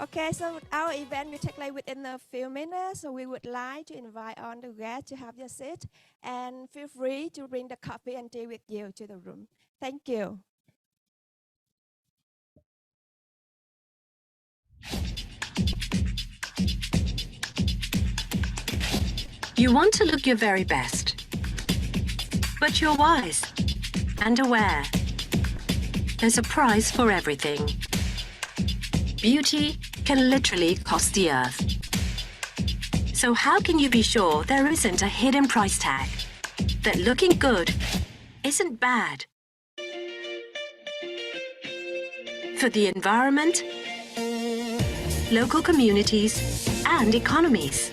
Okay, so our event will take place within a few minutes. So we would like to invite all the guests to have your seat and feel free to bring the coffee and tea with you to the room. Thank you. You want to look your very best, but you're wise and aware. There's a price for everything. Beauty can literally cost the earth. So how can you be sure there isn't a hidden price tag? That looking good isn't bad. For the environment, local communities, and economies.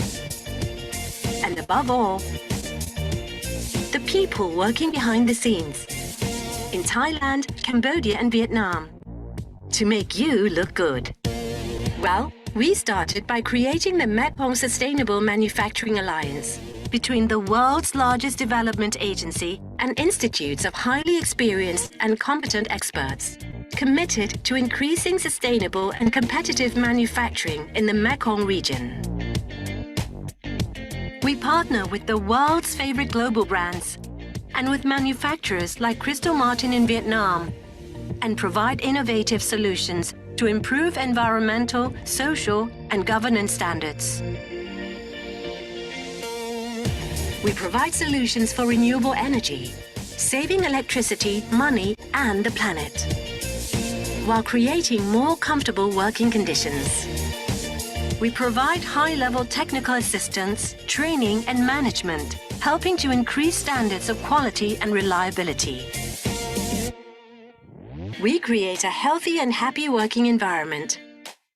And above all, the people working behind the scenes in Thailand, Cambodia, and Vietnam to make you look good. Well, we started by creating the Mekong Sustainable Manufacturing Alliance between the world's largest development agency and institutes of highly experienced and competent experts, committed to increasing sustainable and competitive manufacturing in the Mekong region. We partner with the world's favorite global brands and with manufacturers like Crystal Martin in Vietnam and provide innovative solutions to improve environmental, social, and governance standards. We provide solutions for renewable energy, saving electricity, money, and the planet, while creating more comfortable working conditions. We provide high-level technical assistance, training, and management, helping to increase standards of quality and reliability. We create a healthy and happy working environment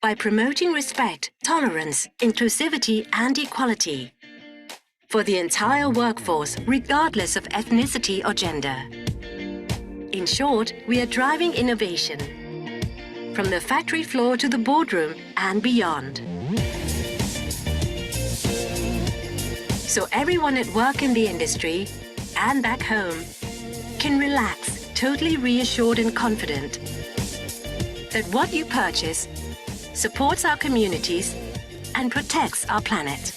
by promoting respect, tolerance, inclusivity, and equality for the entire workforce, regardless of ethnicity or gender. In short, we are driving innovation from the factory floor to the boardroom and beyond. So everyone at work in the industry and back home can relax, totally reassured and confident that what you purchase supports our communities and protects our planet.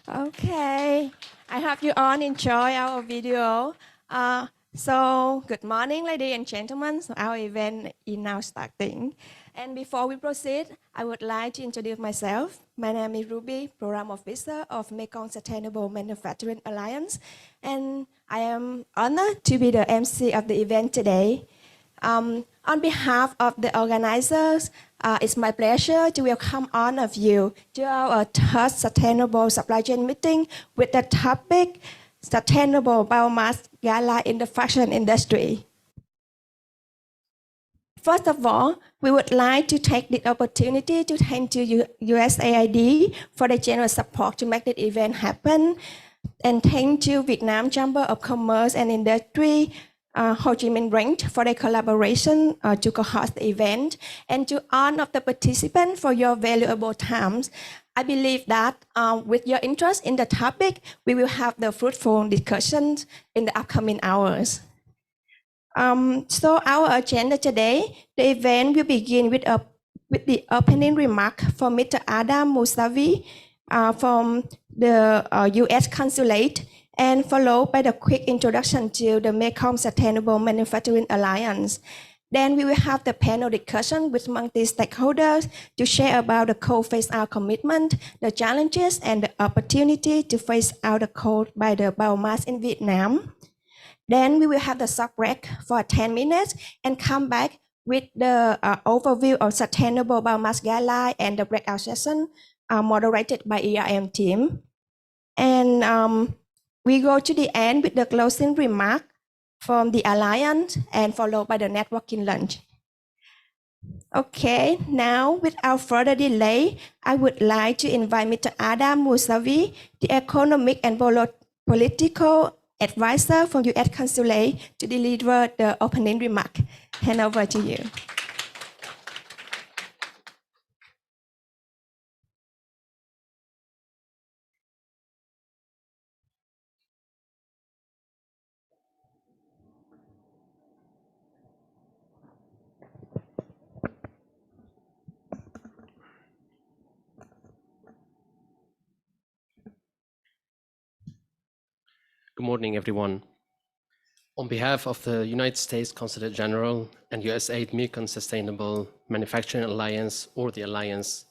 Okay, I hope you all enjoy our video. So good morning, ladies and gentlemen. So our event is now starting. And before we proceed, I would like to introduce myself. My name is Ruby, Program Officer of Mekong Sustainable Manufacturing Alliance. And I am honored to be the MC of the event today. On behalf of the organizers, it's my pleasure to welcome all of you to our third Sustainable Supply Chain meeting with the topic Sustainable Biomass Gala in the Fashion Industry. First of all, we would like to take the opportunity to thank you USAID for the generous support to make the event happen. And thank you Vietnam Chamber of Commerce and Industry, Ho Chi Minh Branch for their collaboration to co-host the event, and to all of the participants for your valuable times. I believe that with your interest in the topic, we will have the fruitful discussions in the upcoming hours. So our agenda today, the event will begin with the opening remark from Mr. Adam Musavi from the U.S. Consulate, and followed by the quick introduction to the Mekong Sustainable Manufacturing Alliance. Then we will have the panel discussion with multi-stakeholders to share about the coal phase-out commitment, the challenges, and the opportunity to phase out the coal by the biomass in Vietnam. Then we will have the short break for 10 minutes and come back with the overview of Sustainable Biomass Gala and the breakout session moderated by ERM team. And we go to the end with the closing remark from the Alliance and followed by the networking lunch. Okay, now without further delay, I would like to invite Mr. Adam Musavi, the Economic and Political Advisor from U.S. Consulate, to deliver the opening remark. Hand over to you. Good morning, everyone. On behalf of the United States Consulate General and USAID Mekong Sustainable Manufacturing Alliance, or the Alliance,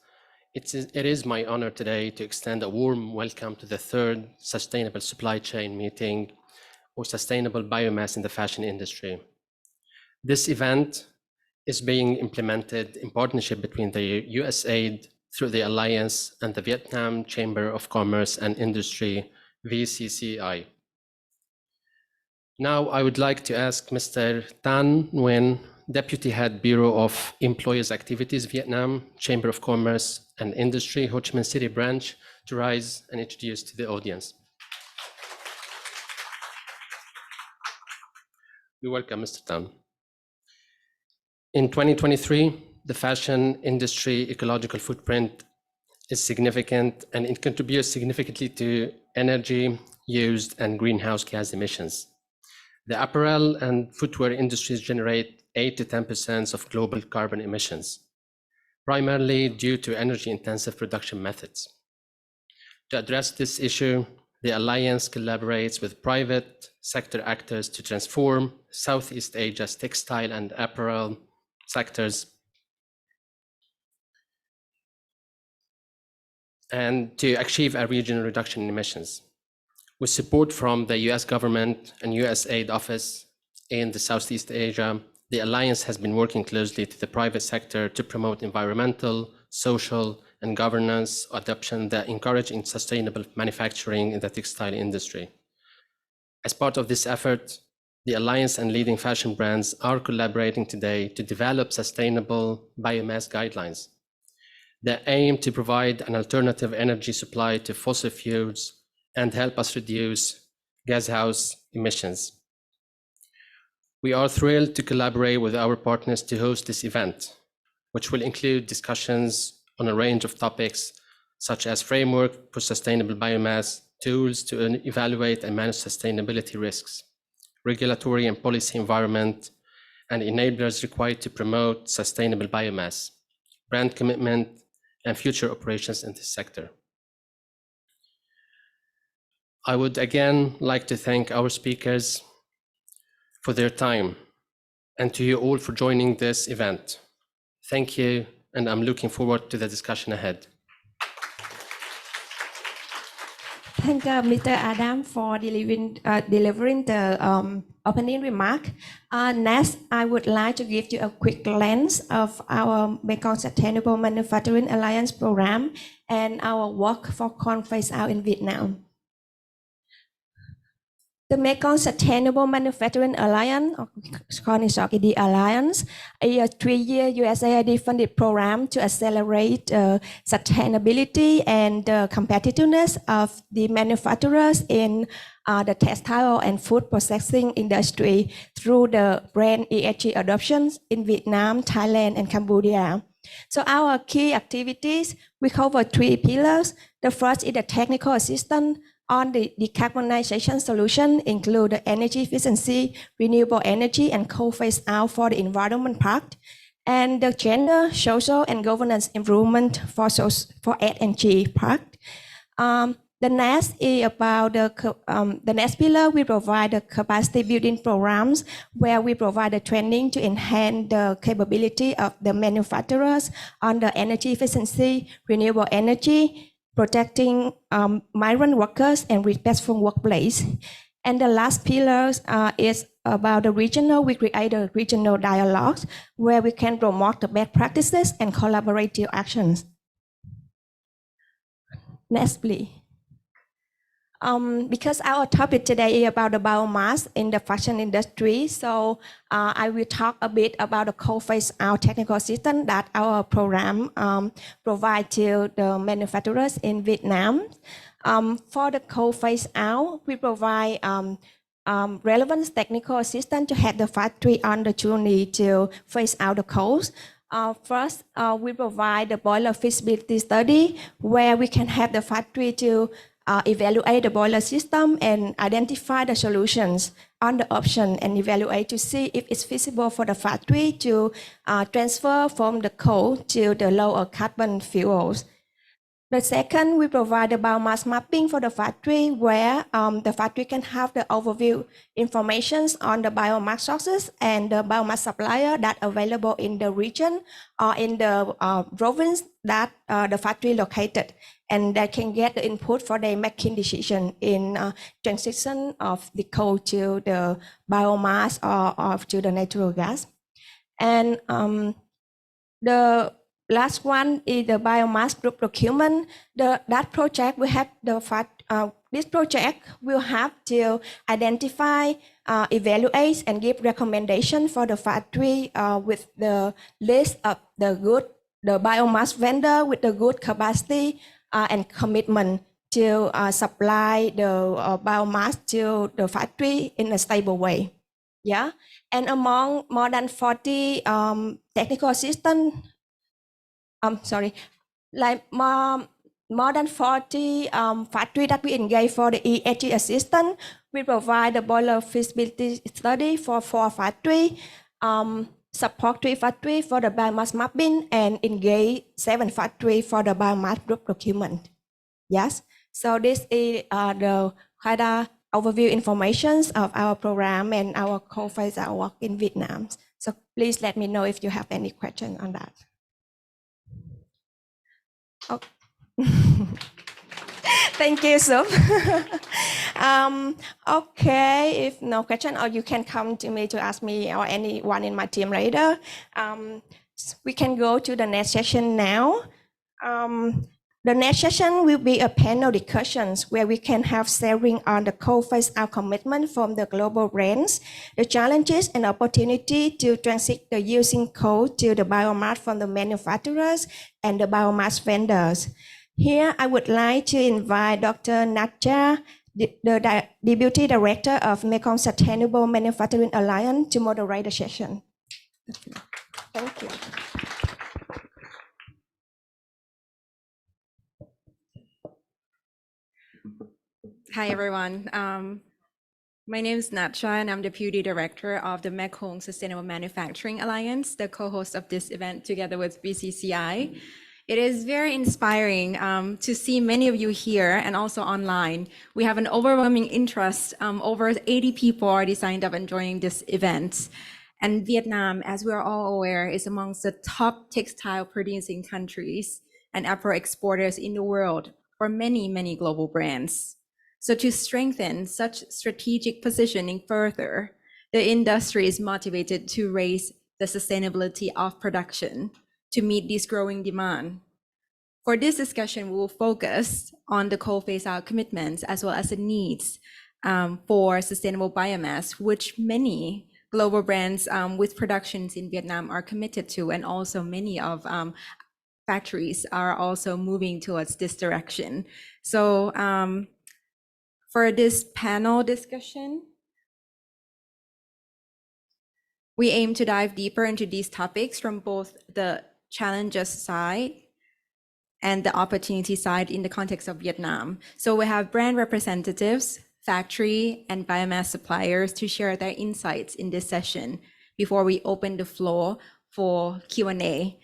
it is my honor today to extend a warm welcome to the third Sustainable Supply Chain Meeting, or Sustainable Biomass in the Fashion Industry. This event is being implemented in partnership between the USAID through the Alliance and the Vietnam Chamber of Commerce and Industry, VCCI. Now, I would like to ask Mr. Tan Nguyen, Deputy Head Bureau of Employees Activities, Vietnam, Chamber of Commerce and Industry, Ho Chi Minh City Branch, to rise and introduce to the audience. You're welcome, Mr. Tan. In 2023, the fashion industry ecological footprint is significant, and it contributes significantly to energy used and greenhouse gas emissions. The apparel and footwear industries generate 8 to 10% of global carbon emissions, primarily due to energy-intensive production methods. To address this issue, the Alliance collaborates with private sector actors to transform Southeast Asia's textile and apparel sectors and to achieve a regional reduction in emissions. With support from the US government and USAID office in the Southeast Asia, the Alliance has been working closely to the private sector to promote environmental, social, and governance adoption that encourage sustainable manufacturing in the textile industry. As part of this effort, the Alliance and leading fashion brands are collaborating today to develop sustainable biomass guidelines that aim to provide an alternative energy supply to fossil fuels and help us reduce gashouse emissions. We are thrilled to collaborate with our partners to host this event, which will include discussions on a range of topics, such as framework for sustainable biomass, tools to evaluate and manage sustainability risks, regulatory and policy environment, and enablers required to promote sustainable biomass, brand commitment, and future operations in this sector. I would again like to thank our speakers for their time and to you all for joining this event. Thank you, and I'm looking forward to the discussion ahead. Thank Mr. Adam for delivering the opening remark. Next, I would like to give you a quick glance of our Mekong Sustainable Manufacturing Alliance program and our work for corn phase out in Vietnam. The Mekong Sustainable Manufacturing Alliance, or the Alliance, is a 3-year USAID funded program to accelerate sustainability and competitiveness of the manufacturers in the textile and food processing industry through the brand ESG adoptions in Vietnam, Thailand, and Cambodia. So our key activities, we cover 3 pillars. The first is the technical assistance on the decarbonization solution, include the energy efficiency, renewable energy, and coal phase out for the environment part, and the gender, social, and governance improvement for S&G part. The next is about the next pillar. We provide the capacity building programs where we provide the training to enhance the capability of the manufacturers on the energy efficiency, renewable energy, protecting migrant workers and respectful workplace. And the last pillar is about the regional. We create a regional dialogues where we can promote the best practices and collaborative actions. Next, please. Because our topic today is about the biomass in the fashion industry, so I will talk a bit about the coal phase out technical assistance that our program provides to the manufacturers in Vietnam. For the coal phase out, we provide relevant technical assistance to help the factory on the journey to phase out the coals. First, we provide the boiler feasibility study where we can help the factory to evaluate the boiler system and identify the solutions on the option and evaluate to see if it's feasible for the factory to transfer from the coal to the lower carbon fuels. The second, we provide the biomass mapping for the factory, where the factory can have the overview information on the biomass sources and the biomass supplier that available in the region or in the province that the factory located, and they can get the input for their making decision in transition of the coal to the biomass or to the natural gas. And the last one is the biomass group procurement. That project will have this project will have to identify, evaluate, and give recommendation for the factory with the list of the biomass vendor with the good capacity and commitment to supply the biomass to the factory in a stable way. Yeah, and among more than 40 technical assistants, like more than 40 factory that we engage for the ESG assistance. We provide the boiler feasibility study for 4 factory, support 3 factory for the biomass mapping, and engage 7 factory for the biomass group procurement. Yes, so this is the kind of overview information of our program and our co-phase-out work in Vietnam. So please let me know if you have any question on that. Oh. Thank you, Sup. Okay, if no question, or you can come to me to ask me or anyone in my team later. We can go to the next session now. The next session will be a panel discussions where we can have sharing on the coal phase-out commitment from the global brands, the challenges and opportunity to transit the using coal to the biomass from the manufacturers and the biomass vendors. Here, I would like to invite Dr. Natcha, the Deputy Director of Mekong Sustainable Manufacturing Alliance, to moderate the session. Thank you. Hi, everyone. My name is Natcha, and I'm Deputy Director of the Mekong Sustainable Manufacturing Alliance, the co-host of this event together with VCCI. It is very inspiring to see many of you here and also online. We have an overwhelming interest. Over 80 people already signed up and joining this event. And Vietnam, as we are all aware, is amongst the top textile producing countries and apparel exporters in the world for many, many global brands. So to strengthen such strategic positioning further, the industry is motivated to raise the sustainability of production to meet this growing demand. For this discussion, we will focus on the coal phase-out commitments as well as the needs for sustainable biomass, which many global brands with productions in Vietnam are committed to, and also many of factories are also moving towards this direction. So for this panel discussion, we aim to dive deeper into these topics from both the challenges side and the opportunity side in the context of Vietnam. So we have brand representatives, factory, and biomass suppliers to share their insights in this session before we open the floor for Q&A.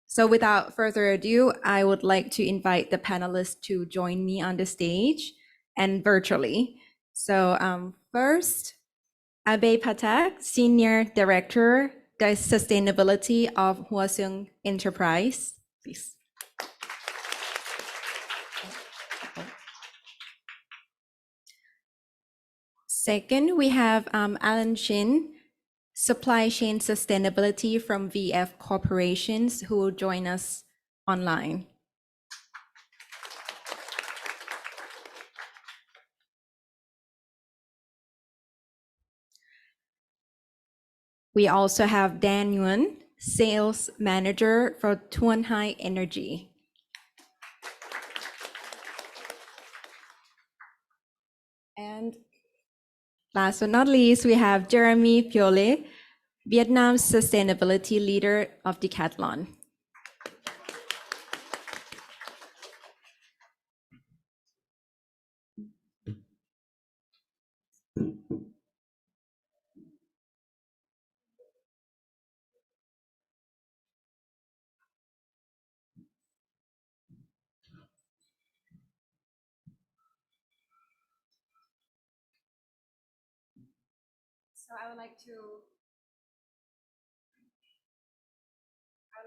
So without further ado, I would like to invite the panelists to join me on the stage and virtually. So first, Abe Patak, Senior Director, the Sustainability of Hoa Sung Enterprise, please. Second, we have Alan Shin, Supply Chain Sustainability from VF Corporations, who will join us online. We also have Dan Nguyen, Sales Manager for Tuan Hai Energy. And last but not least, we have Jeremy Piole, Vietnam's Sustainability Leader of Decathlon. So I would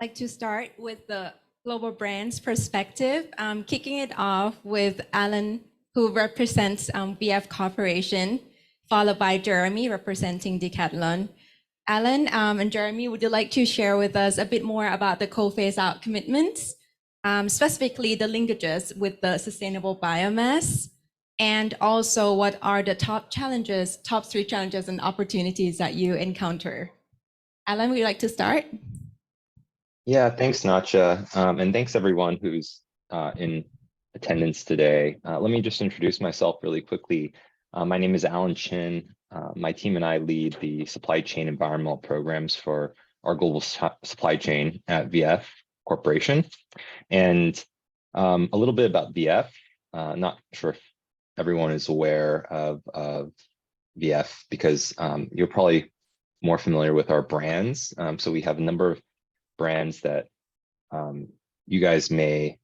like to start with the global brands perspective, kicking it off with Alan, who represents BF Corporation, followed by Jeremy representing Decathlon. Alan and Jeremy, would you like to share with us a bit more about the coal phase-out commitments, specifically the linkages with the sustainable biomass, and also what are the top 3 challenges and opportunities that you encounter? Alan, would you like to start? Yeah, thanks, Nacha. And thanks everyone who's in attendance today. Let me just introduce myself really quickly. My name is Alan Chin. My team and I lead the supply chain environmental programs for our global supply chain at VF Corporation. And a little bit about VF. Not sure if everyone is aware of VF because you're probably more familiar with our brands. So we have a number of brands that you guys may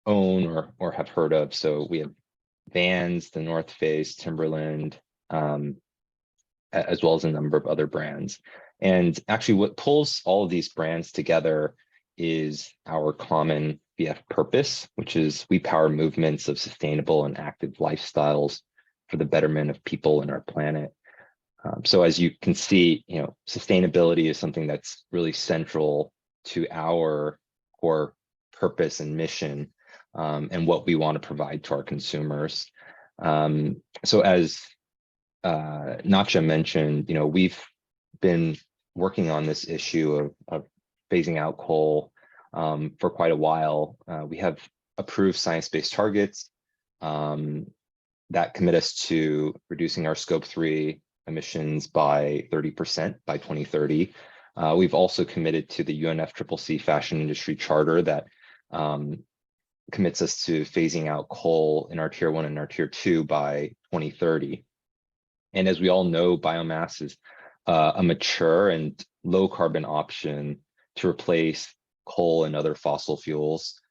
own or have heard of. So we have Vans, the North Face, Timberland, as well as a number of other brands. And actually what pulls all of these brands together is our common VF purpose, which is we power movements of sustainable and active lifestyles for the betterment of people and our planet. So as you can see, sustainability is something that's really central to our core purpose and mission, and what we want to provide to our consumers. So as Nacha mentioned, we've been working on this issue of phasing out coal for quite a while. We have approved science-based targets that commit us to reducing our scope 3 emissions by 30% by 2030. We've also committed to the UNFCCC Fashion Industry Charter that commits us to phasing out coal in our Tier 1 and our Tier 2 by 2030. And as we all know, biomass is a mature and low carbon option to replace coal and other fossil fuels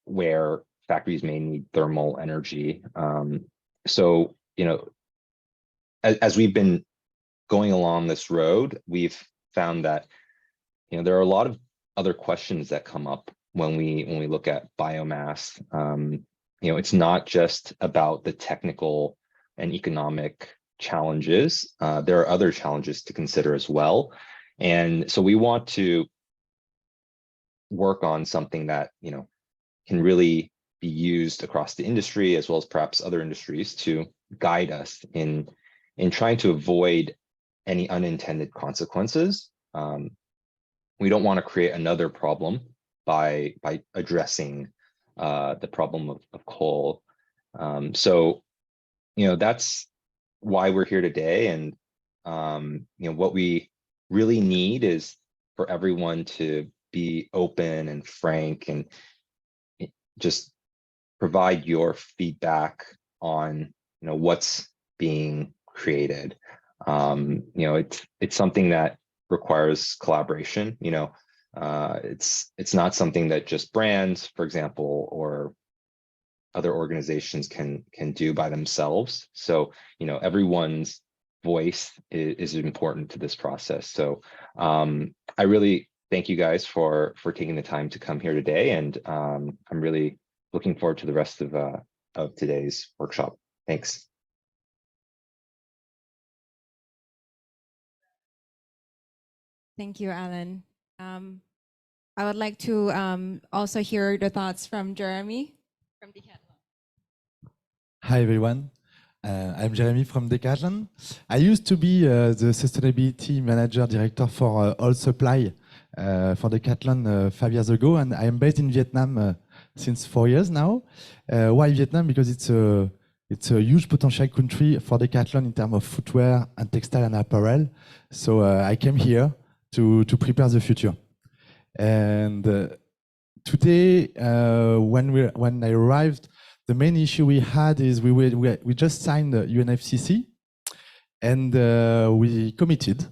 where factories may need thermal energy. So, as we've been going along this road, we've found that there are a lot of other questions that come up when we look at biomass. It's not just about the technical and economic challenges. There are other challenges to consider as well. And so we want to work on something that can really be used across the industry as well as perhaps other industries to guide us in trying to avoid any unintended consequences. We don't want to create another problem by addressing the problem of coal. So, that's why we're here today. And, what we really need is for everyone to be open and frank and just provide your feedback on, what's being created. It's something that requires collaboration. It's not something that just brands, for example, or other organizations can do by themselves. So, everyone's voice is important to this process. So I really thank you guys for taking the time to come here today. And I'm really looking forward to the rest of today's workshop. Thanks. Thank you, Alan. I would like to also hear the thoughts from Jeremy from Decathlon. Hi, everyone. I'm Jeremy from Decathlon. I used to be the Sustainability Manager Director for all supply for Decathlon 5 years ago, and I am based in Vietnam since 4 years now. Why Vietnam? Because it's a huge potential country for Decathlon in terms of footwear and textile and apparel. So I came here to prepare the future. And today, when I arrived, the main issue we had is we just signed the UNFCCC, and we committed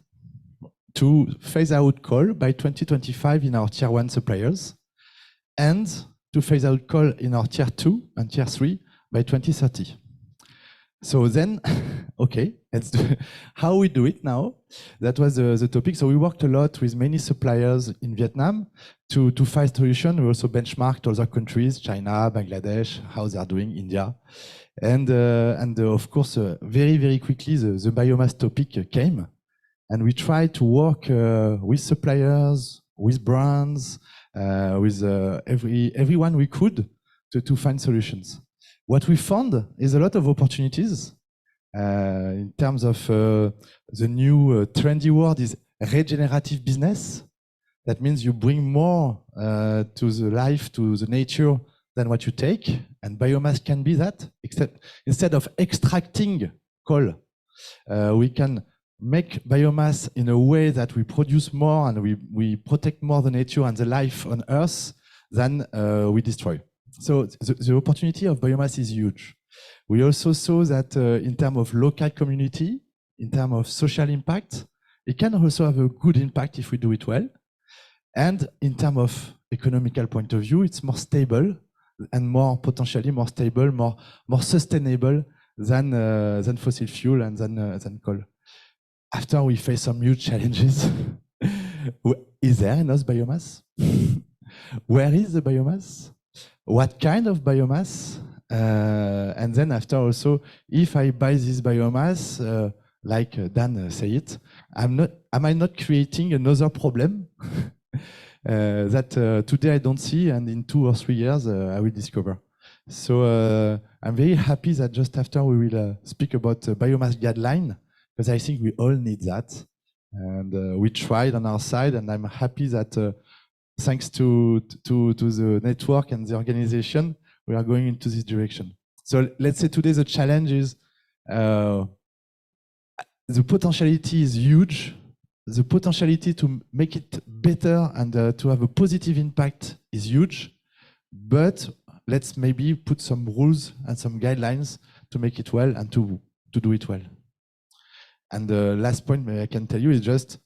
to phase out coal by 2025 in our Tier 1 suppliers, and to phase out coal in our Tier 2 and Tier 3 by 2030. So then, okay, let's do how we do it now. That was the topic. So we worked a lot with many suppliers in Vietnam to find solution. We also benchmarked other countries, China, Bangladesh, how they are doing, India. And of course, very quickly, the biomass topic came. And we tried to work with suppliers, with brands, with everyone we could to find solutions. What we found is a lot of opportunities in terms of the new trendy word is regenerative business. That means you bring more to the life, to the nature than what you take. And biomass can be that, except instead of extracting coal, we can make biomass in a way that we produce more and we protect more the nature and the life on Earth than we destroy. So the opportunity of biomass is huge. We also saw that in terms of local community, in terms of social impact, it can also have a good impact if we do it well. And in terms of economical point of view, it's more stable and more potentially more stable, more sustainable than fossil fuel and than coal. After we face some huge challenges, is there enough biomass? Where is the biomass? What kind of biomass? And then after also, if I buy this biomass, like Dan said it, am I not creating another problem that today I don't see, and in 2 or 3 years I will discover? So I'm very happy that just after we will speak about biomass guideline, because I think we all need that, and we tried on our side, and I'm happy that thanks to the network and the organization, we are going into this direction. So let's say today the challenge is the potentiality is huge. The potentiality to make it better and to have a positive impact is huge, but let's maybe put some rules and some guidelines to make it well and to do it well. And the last point I can tell you is just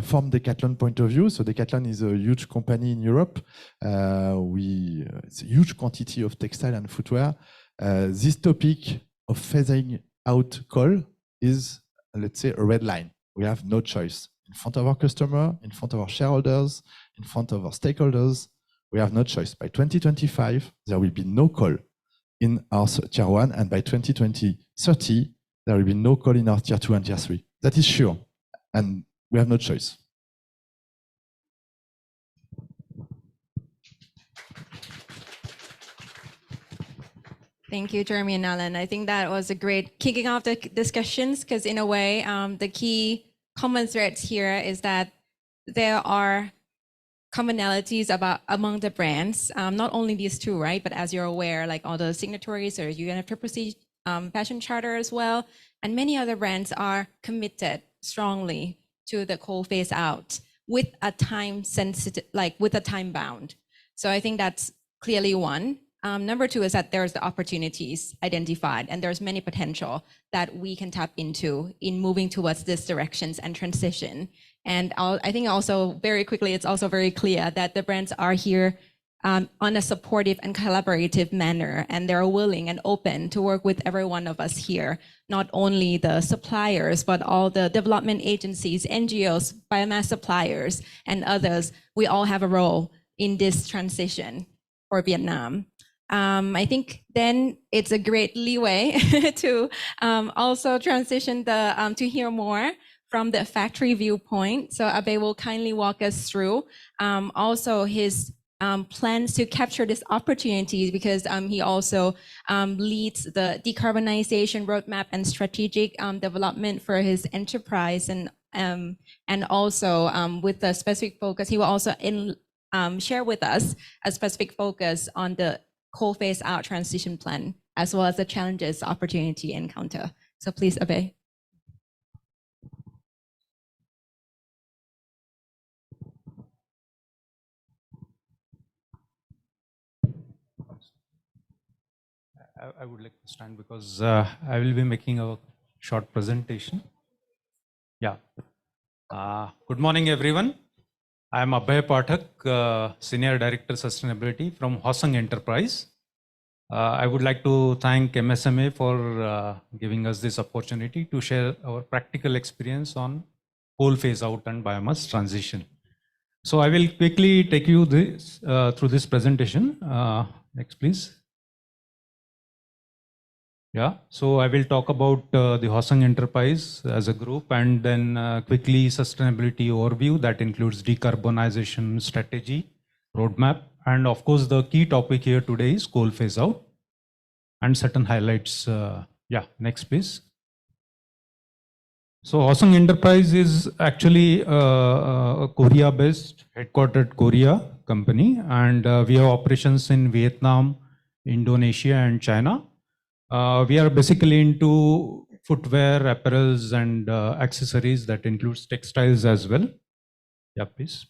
from Decathlon point of view. So Decathlon is a huge company in Europe. It's a huge quantity of textile and footwear. This topic of phasing out coal is, let's say, a red line. We have no choice. In front of our customer, in front of our shareholders, in front of our stakeholders, we have no choice. By 2025, there will be no coal in our tier 1, and by 2030, there will be no coal in our tier 2 and tier 3. That is sure, and we have no choice. Thank you, Jeremy and Alan. I think that was a great kicking off the discussions, because in a way, the key common threads here is that there are commonalities among the brands, not only these two, right? But as you're aware, like all the signatories or UNFCCC Fashion Charter as well, and many other brands are committed strongly to the coal phase out with a time sensitive, like with a time bound. So I think that's clearly one. Number two is that there's the opportunities identified, and there's many potential that we can tap into in moving towards this directions and transition. And I think also very quickly, it's also very clear that the brands are here on a supportive and collaborative manner, and they're willing and open to work with every one of us here, not only the suppliers, but all the development agencies, NGOs, biomass suppliers, and others. We all have a role in this transition for Vietnam. I think then it's a great leeway to also transition to hear more from the factory viewpoint. So Abe will kindly walk us through also his plans to capture this opportunity, because he also leads the decarbonization roadmap and strategic development for his enterprise, and also with the specific focus, he will also share with us a specific focus on the coal phase out transition plan, as well as the challenges, opportunity encounter. So please, Abe. I would like to stand because I will be making a short presentation. Yeah. Good morning, everyone. I am Abhay Pathak, Senior Director Sustainability from Hosang Enterprise. I would like to thank MSMA for giving us this opportunity to share our practical experience on coal phase out and biomass transition. So I will quickly take you through this presentation. Next, please. Yeah, so I will talk about the Hosang Enterprise as a group, and then quickly sustainability overview that includes decarbonization strategy, roadmap, and of course the key topic here today is coal phase out and certain highlights. Yeah, next please. So Hosang Enterprise is actually a Korea-based, headquartered Korea company, and we have operations in Vietnam, Indonesia, and China. We are basically into footwear, apparels, and accessories that includes textiles as well. Yeah, please.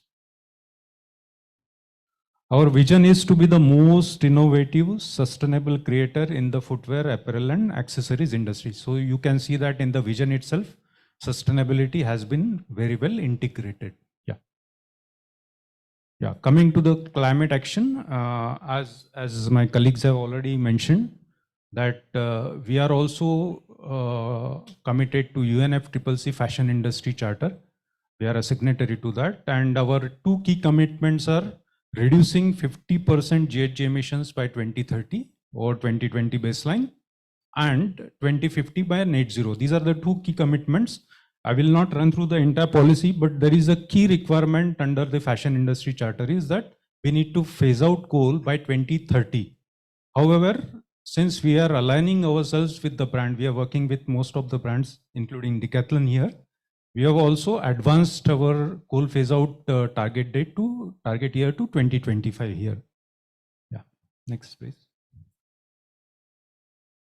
Our vision is to be the most innovative, sustainable creator in the footwear, apparel, and accessories industry. So you can see that in the vision itself, sustainability has been very well integrated. Yeah. Yeah. Coming to the climate action, as my colleagues have already mentioned, that we are also committed to UNFCCC Fashion Industry Charter. We are a signatory to that, and our two key commitments are reducing 50% GHG emissions by 2030 or 2020 baseline, and 2050 by net zero. These are the two key commitments. I will not run through the entire policy, but there is a key requirement under the Fashion Industry Charter is that we need to phase out coal by 2030. However, since we are aligning ourselves with the brand, we are working with most of the brands, including Decathlon here. We have also advanced our coal phase out target year to 2025 here. Yeah, next please.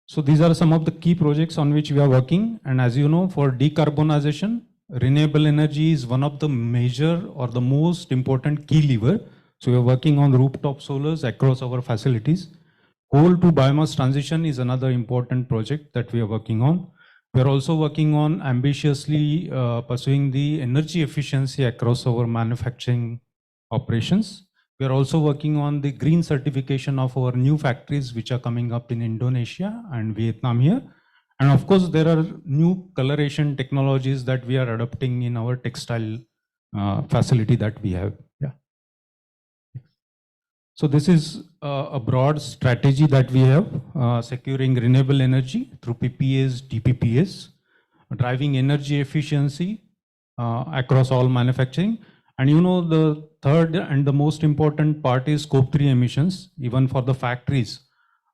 So these are some of the key projects on which we are working. And as you know, for decarbonization, renewable energy is one of the major or the most important key lever. So we are working on rooftop solars across our facilities. Coal to biomass transition is another important project that we are working on. We are also working on ambitiously pursuing the energy efficiency across our manufacturing operations. We are also working on the green certification of our new factories, which are coming up in Indonesia and Vietnam here. And of course, there are new coloration technologies that we are adopting in our textile facility that we have. Yeah. So this is a broad strategy that we have, securing renewable energy through PPAs, DPPAs, driving energy efficiency across all manufacturing. And you know, the third and the most important part is scope 3 emissions, even for the factories.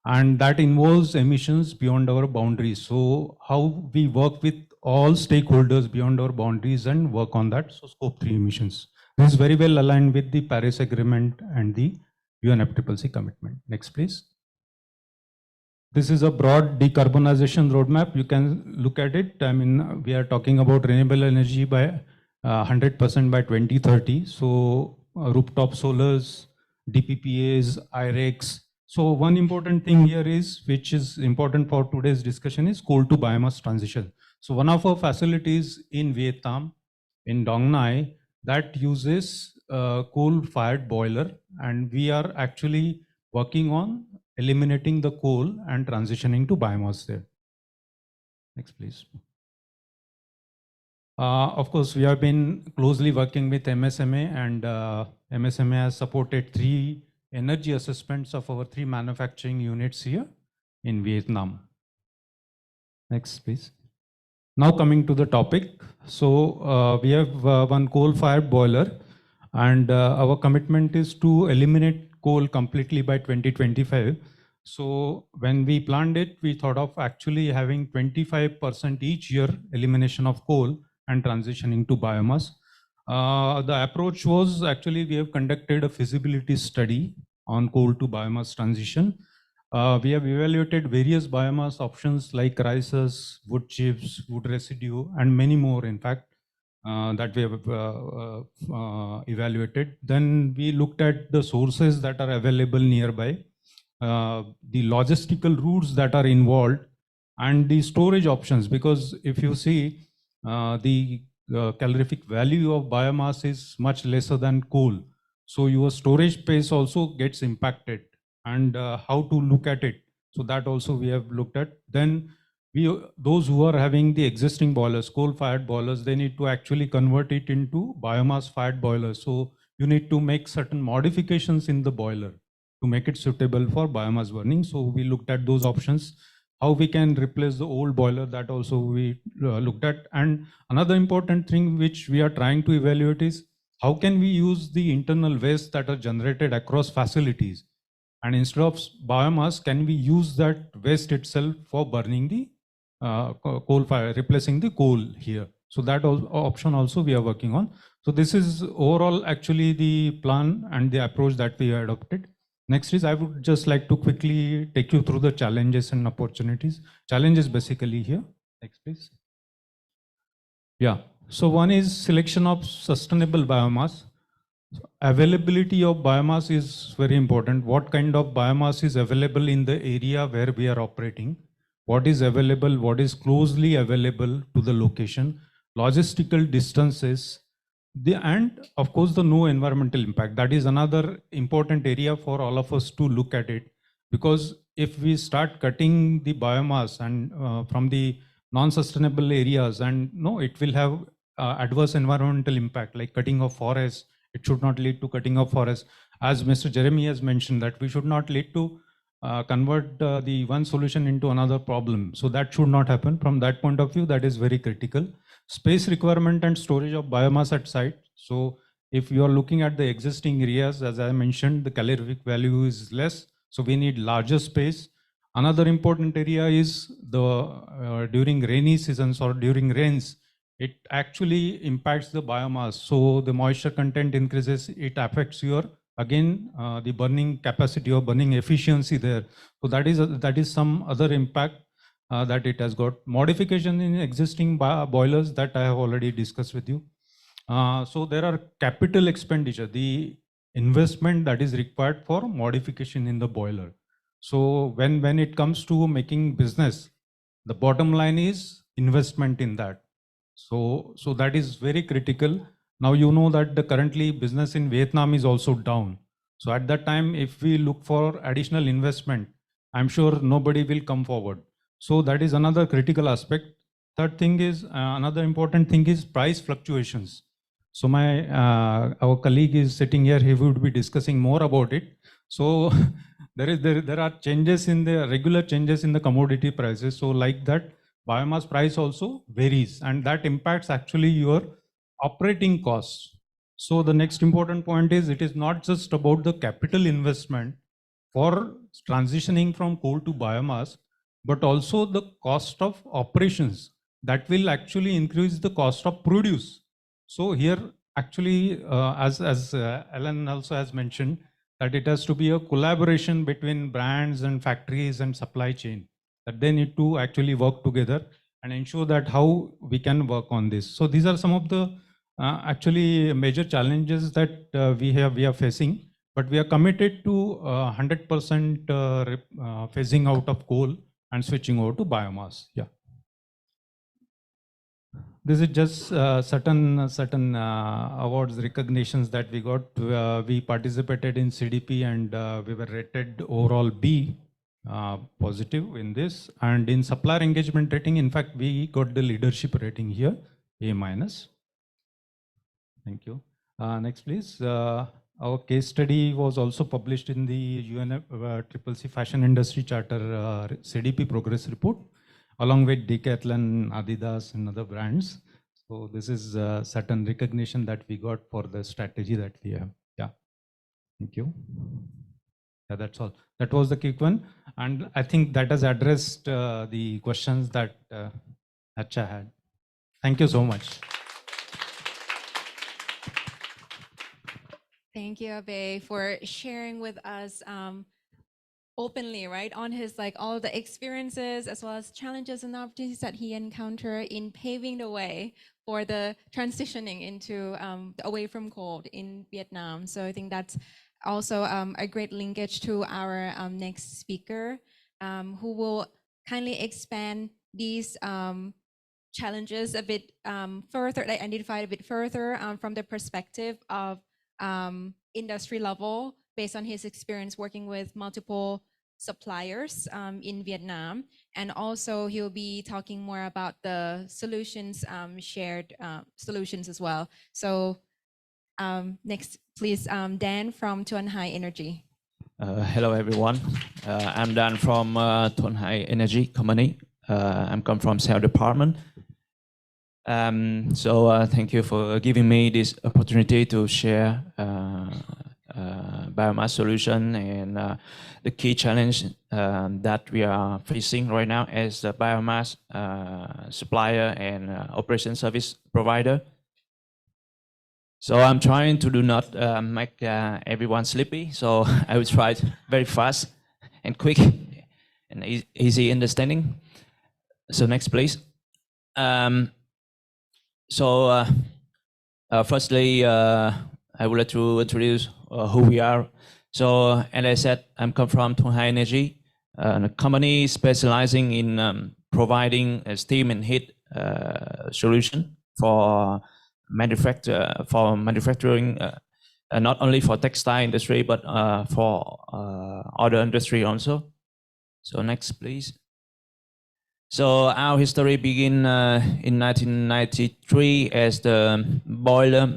And that involves emissions beyond our boundaries. So how we work with all stakeholders beyond our boundaries and work on that. So scope 3 emissions. This is very well aligned with the Paris Agreement and the UNFCCC commitment. Next, please. This is a broad decarbonization roadmap. You can look at it. I mean, we are talking about renewable energy by 100% by 2030. So rooftop solars, DPPAs, IREX. So one important thing here is, which is important for today's discussion, is coal to biomass transition. So one of our facilities in Vietnam, in Dong Nai, that uses coal-fired boiler, and we are actually working on eliminating the coal and transitioning to biomass there. Next, please. Of course, we have been closely working with MSMA, and MSMA has supported 3 energy assessments of our 3 manufacturing units here in Vietnam. Next, please. Now coming to the topic. So we have one coal-fired boiler, and our commitment is to eliminate coal completely by 2025. So when we planned it, we thought of actually having 25% each year elimination of coal and transitioning to biomass. The approach was actually we have conducted a feasibility study on coal to biomass transition. We have evaluated various biomass options like rices, wood chips, wood residue, and many more, in fact, that we have evaluated. Then we looked at the sources that are available nearby, the logistical routes that are involved, and the storage options, because if you see, the calorific value of biomass is much lesser than coal. So your storage space also gets impacted, and how to look at it. So that also we have looked at. Then those who are having the existing boilers, coal-fired boilers, they need to actually convert it into biomass-fired boilers. So you need to make certain modifications in the boiler to make it suitable for biomass burning. So we looked at those options. How we can replace the old boiler, that also we looked at. And another important thing which we are trying to evaluate is how can we use the internal waste that are generated across facilities, and instead of biomass, can we use that waste itself for burning the coal fire, replacing the coal here. So that option also we are working on. So this is overall actually the plan and the approach that we adopted. Next is I would just like to quickly take you through the challenges and opportunities. Challenges basically here. Next please. Yeah. So one is selection of sustainable biomass. Availability of biomass is very important. What kind of biomass is available in the area where we are operating? What is available? What is closely available to the location? Logistical distances. And of course, the no environmental impact. That is another important area for all of us to look at it. Because if we start cutting the biomass and from the non-sustainable areas, and no, it will have adverse environmental impact, like cutting of forests. It should not lead to cutting of forests. As Mr. Jeremy has mentioned, that we should not lead to convert the one solution into another problem. So that should not happen. From that point of view, that is very critical. Space requirement and storage of biomass at site. So if you are looking at the existing areas, as I mentioned, the calorific value is less. So we need larger space. Another important area is the during rainy seasons or during rains, it actually impacts the biomass. So the moisture content increases, it affects your, again, the burning capacity or burning efficiency there. So that is some other impact that it has got. Modification in existing boilers that I have already discussed with you. So there are capital expenditure, the investment that is required for modification in the boiler. So when it comes to making business, the bottom line is investment in that. So that is very critical. Now you know that the currently business in Vietnam is also down. So at that time, if we look for additional investment, I'm sure nobody will come forward. So that is another critical aspect. Third thing is, another important thing is price fluctuations. So my our colleague is sitting here, he would be discussing more about it. So there are changes in the regular changes in the commodity prices. So like that, biomass price also varies, and that impacts actually your operating costs. So the next important point is, it is not just about the capital investment for transitioning from coal to biomass, but also the cost of operations that will actually increase the cost of produce. So here actually, as Alan also has mentioned, that it has to be a collaboration between brands and factories and supply chain, that they need to actually work together and ensure that how we can work on this. So these are some of the actually major challenges that we are facing, but we are committed to 100% phasing out of coal and switching over to biomass. Yeah. This is just certain awards, recognitions that we got. We participated in CDP and we were rated overall B, positive in this. And in supplier engagement rating, in fact, we got the leadership rating here, A minus. Thank you. Next, please. Our case study was also published in the UNFCCC Fashion Industry Charter CDP Progress Report, along with Decathlon, Adidas, and other brands. So this is certain recognition that we got for the strategy that we have. Yeah, thank you. Yeah, that's all. That was the quick one. And I think that has addressed the questions that Acha had. Thank you so much. Thank you, Abe, for sharing with us openly, right, on his all the experiences as well as challenges and opportunities that he encountered in paving the way for the transitioning into away from coal in Vietnam. So I think that's also a great linkage to our next speaker, who will kindly expand these challenges a bit further, identify a bit further from the perspective of industry level, based on his experience working with multiple suppliers in Vietnam. And also he'll be talking more about the solutions, shared solutions as well. So next, please, Dan from Thuan Hai Energy. Hello everyone, I'm Dan from Thuan Hai Energy Company. I'm come from sales department. Thank you for giving me this opportunity to share biomass solution and the key challenge that we are facing right now as a biomass supplier and operation service provider. So I'm trying to do not make everyone sleepy. So I will try very fast and quick and easy understanding. So next, please. Firstly, I would like to introduce who we are. So, as I said, I'm come from Thuan Hai Energy, a company specializing in providing a steam and heat solution for manufacturing, not only for textile industry but for other industry also. So next, please. So our history begin in 1993 as the boiler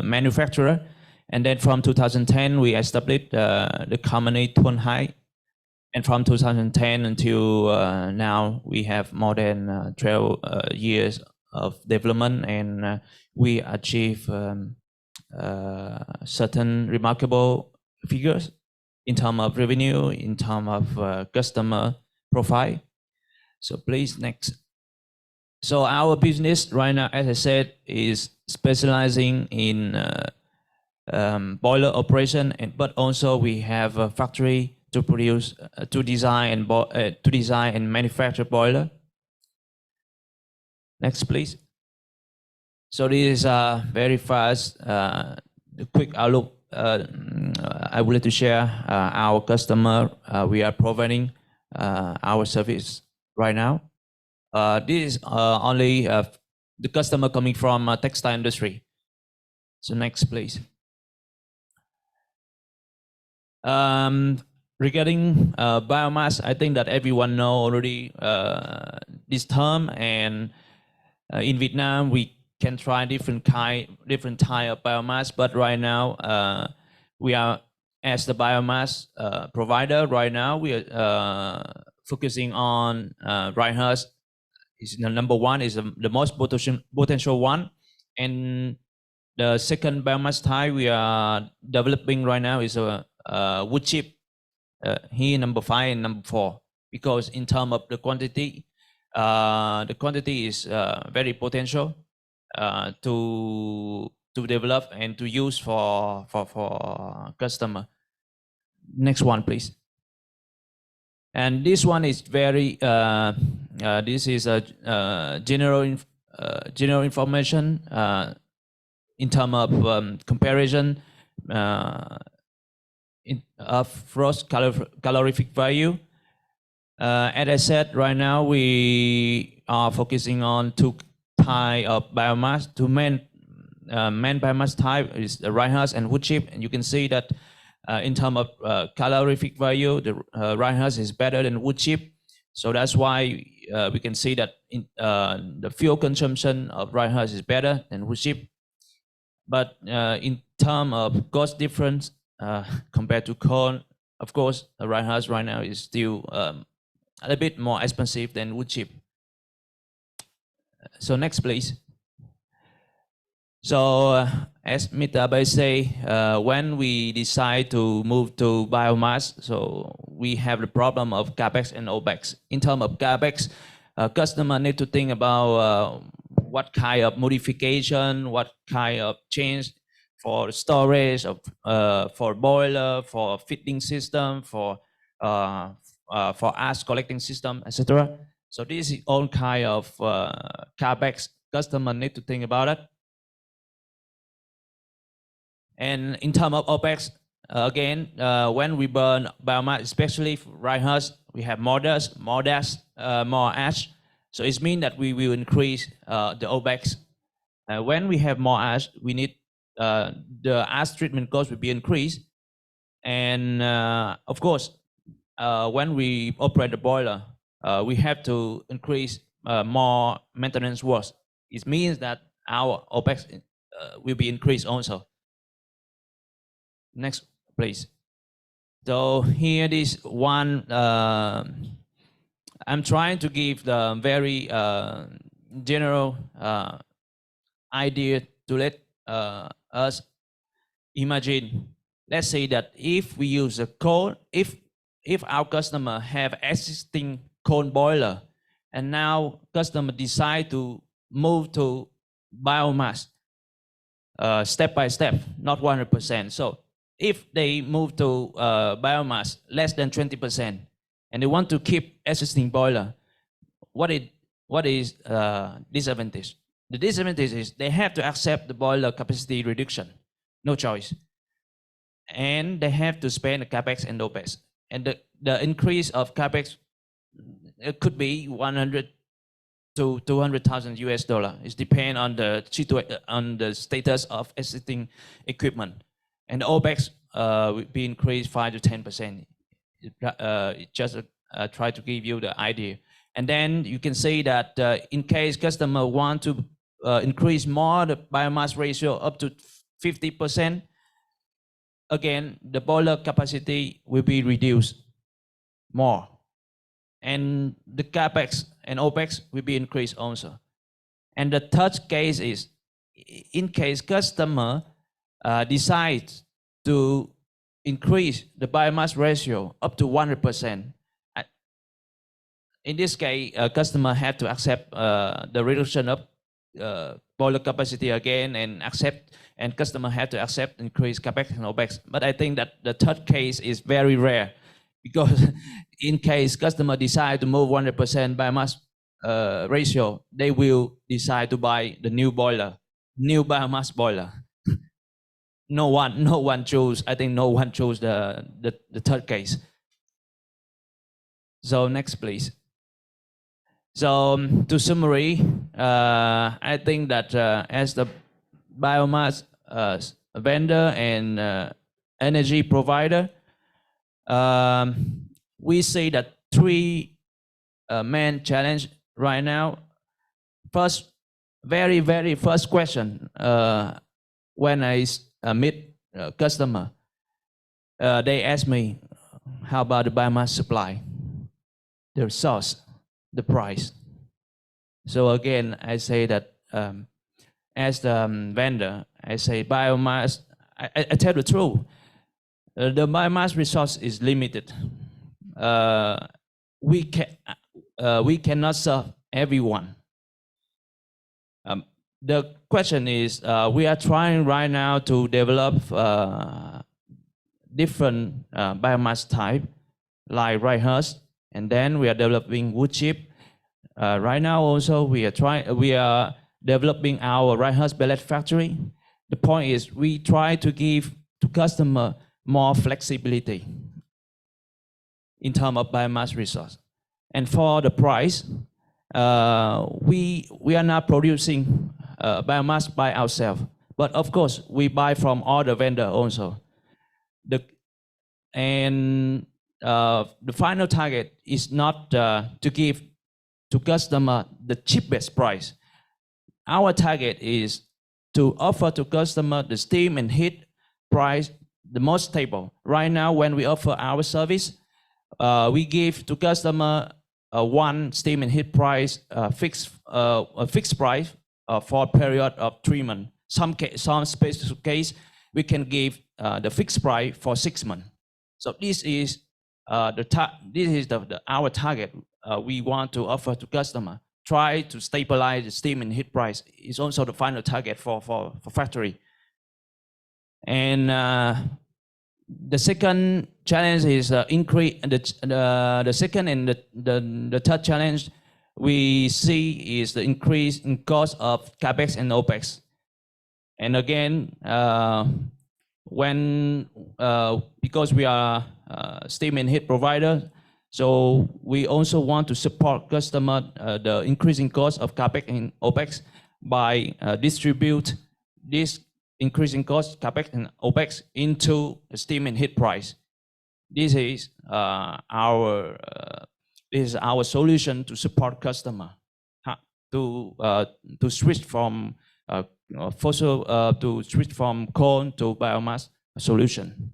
manufacturer, and then from 2010 we established the company Thuan Hai, and from 2010 until now we have more than 12 years of development, and we achieve certain remarkable figures in terms of revenue, in terms of customer profile. So please, next. So our business right now, as I said, is specializing in boiler operation, but also we have a factory to produce, to design and manufacture boiler. Next, please. So this is very fast, quick outlook. I would like to share our customer. We are providing our service right now. This is only the customer coming from textile industry. So next, please. Regarding biomass, I think that everyone know already this term, and in Vietnam we can try different type of biomass, but right now we are, as the biomass provider right now, we are focusing on dry husk. Is the number one, is the most potential one, and the second biomass type we are developing right now is a wood chip. Here number 5 and number 4, because in terms of the quantity is very potential to develop and to use for customer. Next one, please. And this one is very this is a general information in terms of comparison of gross calorific value. As I said, right now we are focusing on 2 types of biomass. 2 main biomass type is the dry husk and wood chip, and you can see that in terms of calorific value, the dry husk is better than wood chip. So that's why we can see that the fuel consumption of dry husk is better than wood chip. But in terms of cost difference compared to coal, of course, the dry husk right now is still a little bit more expensive than wood chip. So next, please. So as Mr. Abe say, when we decide to move to biomass, so we have the problem of CapEx and OpEx. In terms of CapEx, customer need to think about what kind of modification, what kind of change for storage, for boiler, for fitting system, for ash collecting system, etc. So this is all kind of CapEx. Customer need to think about it. And in terms of OpEx, again, when we burn biomass, especially for dry husk, we have more dust, more ash. So it means that we will increase the OpEx. When we have more ash, we need the ash treatment cost will be increased. And of course, when we operate the boiler, we have to increase more maintenance works. It means that our OPEX will be increased also. Next, please. So here is one, I'm trying to give the very general idea to let us imagine. Let's say that if we use a coal, if our customer have existing coal boiler, and now customer decide to move to biomass step by step, not 100%. So if they move to biomass less than 20%, and they want to keep existing boiler, what is disadvantage? The disadvantage is they have to accept the boiler capacity reduction, no choice. And they have to spend the capex and OPEX. And the increase of capex, it could be 100 to 200,000 US dollar. It depends on the status of existing equipment. And the OPEX will be increased 5 to 10%. Just try to give you the idea. And then you can say that in case customer want to increase more the biomass ratio up to 50%, again, the boiler capacity will be reduced more. And the capex and OPEX will be increased also. And the third case is, in case customer decides to increase the biomass ratio up to 100%. In this case, customer have to accept the reduction of boiler capacity again, and customer have to accept increased capex and OPEX. But I think that the third case is very rare, because in case customer decide to move 100% biomass ratio, they will decide to buy the new boiler, new biomass boiler. No one chose. I think no one chose the third case. So next, please. So to summary, I think that as the biomass vendor and energy provider, we see that three main challenge right now. First, very first question, when I meet customer, they ask me, how about the biomass supply, the resource, the price? So again, I say that as the vendor, I say biomass, I tell the truth, the biomass resource is limited. We cannot serve everyone. The question is, we are trying right now to develop different biomass type, like rice, and then we are developing wood chip. Right now also we are developing our rice pellet factory. The point is, we try to give to customer more flexibility in terms of biomass resource. And for the price, we are not producing biomass by ourselves, but of course we buy from other vendor also. The final target is not to give to customer the cheapest price. Our target is to offer to customer the steam and heat price the most stable. Right now, when we offer our service, we give to customer one steam and heat price, a fixed price for a period of 3 months. Some specific case, we can give the fixed price for 6 months. So this is our target. We want to offer to customer. Try to stabilize the steam and heat price is also the final target for factory. And the second challenge is increase. The second and the third challenge we see is the increase in cost of capex and opex. And again, because we are steam and heat provider, so we also want to support customer the increasing cost of capex and opex by distribute this increasing cost capex and opex into the steam and heat price. this is our solution to support customer to switch from fossil to switch from coal to biomass solution.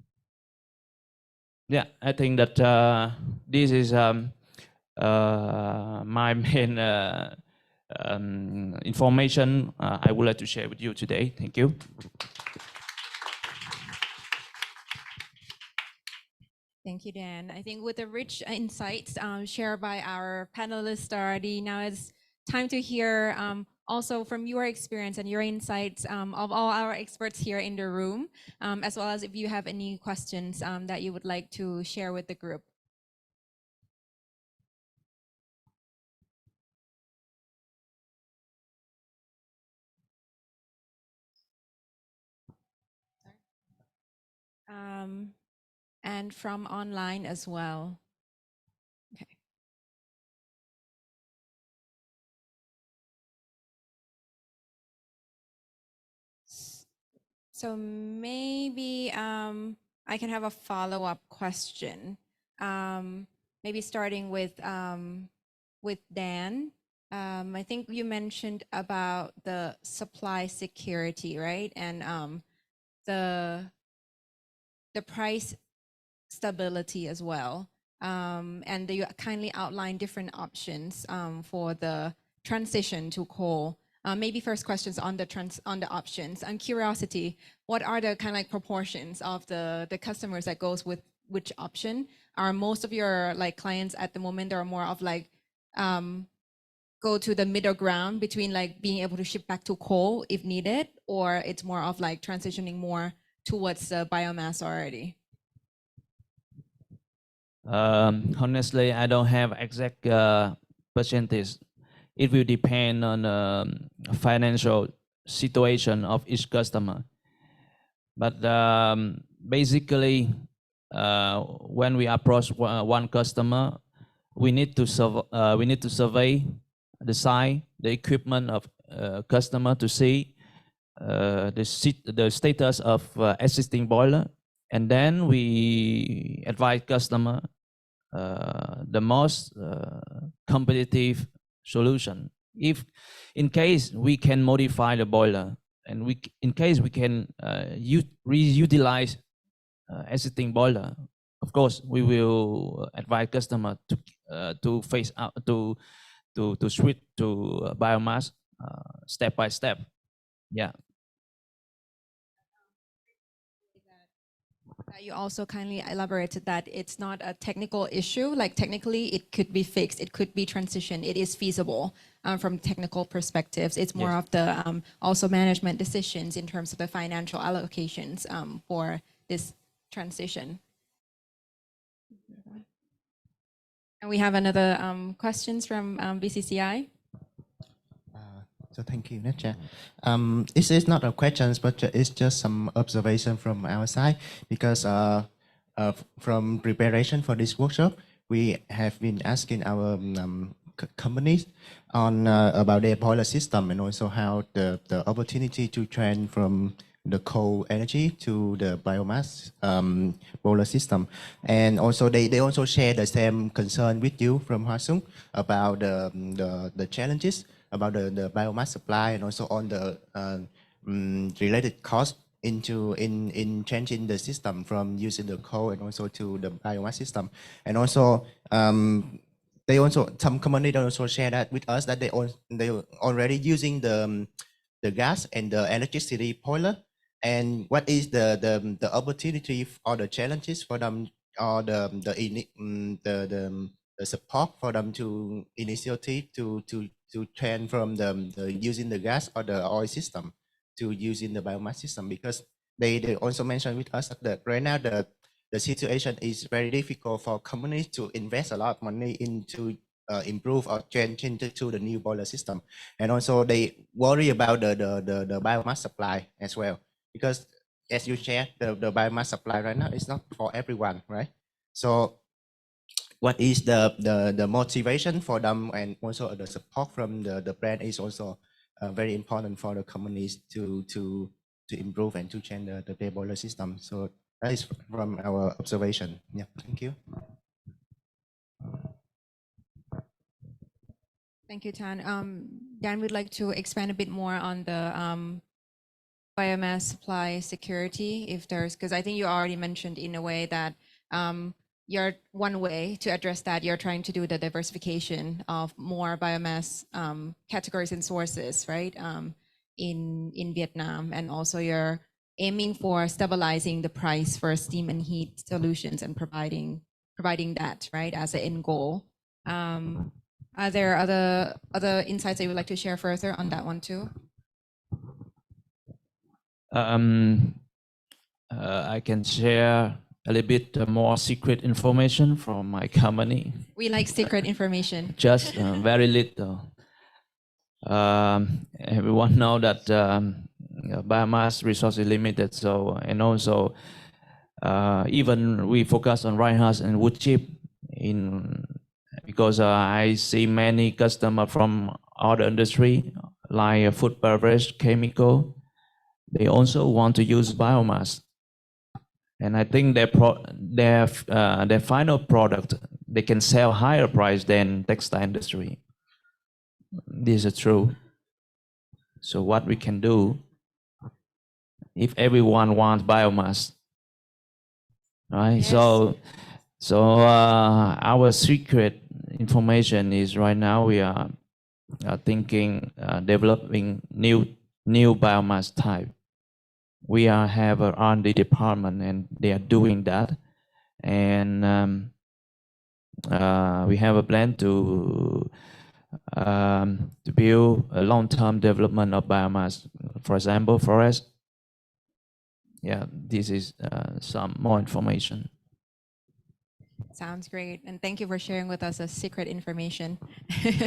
Yeah, I think that this is my main information I would like to share with you today. Thank you. Thank you, Dan. I think with the rich insights shared by our panelists already, now it's time to hear also from your experience and your insights of all our experts here in the room, as well as if you have any questions that you would like to share with the group. And from online as well. Okay. So maybe I can have a follow-up question. Maybe starting with Dan. I think you mentioned about the supply security, right? And the price stability as well. And you kindly outlined different options for the transition to coal. Maybe first questions on the options. I'm curiosity, what are the kind of like proportions of the customers that goes with which option? Are most of your like clients at the moment are more of like go to the middle ground between like being able to ship back to coal if needed, or it's more of like transitioning more towards biomass already? Honestly, I don't have exact percentage. It will depend on financial situation of each customer. But basically, when we approach one customer, we need to survey the site, the equipment of customer to see the status of existing boiler, and then we advise customer the most competitive solution. If in case we can modify the boiler, and in case we can reutilize existing boiler, of course we will advise customer to phase out to switch to biomass step by step. Yeah. You also kindly elaborated that it's not a technical issue, like technically it could be fixed, it could be transitioned, it is feasible from technical perspectives. It's more of the also management decisions in terms of the financial allocations for this transition. And we have another questions from VCCI. So thank you, Nacha. This is not a question, but it's just some observation from our side, because from preparation for this workshop, we have been asking our companies on about their boiler system, and also how the opportunity to trend from the coal energy to the biomass boiler system. And also they also share the same concern with you from Hwasung about the challenges about the biomass supply, and also on the related cost in changing the system from using the coal and also to the biomass system. And also they also, some companies also share that with us that they already using the gas and the electricity boiler, and what is the opportunity or the challenges for them, or the support for them to initiative to trend from the using the gas or the oil system to using the biomass system, because they also mentioned with us that right now the situation is very difficult for companies to invest a lot of money into improve or change into the new boiler system. And also they worry about the biomass supply as well, because as you shared, the biomass supply right now is not for everyone, right? So what is the motivation for them, and also the support from the brand is also very important for the companies to improve and to change the boiler system. So That is from our observation. Yeah, thank you. Thank you, Tan. Dan would like to expand a bit more on the biomass supply security, if there's, because I think you already mentioned in a way that you're one way to address that, you're trying to do the diversification of more biomass categories and sources, right? In Vietnam, and also you're aiming for stabilizing the price for steam and heat solutions and providing that, right, as an end goal. Are there other insights that you would like to share further on that one too? I can share a little bit more secret information from my company. We like secret information. Just very little. Everyone know that biomass resource is limited. So, and also even we focus on dry husk and wood chip because I see many customers from other industry like food, beverage, chemical. They also want to use biomass, and I think their final product they can sell higher price than textile industry. This is true. So what we can do, if everyone wants biomass, right? Yes. So our secret information is right now we are thinking developing new biomass type. We have an R&D department and they are doing that, and we have a plan to build a long-term development of biomass, for example, forest. Yeah, this is some more information. Sounds great. And thank you for sharing with us a secret information.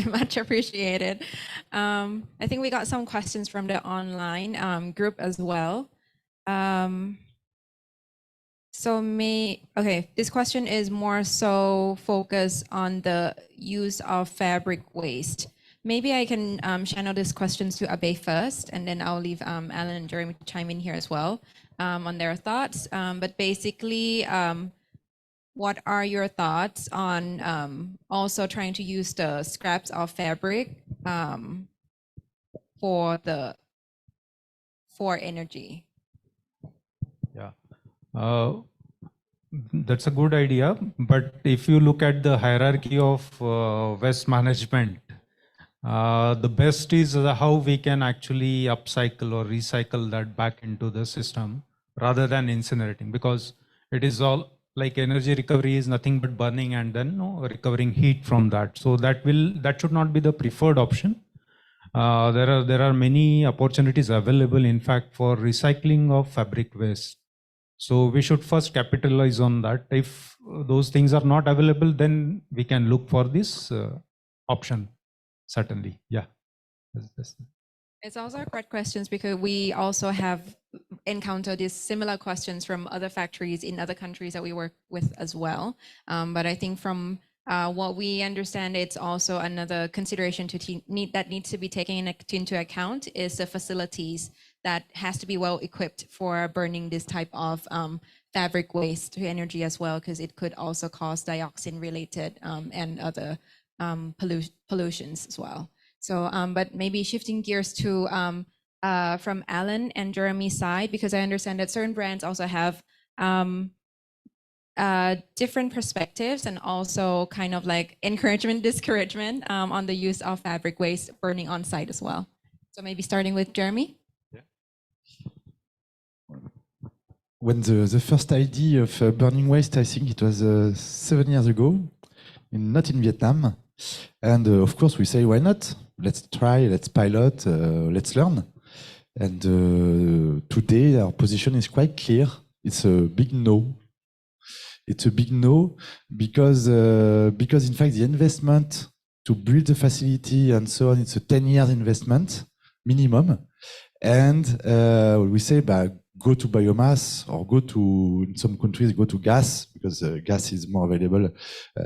Much appreciated. I think we got some questions from the online group as well. This question is more so focused on the use of fabric waste. Maybe I can channel these questions to Abe first, and then I'll leave Alan and Jeremy to chime in here as well on their thoughts. But basically, what are your thoughts on also trying to use the scraps of fabric for energy? Yeah, that's a good idea. But if you look at the hierarchy of waste management, the best is how we can actually upcycle or recycle that back into the system rather than incinerating, because it is all like energy recovery is nothing but burning and then recovering heat from that. So that should not be the preferred option. There are many opportunities available, in fact, for recycling of fabric waste. So we should first capitalize on that. If those things are not available, then we can look for this option. Certainly, yeah. It's also a great questions because we also have encountered these similar questions from other factories in other countries that we work with as well. But I think from what we understand, it's also another consideration that needs to be taken into account is the facilities that has to be well equipped for burning this type of fabric waste to energy as well, because it could also cause dioxin related and other pollutions as well. So, but maybe shifting gears to from Alan and Jeremy's side, because I understand that certain brands also have different perspectives and also kind of like encouragement, discouragement on the use of fabric waste burning on site as well. So maybe starting with Jeremy. When the first idea of burning waste, I think it was 7 years ago, not in Vietnam. And of course we say, why not? Let's try, let's pilot, let's learn. And today our position is quite clear. It's a big no. It's a big no because in fact the investment to build the facility and so on, it's a 10 years investment minimum. And we say, go to biomass or go to, in some countries, go to gas, because gas is more available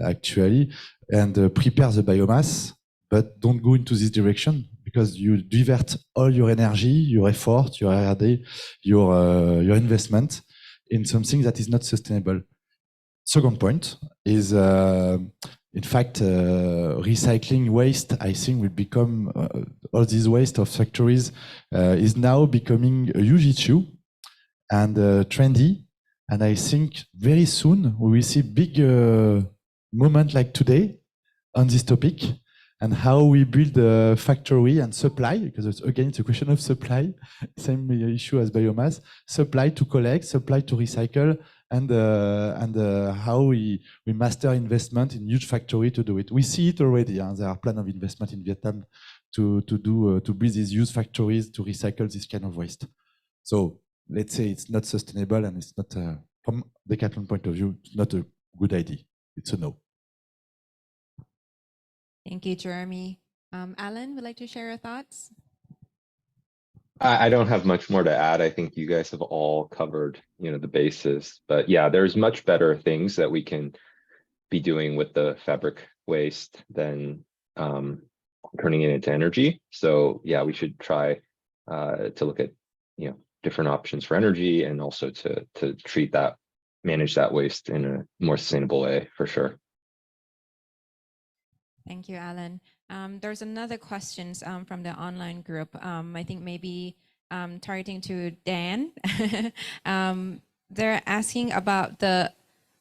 actually, and prepare the biomass, but don't go into this direction because you divert all your energy, your effort, your R&D, your investment in something that is not sustainable. Second point is, in fact, recycling waste, I think, will become, all this waste of factories is now becoming a huge issue and trendy. And I think very soon we will see big moment like today on this topic, and how we build a factory and supply, because again, it's a question of supply, same issue as biomass, supply to collect, supply to recycle, and how we master investment in huge factory to do it. We see it already. There are plans of investment in Vietnam to build these huge factories to recycle this kind of waste. So let's say it's not sustainable, and it's not, from the Decathlon point of view, it's not a good idea. It's a no. Thank you, Jeremy. Alan, would like to share your thoughts? I don't have much more to add. I think you guys have all covered, the basis. But yeah, there's much better things that we can be doing with the fabric waste than turning it into energy. So yeah, we should try to look at different options for energy, and also to manage that waste in a more sustainable way, for sure. Thank you, Alan. There's another questions from the online group. I think maybe targeting to Dan. They're asking about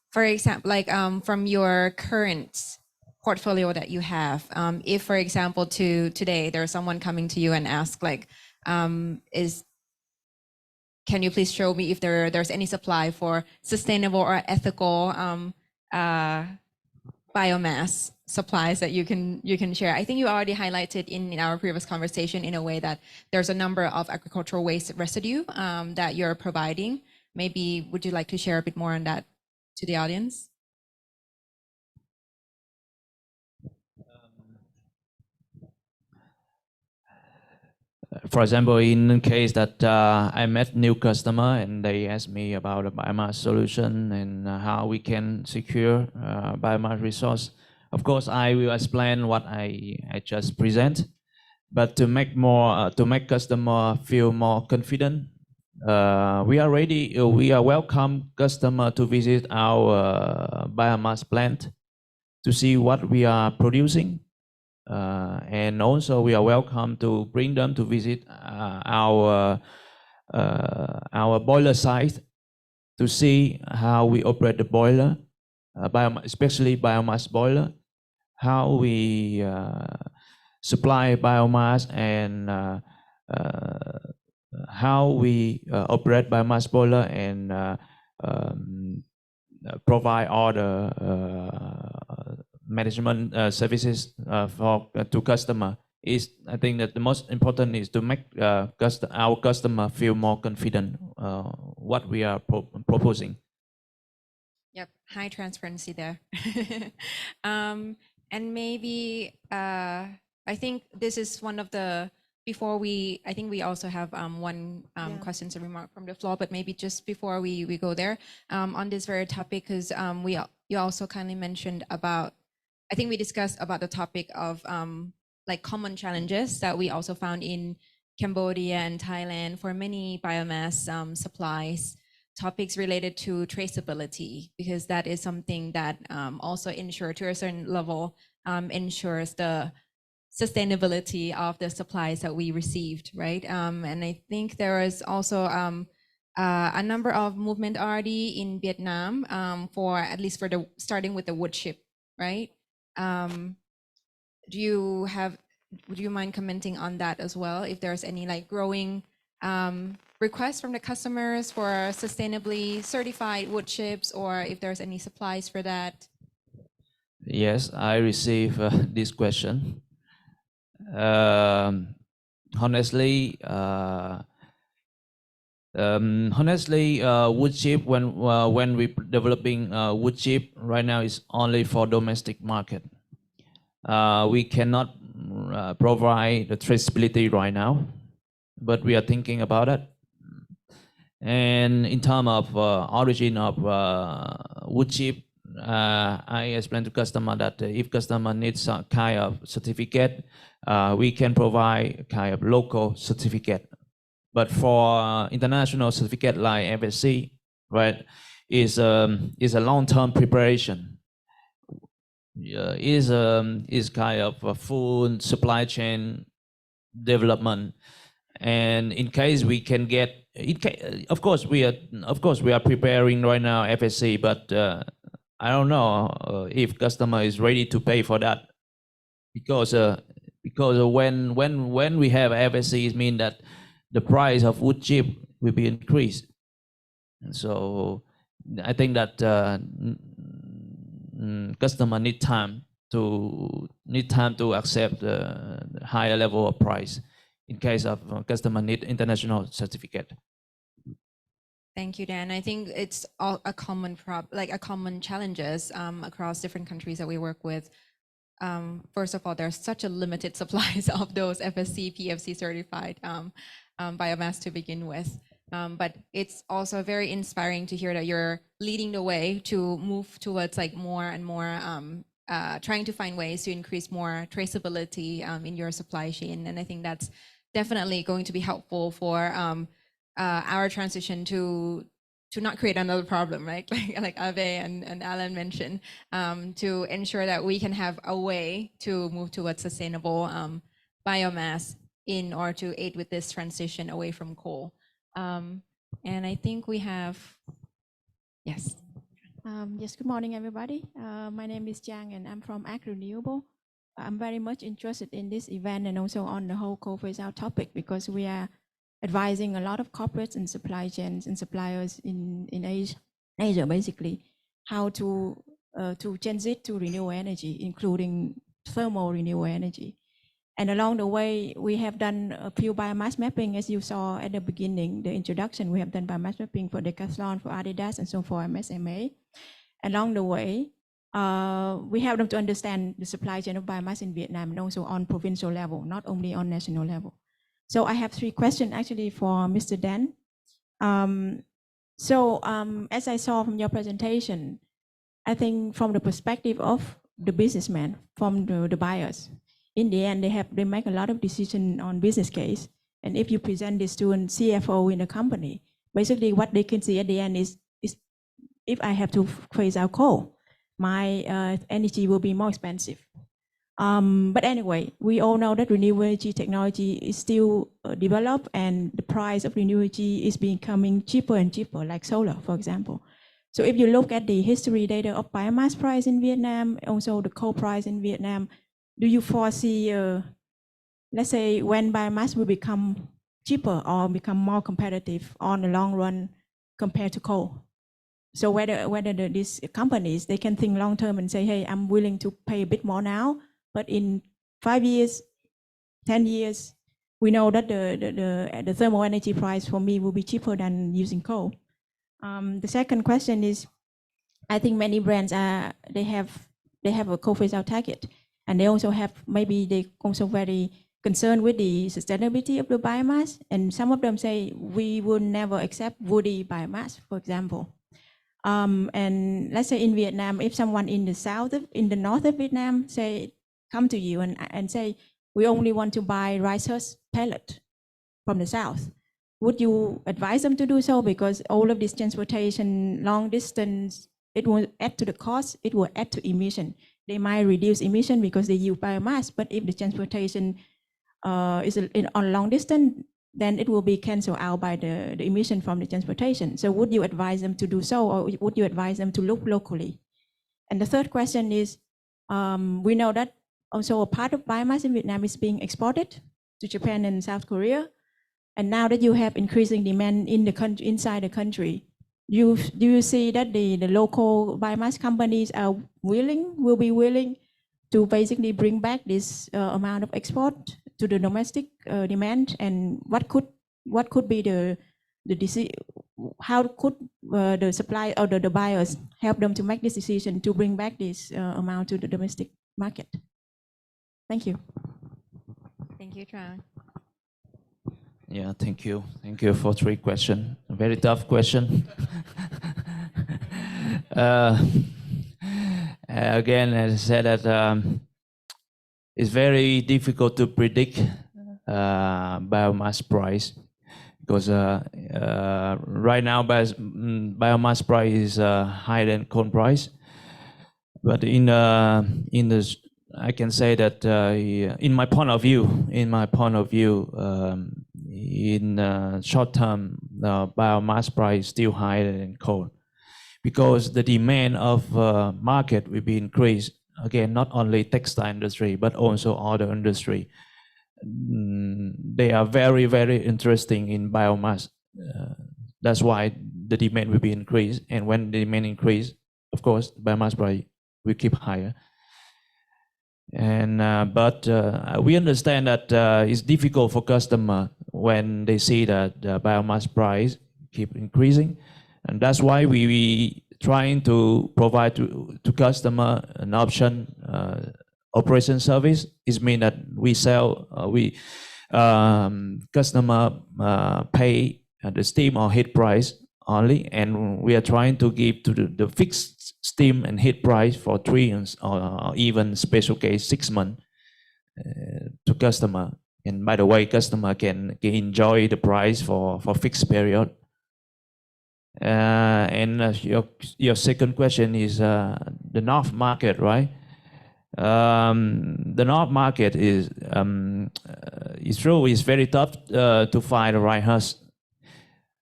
for example, like from your current portfolio that you have, if, for example, today there's someone coming to you and ask, like, can you please show me if there's any supply for sustainable or ethical biomass supplies that you can share? I think you already highlighted in our previous conversation in a way that there's a number of agricultural waste residue that you're providing. Maybe would you like to share a bit more on that to the audience? For example, in the case that I met new customer and they asked me about a biomass solution and how we can secure biomass resource, of course I will explain what I just present. But to make customer feel more confident, we are welcome customer to visit our biomass plant to see what we are producing. And also we are welcome to bring them to visit our boiler site to see how we operate the boiler, especially biomass boiler, how we supply biomass, and how we operate biomass boiler and provide all the management services to customer. I think that the most important is to make our customer feel more confident what we are proposing. Yep, high transparency there. And maybe I think this is one of the, I think we also have one questions and remark from the floor, but maybe just before we go there on this very topic, because you also kindly mentioned about, I think we discussed about the topic of like common challenges that we also found in Cambodia and Thailand for many biomass supplies, topics related to traceability, because that is something that also ensure to a certain level ensures the sustainability of the supplies that we received, right? And I think there is also a number of movement already in Vietnam for at least for the starting with the wood chip, right? Would you mind commenting on that as well? If there's any like growing requests from the customers for sustainably certified wood chips, or if there's any supplies for that? Yes, I receive this question. Honestly, wood chip, when we developing wood chip right now, is only for domestic market. We cannot provide the traceability right now, but we are thinking about it. And in terms of origin of wood chip, I explained to customer that if customer needs some kind of certificate, we can provide kind of local certificate. But for international certificate like FSC, right, is a long-term preparation. Is kind of a full supply chain development, and in case we can get it, of course we are preparing right now FSC, but I don't know if customer is ready to pay for that, because when we have FSC, it means that the price of wood chip will be increased. And so I think that customer need time to accept the higher level of price in case of customer need international certificate. Thank you, Dan. I think it's all a common common challenges across different countries that we work with. First of all, there's such a limited supplies of those FSC, PFC certified biomass to begin with. But it's also very inspiring to hear that you're leading the way to move towards like more and more trying to find ways to increase more traceability in your supply chain. And I think that's definitely going to be helpful for our transition to not create another problem, right? Like Ave and Alan mentioned, to ensure that we can have a way to move towards sustainable biomass in order to aid with this transition away from coal. And I think we have, yes. Yes, good morning, everybody. My name is Chang, and I'm from Ag Renewable. I'm very much interested in this event and also on the whole coal phase out topic, because we are advising a lot of corporates and supply chains and suppliers in Asia, basically, how to transit to renewable energy, including thermal renewable energy. And along the way, we have done a few biomass mapping, as you saw at the beginning, the introduction. We have done biomass mapping for Decathlon, for Adidas, and so for MSMA. Along the way, we help them to understand the supply chain of biomass in Vietnam, and also on provincial level, not only on national level. So I have 3 questions actually for Mr. Dan. As I saw from your presentation, I think from the perspective of the businessman, from the buyers, in the end, they make a lot of decisions on business case. And if you present this to a CFO in a company, basically what they can see at the end is if I have to phase out coal, my energy will be more expensive. But anyway, we all know that renewable energy technology is still developed, and the price of renewable energy is becoming cheaper and cheaper, like solar, for example. So if you look at the history data of biomass price in Vietnam, also the coal price in Vietnam, do you foresee, let's say, when biomass will become cheaper or become more competitive on the long run compared to coal? So whether these companies, they can think long term and say, hey, I'm willing to pay a bit more now, but in 5 years, 10 years, we know that the thermal energy price for me will be cheaper than using coal. The second question is, I think many brands they have a coal phase out target, and they also have, maybe they also very concerned with the sustainability of the biomass, and some of them say we will never accept woody biomass, for example. And let's say in Vietnam, if someone in the north of Vietnam come to you and say, we only want to buy rice husk pellet from the south, would you advise them to do so? Because all of this transportation, long distance, it will add to the cost, it will add to emission. They might reduce emission because they use biomass, but if the transportation is on long distance, then it will be canceled out by the emission from the transportation. So would you advise them to do so, or would you advise them to look locally? And the third question is, we know that also a part of biomass in Vietnam is being exported to Japan and South Korea. And now that you have increasing demand in the country, inside the country, do you see that the local biomass companies will be willing to basically bring back this amount of export to the domestic demand? And what could be the decision? How could the supply or the buyers help them to make this decision to bring back this amount to the domestic market? Thank you. Thank you, Trang. Yeah, thank you. Thank you for 3 questions. A very tough question. Again, as I said, that it's very difficult to predict biomass price, because right now biomass price is higher than coal price. But in the I can say that in my point of view, in short term, the biomass price is still higher than coal, because the demand of market will be increased. Again, not only textile industry, but also other industry. They are very, very interesting in biomass. That's why the demand will be increased. And when the demand increase, of course, biomass price will keep higher. And but we understand that it's difficult for customer when they see that the biomass price keep increasing, and that's why we trying to provide to customer an option. Operation service is mean that we sell customer pay the steam or heat price only, and we are trying to give to the fixed steam and heat price for 3 months or even special case 6 months to customer. And by the way, customer can enjoy the price for fixed period. And your second question is the North market, right? The North market is true. It's very tough to find the right horse.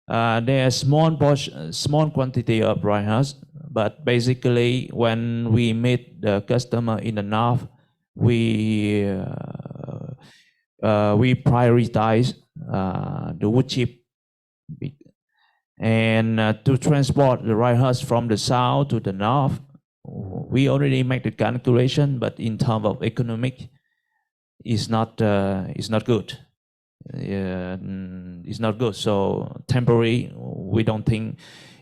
There are small quantity of right horse, but basically when we meet the customer in the North, we prioritize the wood chip, and to transport the right horse from the South to the North, we already make the calculation, but in terms of economic, it's not good. It's not good. So temporary, we don't think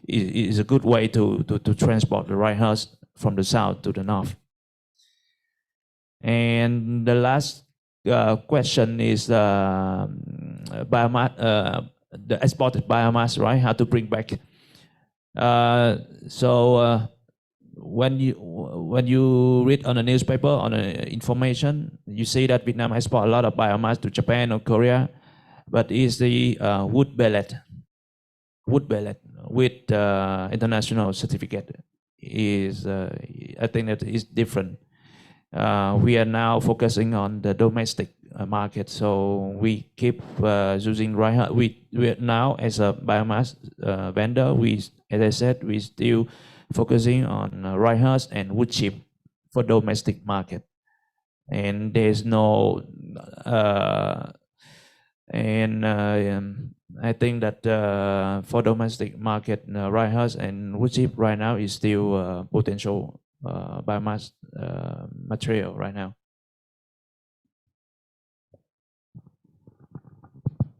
is a good way to transport the right horse from the South to the North. And the last question is biomass, the exported biomass, right? How to bring back. When you read on the newspaper, on the information, you see that Vietnam export a lot of biomass to Japan or Korea, but it's the wood pellet with international certificate is I think that is different. We are now focusing on the domestic market, so we keep using right. We now as a biomass vendor, as I said, we still focusing on right horse and wood chip for domestic market, and there's no I think that for domestic market, right horse and wood chip right now is still potential biomass material right now.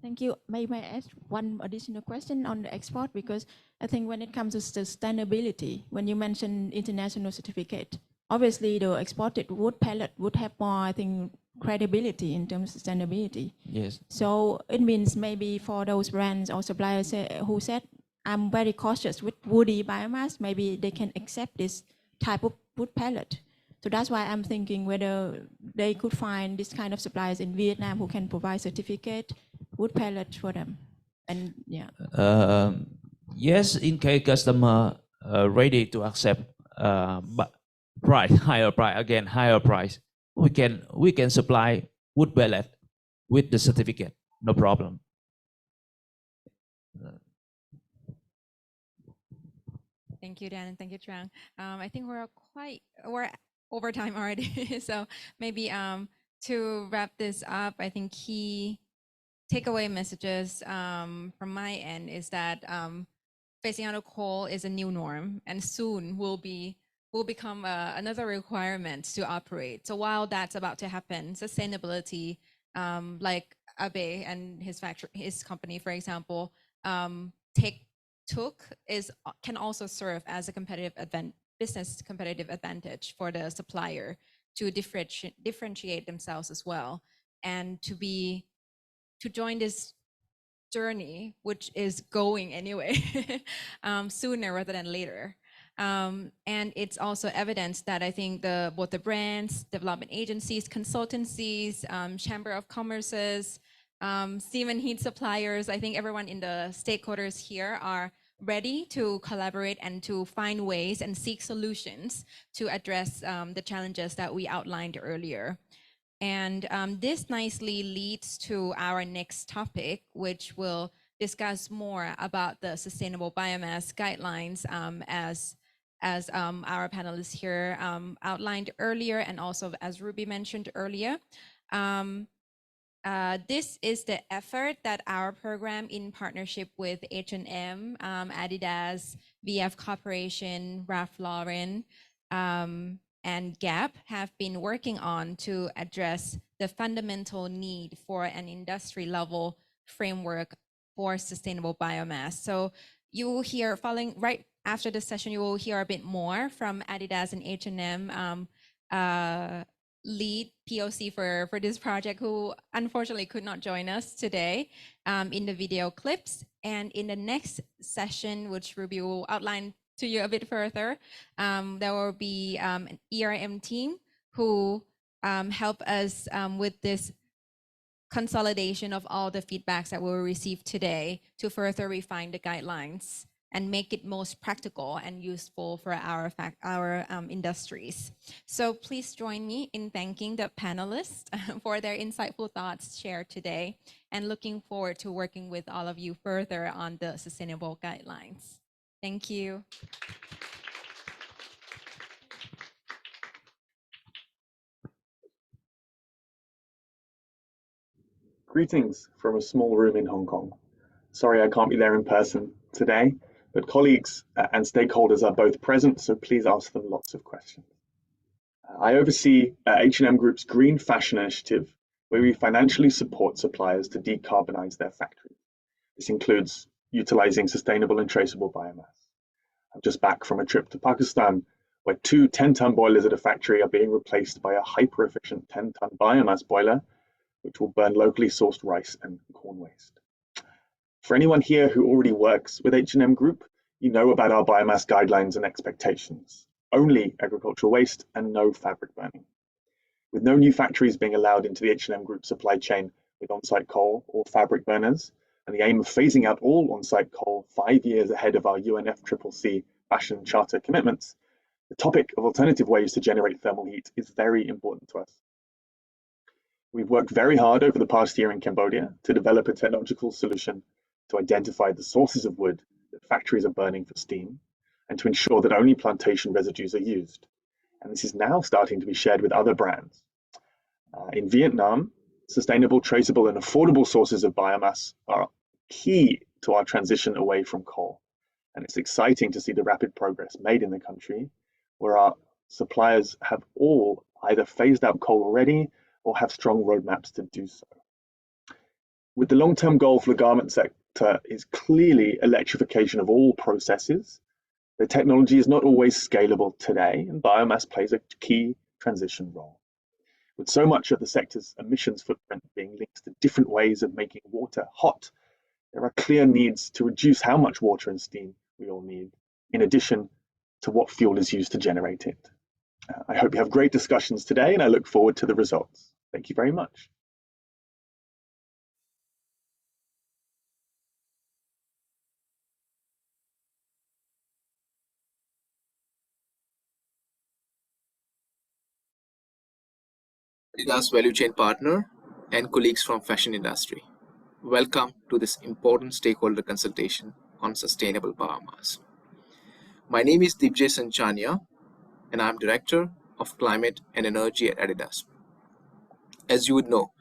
Thank you. May I ask one additional question on the export? Because I think when it comes to sustainability, when you mention international certificate, obviously the exported wood pellet would have more, I think, credibility in terms of sustainability. Yes. So it means maybe for those brands or suppliers who said, I'm very cautious with woody biomass, maybe they can accept this type of wood pellet. So that's why I'm thinking whether they could find this kind of suppliers in Vietnam who can provide certificate wood pellet for them. And yeah. Yes, in case customer ready to accept but higher price, we can supply wood pellet with the certificate, no problem. Thank you, Dan, and thank you, Trang. I think we're over time already. So maybe to wrap this up, I think key takeaway messages from my end is that phasing out of coal is a new norm, and soon will become another requirement to operate. So while that's about to happen, sustainability, like Abe and his company, for example, can also serve as a business competitive advantage for the supplier to differentiate themselves as well, and to join this journey, which is going anyway, sooner rather than later. And it's also evidence that I think both the brands, development agencies, consultancies, Chamber of Commerces, Steam and heat suppliers, I think everyone in the stakeholders here are ready to collaborate and to find ways and seek solutions to address the challenges that we outlined earlier. And this nicely leads to our next topic, which will discuss more about the sustainable biomass guidelines as our panelists here outlined earlier, and also as Ruby mentioned earlier. This is the effort that our program in partnership with H&M, Adidas, VF Corporation, Ralph Lauren, and Gap have been working on to address the fundamental need for an industry level framework for sustainable biomass. So you will hear, following right after this session, you will hear a bit more from Adidas and H&M lead POC for this project, who unfortunately could not join us today in the video clips. And in the next session, which Ruby will outline to you a bit further, there will be an ERM team who help us with this consolidation of all the feedbacks that we will receive today to further refine the guidelines and make it most practical and useful for our industries. So please join me in thanking the panelists for their insightful thoughts shared today, and looking forward to working with all of you further on the sustainable guidelines. Thank you. Greetings from a small room in Hong Kong. Sorry I can't be there in person today, but colleagues and stakeholders are both present, so please ask them lots of questions. I oversee H&M Group's Green Fashion Initiative, where we financially support suppliers to decarbonize their factories. This includes utilizing sustainable and traceable biomass. I'm just back from a trip to Pakistan, where 2 10-ton boilers at a factory are being replaced by a hyper-efficient 10-ton biomass boiler, which will burn locally sourced rice and corn waste. For anyone here who already works with H&M Group, you know about our biomass guidelines and expectations. Only agricultural waste and no fabric burning. With no new factories being allowed into the H&M Group supply chain with on-site coal or fabric burners, and the aim of phasing out all on-site coal 5 years ahead of our UNFCCC Fashion Charter commitments, the topic of alternative ways to generate thermal heat is very important to us. We've worked very hard over the past year in Cambodia to develop a technological solution to identify the sources of wood that factories are burning for steam, and to ensure that only plantation residues are used. And this is now starting to be shared with other brands. In Vietnam, sustainable, traceable, and affordable sources of biomass are key to our transition away from coal. And it's exciting to see the rapid progress made in the country, where our suppliers have all either phased out coal already or have strong roadmaps to do so. With the long-term goal for the garment sector is clearly electrification of all processes, the technology is not always scalable today, and biomass plays a key transition role. With so much of the sector's emissions footprint being linked to different ways of making water hot, there are clear needs to reduce how much water and steam we all need, in addition to what fuel is used to generate it. I hope you have great discussions today, and I look forward to the results. Thank you very much. Adidas value chain partner and colleagues from fashion industry. Welcome to this important stakeholder consultation on sustainable biomass. My name is Dibjay Sanchania, and I'm Director of Climate and Energy at Adidas. As you would know,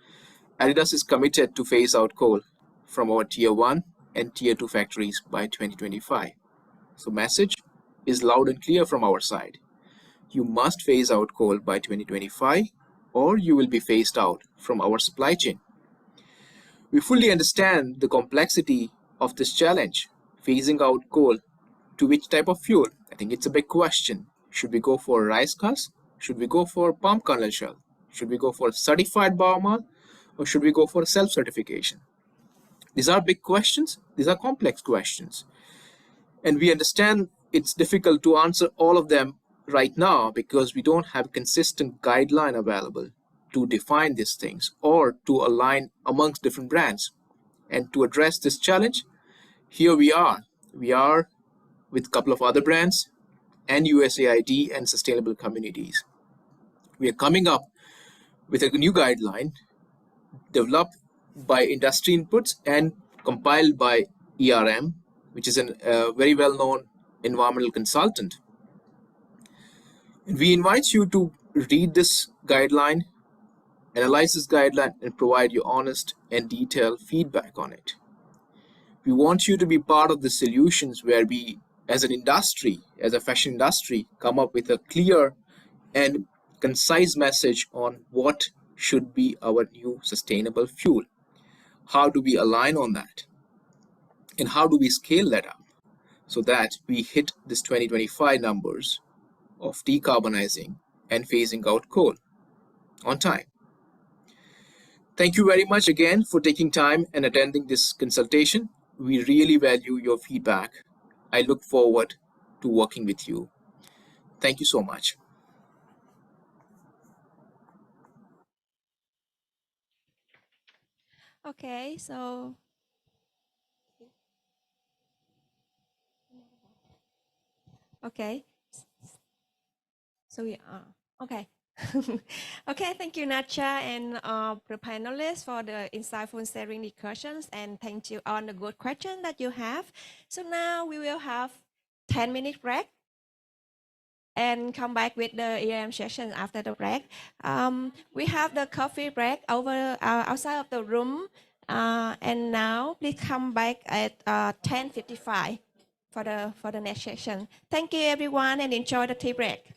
Adidas is committed to phase out coal from our Tier 1 and Tier 2 factories by 2025. So message is loud and clear from our side. You must phase out coal by 2025, or you will be phased out from our supply chain. We fully understand the complexity of this challenge, phasing out coal to which type of fuel. I think it's a big question. Should we go for rice husk? Should we go for palm kernel shell? Should we go for certified biomass, or should we go for self-certification? These are big questions. These are complex questions. And we understand it's difficult to answer all of them right now because we don't have a consistent guideline available to define these things or to align amongst different brands. And to address this challenge, here we are. We are with a couple of other brands and USAID and sustainable communities. We are coming up with a new guideline developed by industry inputs and compiled by ERM, which is a very well-known environmental consultant. And we invite you to read this guideline, analyze this guideline, and provide your honest and detailed feedback on it. We want you to be part of the solutions where we, as an industry, as a fashion industry, come up with a clear and concise message on what should be our new sustainable fuel. How do we align on that? And how do we scale that up so that we hit this 2025 numbers of decarbonizing and phasing out coal on time? Thank you very much again for taking time and attending this consultation. We really value your feedback. I look forward to working with you. Thank you so much. Okay, so okay. So we are okay. Okay, thank you, Nacha, and the panelists for the insightful sharing discussions, and thank you on the good question that you have. So now we will have 10-minute break and come back with the EM session after the break. We have the coffee break over outside of the room, and now please come back at 10:55 for the next session. Thank you, everyone, and enjoy the tea break.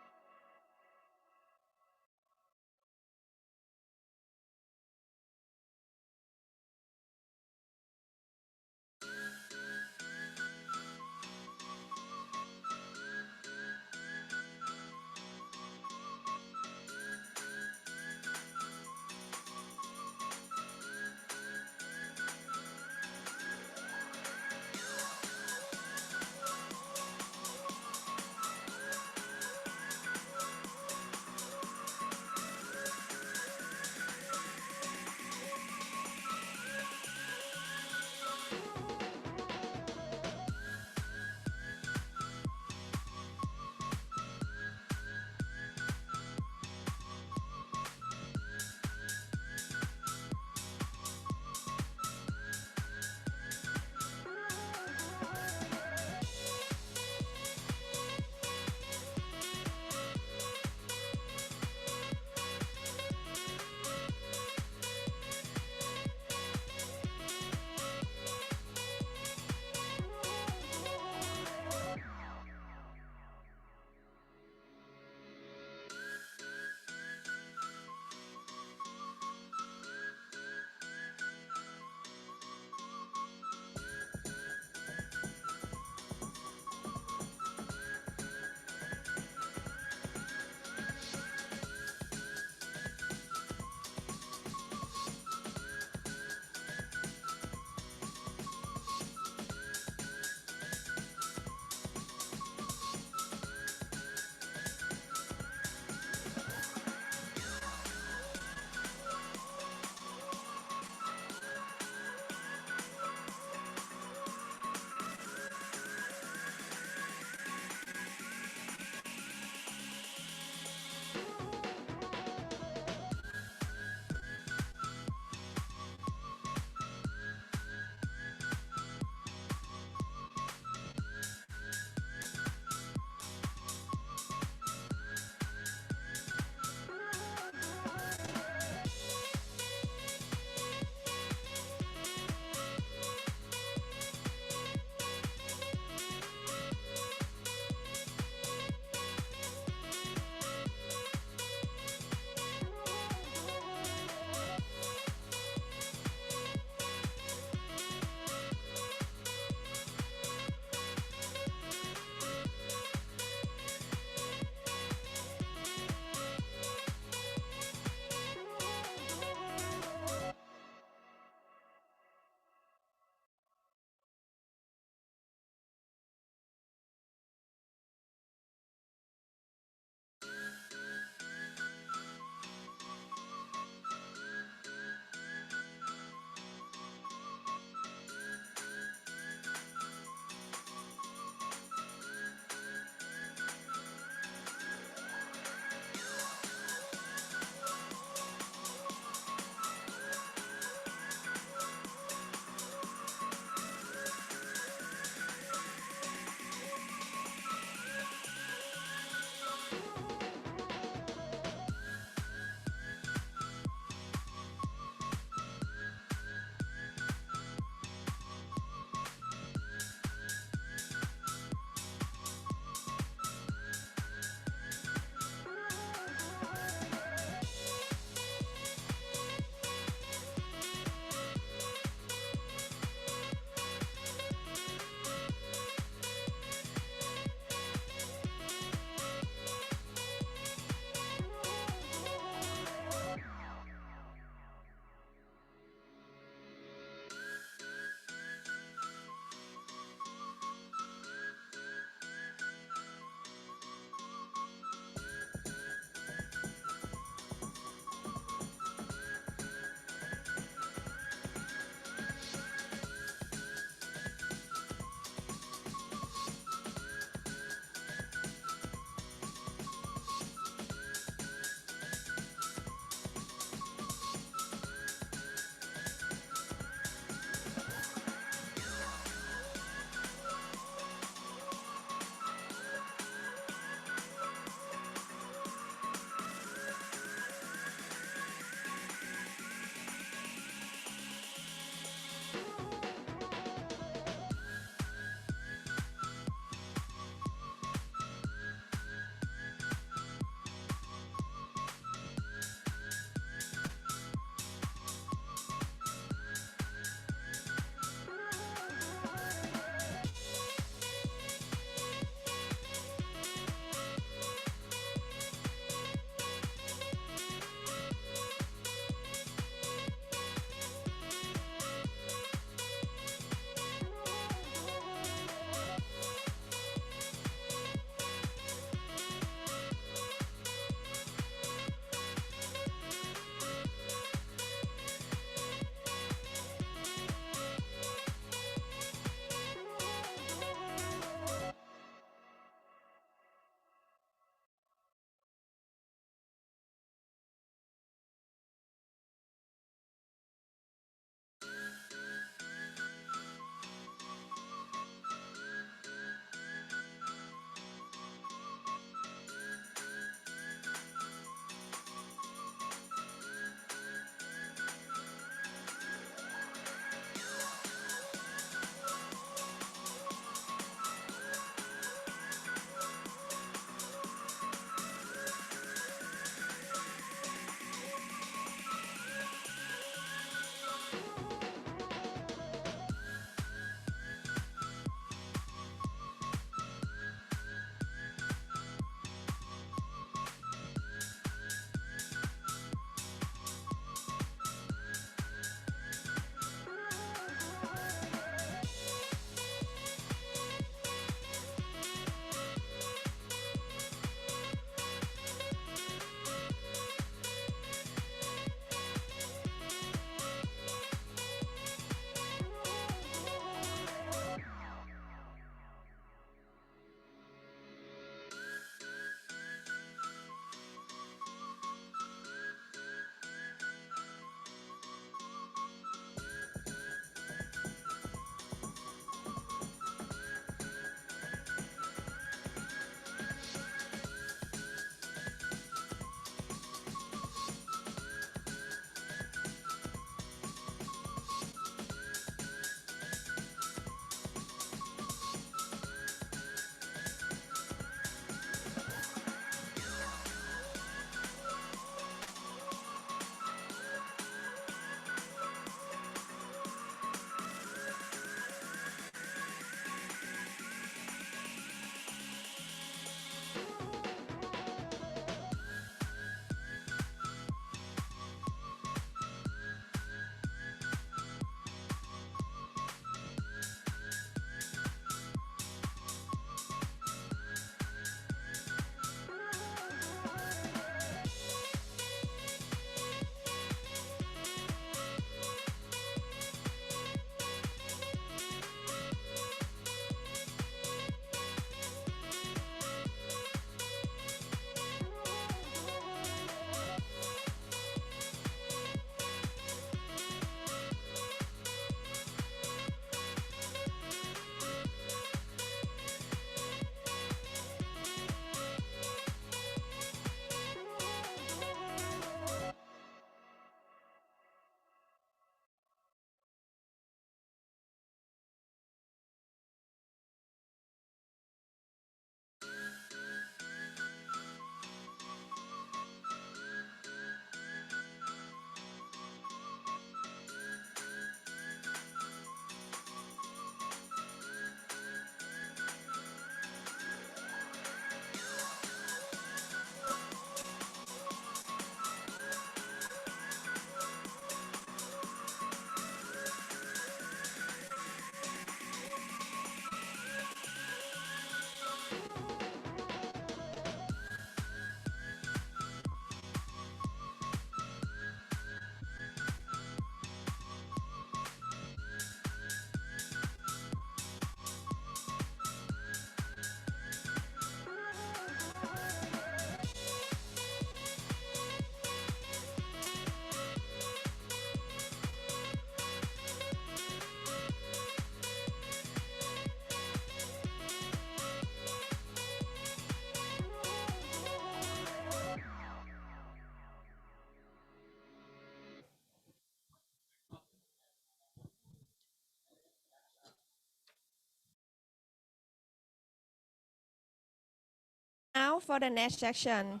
now for the next section.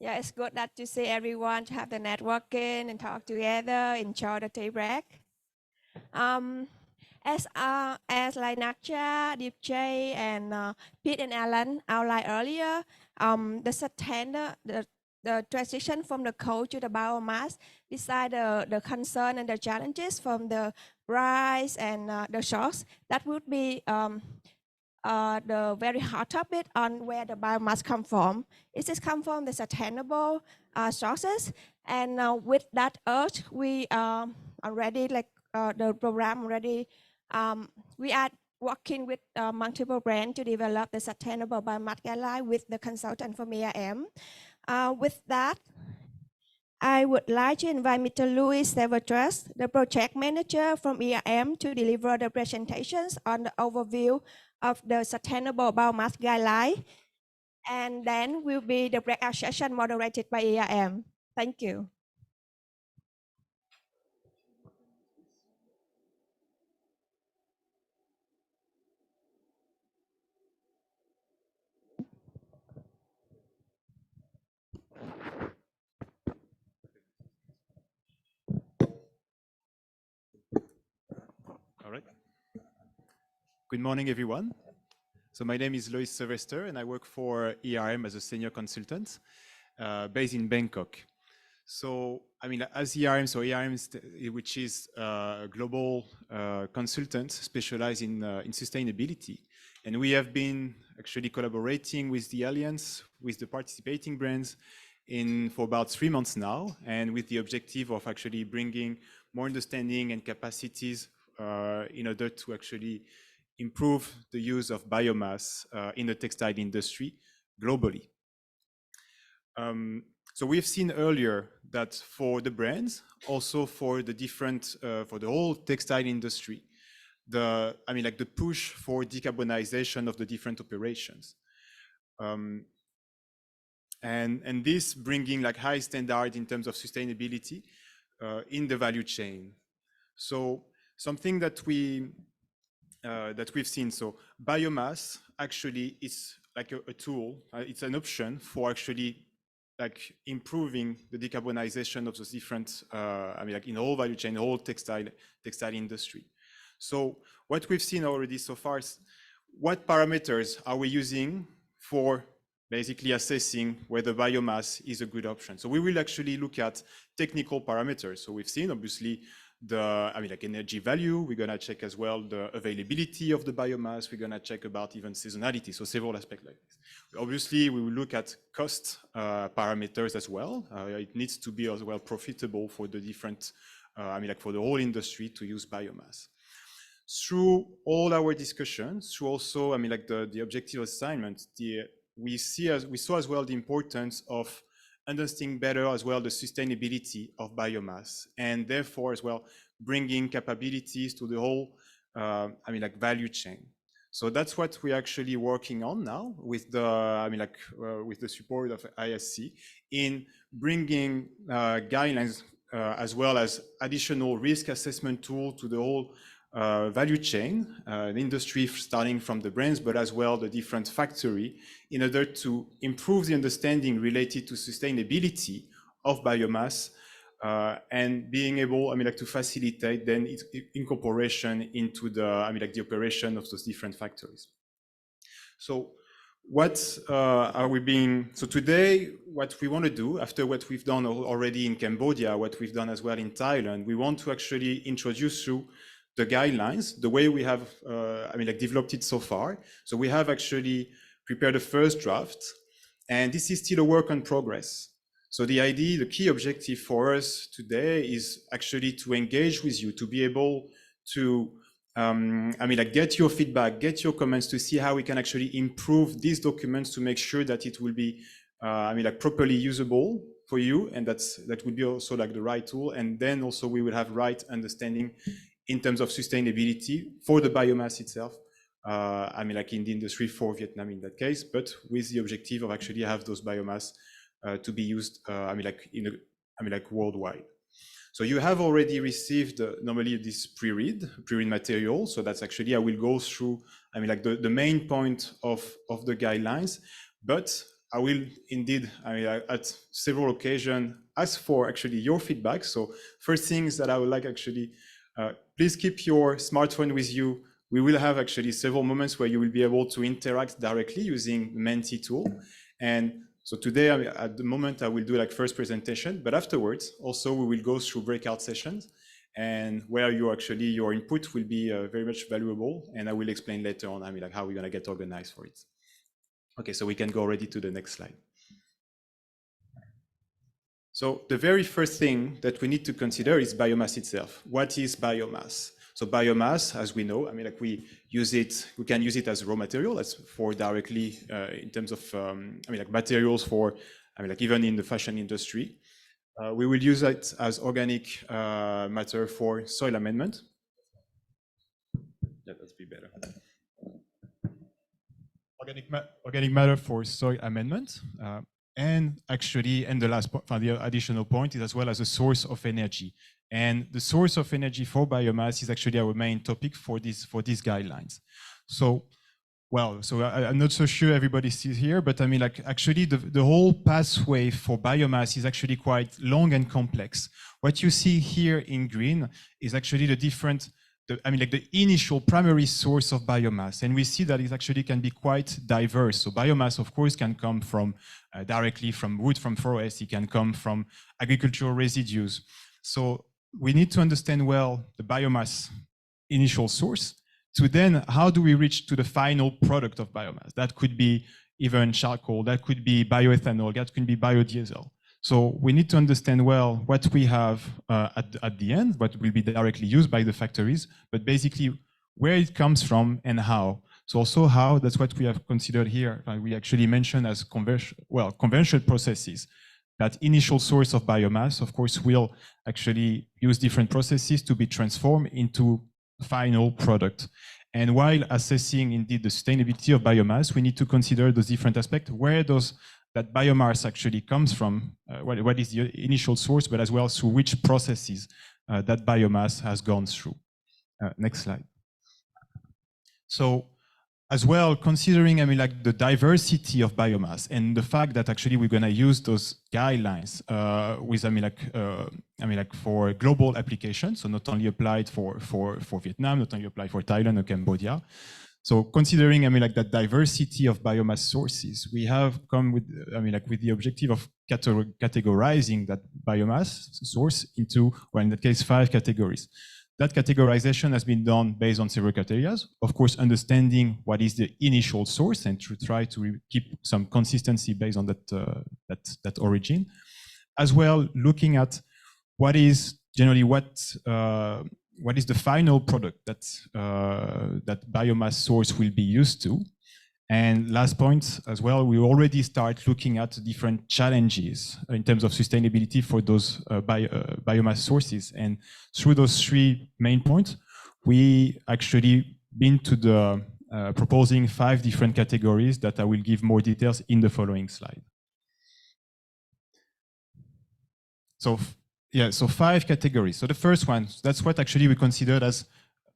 Yeah, it's good that to see everyone to have the networking and talk together, enjoy the tea break. As like Natcha, Deep J, and Pete and Alan outlined earlier, the transition from the coal to the biomass, beside the concern and the challenges from the price and the shocks, that would be the very hot topic on where the biomass come from. Is this come from the sustainable sources? And with that urge, we already the program already. We are working with multiple brands to develop the sustainable biomass guideline with the consultant from EIM. With that, I would like to invite Mr. Louis Severtrust, the project manager from EIM, to deliver the presentations on the overview of the sustainable biomass guideline. And then will be the breakout session moderated by EIM. Thank you. All right. Good morning, everyone. So my name is Lois Sylvester, and I work for ERM as a senior consultant based in Bangkok. So, I mean, as ERM, so ERM, which is a global consultant specialized in sustainability. And we have been actually collaborating with the Alliance, with the participating brands for about 3 months now, and with the objective of actually bringing more understanding and capacities in order to actually improve the use of biomass in the textile industry globally. So we've seen earlier that for the brands, also for the different, for the whole textile industry, the push for decarbonization of the different operations. And this bringing like high standard in terms of sustainability in the value chain. So something that we've seen, so biomass actually is like a tool, it's an option for actually like improving the decarbonization of those different, in the whole value chain, the whole textile industry. So what we've seen already so far is what parameters are we using for basically assessing whether biomass is a good option. So we will actually look at technical parameters. So we've seen obviously the energy value. We're going to check as well the availability of the biomass. We're going to check about even seasonality, so several aspects like this. Obviously we will look at cost parameters as well. It needs to be as well profitable for the different for the whole industry to use biomass. Through all our discussions, through also the objective assignment, we saw as well the importance of understanding better as well the sustainability of biomass, and therefore as well bringing capabilities to the whole value chain. So that's what we're actually working on now with the with the support of ISC in bringing guidelines as well as additional risk assessment tool to the whole value chain, the industry, starting from the brands, but as well the different factory, in order to improve the understanding related to sustainability of biomass and being able, to facilitate then its incorporation into the the operation of those different factories. So what are we being? So today, what we want to do, after what we've done already in Cambodia, what we've done as well in Thailand, we want to actually introduce through the guidelines, the way we have, developed it so far. So we have actually prepared a first draft, and this is still a work in progress. So the idea, the key objective for us today is actually to engage with you, to be able to, get your feedback, get your comments, to see how we can actually improve these documents to make sure that it will be, properly usable for you, and that would be also like the right tool, and then also we will have right understanding in terms of sustainability for the biomass itself, in the industry for Vietnam in that case, but with the objective of actually have those biomass to be used, worldwide. So you have already received normally this pre-read material. So that's actually, I will go through, I mean, like the main point of the guidelines, but I will indeed, I mean, at several occasions, ask for actually your feedback. So first things that I would like actually, please keep your smartphone with you. We will have actually several moments where you will be able to interact directly using the Menti tool. And so today, at the moment, I will do like first presentation, but afterwards, also we will go through breakout sessions and where your input will be very much valuable. And I will explain later on, I mean, like how we're gonna get organized for it. Okay, so we can go already to the next slide. So the very first thing that we need to consider is biomass itself. What is biomass? So biomass, as we know, I mean, like we can use it as raw material, that's for directly in terms of, I mean, like materials for, I mean, like even in the fashion industry. We will use it as organic matter for soil amendment. Yeah, that's be better. Organic matter for soil amendment. And actually, and the last point, the additional point is as well as a source of energy. And the source of energy for biomass is actually our main topic for these guidelines. So, well, so I'm not so sure everybody sees here, but I mean, like actually the whole pathway for biomass is actually quite long and complex. What you see here in green is actually the initial primary source of biomass. And we see that it actually can be quite diverse. So biomass, of course, can come from directly from wood, from forest. It can come from agricultural residues. So we need to understand well the biomass initial source. So then how do we reach to the final product of biomass? That could be even charcoal, that could be bioethanol, that could be biodiesel. So we need to understand well what we have at the end, what will be directly used by the factories, but basically where it comes from and how. So also how, that's what we have considered here. We actually mentioned as conventional processes. That initial source of biomass, of course, will actually use different processes to be transformed into final product. And while assessing indeed the sustainability of biomass, we need to consider those different aspects, where that biomass actually comes from, what is the initial source, but as well through which processes that biomass has gone through. Next slide. So as well, considering, I mean, like the diversity of biomass and the fact that actually we're going to use those guidelines with, I mean, like for global applications, so not only applied for Vietnam, not only applied for Thailand or Cambodia. So considering, I mean, like that diversity of biomass sources, we have come with, I mean, like with the objective of categorizing that biomass source into, well, in that case, 5 categories. That categorization has been done based on several criteria. Of course, understanding what is the initial source and to try to keep some consistency based on that origin, as well looking at what is generally what is the final product that biomass source will be used to. And last point as well, we already start looking at different challenges in terms of sustainability for those biomass sources. And through those 3 main points, we actually been to the proposing 5 different categories that I will give more details in the following slide. So yeah, so 5 categories. So the first one, that's what actually we considered as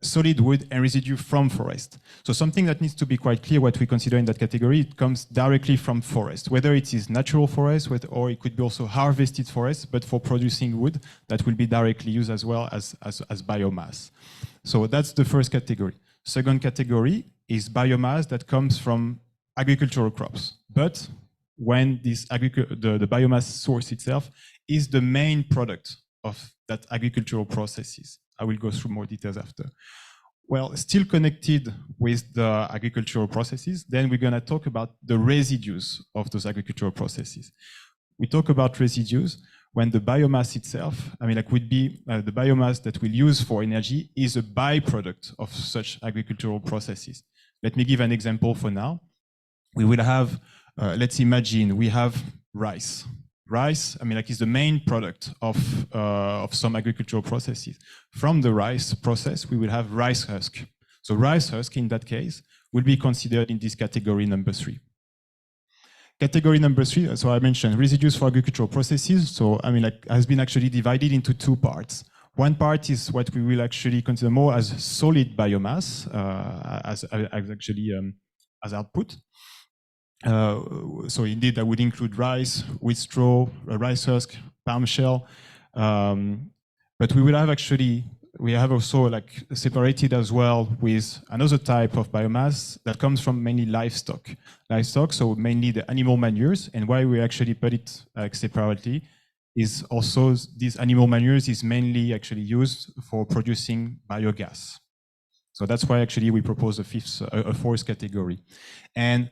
solid wood and residue from forest. So something that needs to be quite clear what we consider in that category, it comes directly from forest, whether it is natural forest or it could be also harvested forest, but for producing wood that will be directly used as well as biomass. So that's the first category. Second category is biomass that comes from agricultural crops. But when this the biomass source itself is the main product of that agricultural processes. I will go through more details after. Well, still connected with the agricultural processes, then we're going to talk about the residues of those agricultural processes. We talk about residues when the biomass itself, I mean, like would be the biomass that we'll use for energy is a byproduct of such agricultural processes. Let me give an example for now. We will have, let's imagine we have rice. Rice, I mean, like is the main product of some agricultural processes. From the rice process, we will have rice husk. So rice husk, in that case, will be considered in this category number 3. category number 3, so I mentioned residues for agricultural processes. So I mean, like, has been actually divided into 2 parts. One part is what we will actually consider more as solid biomass, as output. So indeed, that would include rice, wheat straw, rice husk, palm shell. But we have also like separated as well with another type of biomass that comes from mainly livestock. So mainly the animal manures. And why we actually put it separately is also these animal manures is mainly actually used for producing biogas. So that's why actually we propose a fourth category. And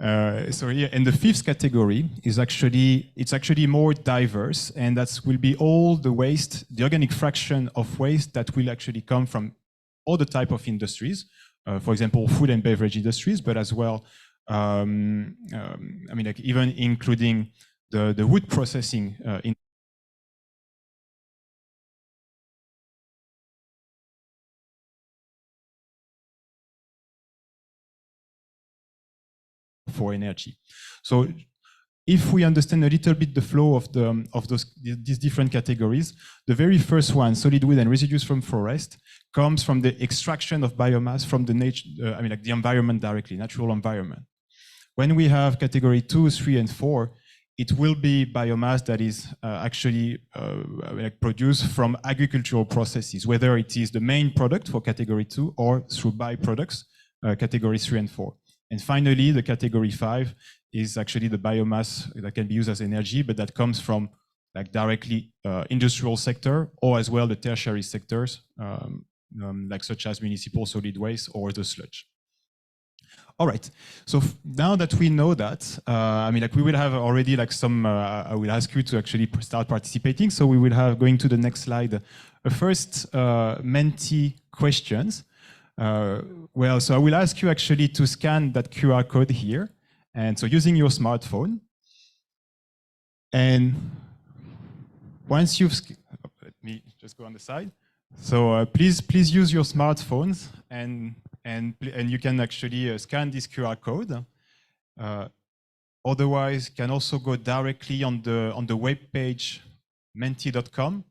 and the 5th category is actually more diverse, and that will be all the waste, the organic fraction of waste that will actually come from all the type of industries, for example, food and beverage industries, but as well, I mean, like even including the wood processing for energy. So if we understand a little bit the flow of these different categories, the very first one, solid wood and residues from forest, comes from the extraction of biomass from the nature, I mean, like the environment directly, natural environment. When we have category 2, 3, and 4, it will be biomass that is actually produced from agricultural processes, whether it is the main product for category 2 or through byproducts, category 3 and 4. And finally, the category 5 is actually the biomass that can be used as energy, but that comes from like directly industrial sector or as well the tertiary sectors, like such as municipal solid waste or the sludge. All right. So now that we know that, I mean, like we will have already like some. I will ask you to actually start participating. So we will have, going to the next slide, first Menti questions. Well, so I will ask you actually to scan that QR code here. And so using your smartphone. And once you've, let me just go on the side. So please use your smartphones and you can actually scan this QR code. Otherwise, you can also go directly on the web page menti.com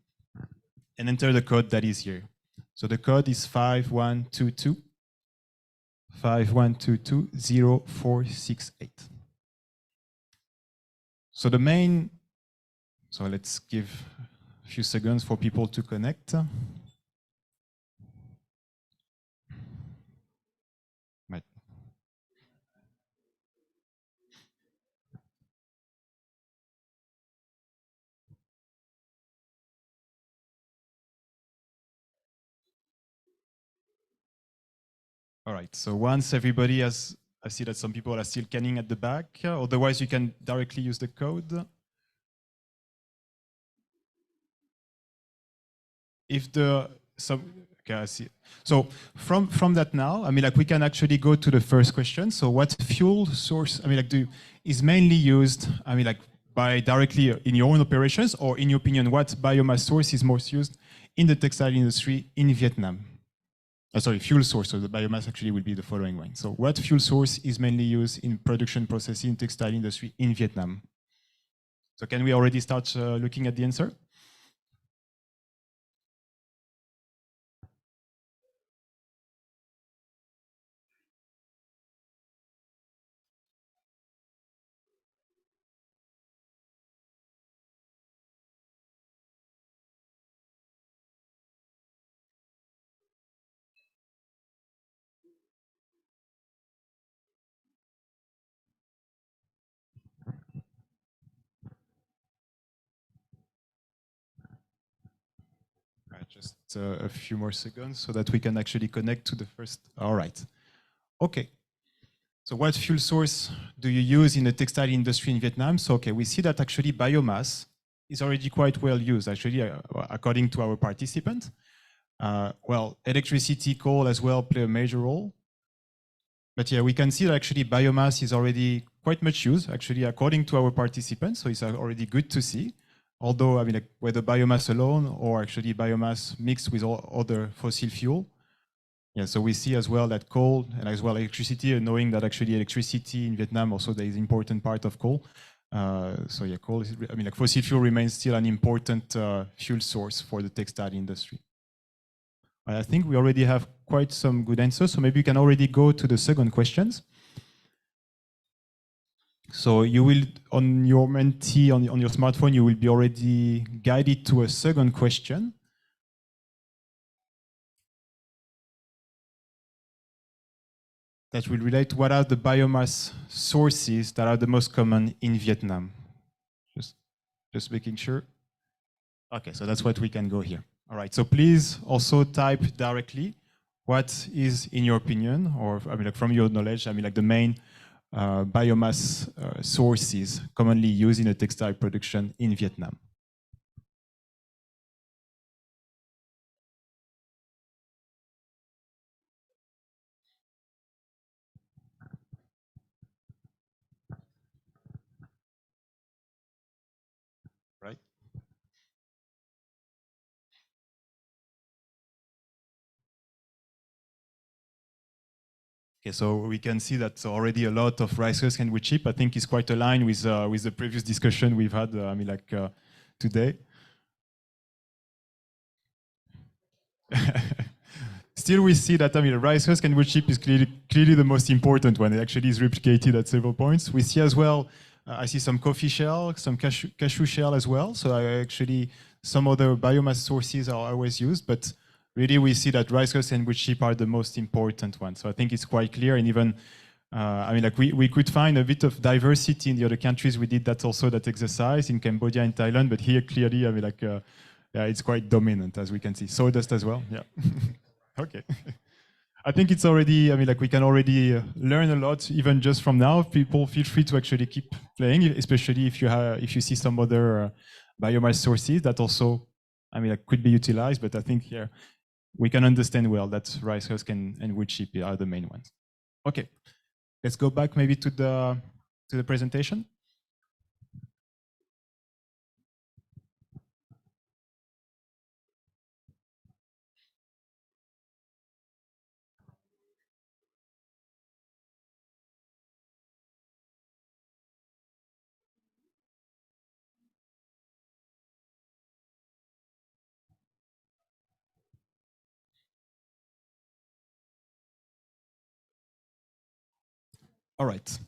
and enter the code that is here. So the code is 5122 0468. So so let's give a few seconds for people to connect. Right. All right, so once everybody has, I see that some people are still scanning at the back. Otherwise, you can directly use the code. Okay, I see. So from that now, I mean, like we can actually go to the first question. So what fuel source, I mean, like is mainly used, I mean, like by directly in your own operations, or in your opinion, what biomass source is most used in the textile industry in Vietnam? Sorry, fuel source, so the biomass actually will be the following one. So what fuel source is mainly used in production processing textile industry in Vietnam? So can we already start looking at the answer? Just a few more seconds so that we can actually connect to the first. All right. Okay. So what fuel source do you use in the textile industry in Vietnam? So, okay, we see that actually biomass is already quite well used, actually, according to our participant. Well, electricity, coal as well play a major role. But yeah, we can see that actually biomass is already quite much used, actually, according to our participants. So it's already good to see. Although, I mean, like, whether biomass alone or actually biomass mixed with all other fossil fuel, Yeah, so we see as well that coal and as well electricity, and knowing that actually electricity in Vietnam also there is an important part of coal. So yeah, coal is, I mean, like fossil fuel remains still an important fuel source for the textile industry. I think we already have quite some good answers, so maybe you can already go to the second questions. So you will, on your Menti, on your smartphone, you will be already guided to a second question. That will relate to what are the biomass sources that are the most common in Vietnam. Just making sure. Okay, so that's what we can go here. All right, so please also type directly what is, in your opinion, or I mean, like from your knowledge, I mean, like the main biomass sources commonly used in a textile production in Vietnam. Right. Okay, so we can see that already a lot of rice husk and wood chip. I think is quite aligned with the previous discussion we've had. I mean, like today. Still, we see that I mean, rice husk and wood chip is clearly the most important one. It actually is replicated at several points. We see as well. I see some coffee shell, some cashew shell as well. So actually, some other biomass sources are always used, but really we see that rice husk and wood chip are the most important ones. So I think it's quite clear, and even I mean, like we could find a bit of diversity in the other countries. We did that also, that exercise in Cambodia and Thailand, but here clearly, I mean, like yeah, it's quite dominant, as we can see. Sawdust as well, yeah. Okay. I think it's already, I mean, like we can already learn a lot, even just from now. People feel free to actually keep playing, especially if you see some other biomass sources that also, I mean, like could be utilized. But I think here we can understand well that rice husk and wood chip are the main ones. Okay, let's go back maybe to the presentation. All right.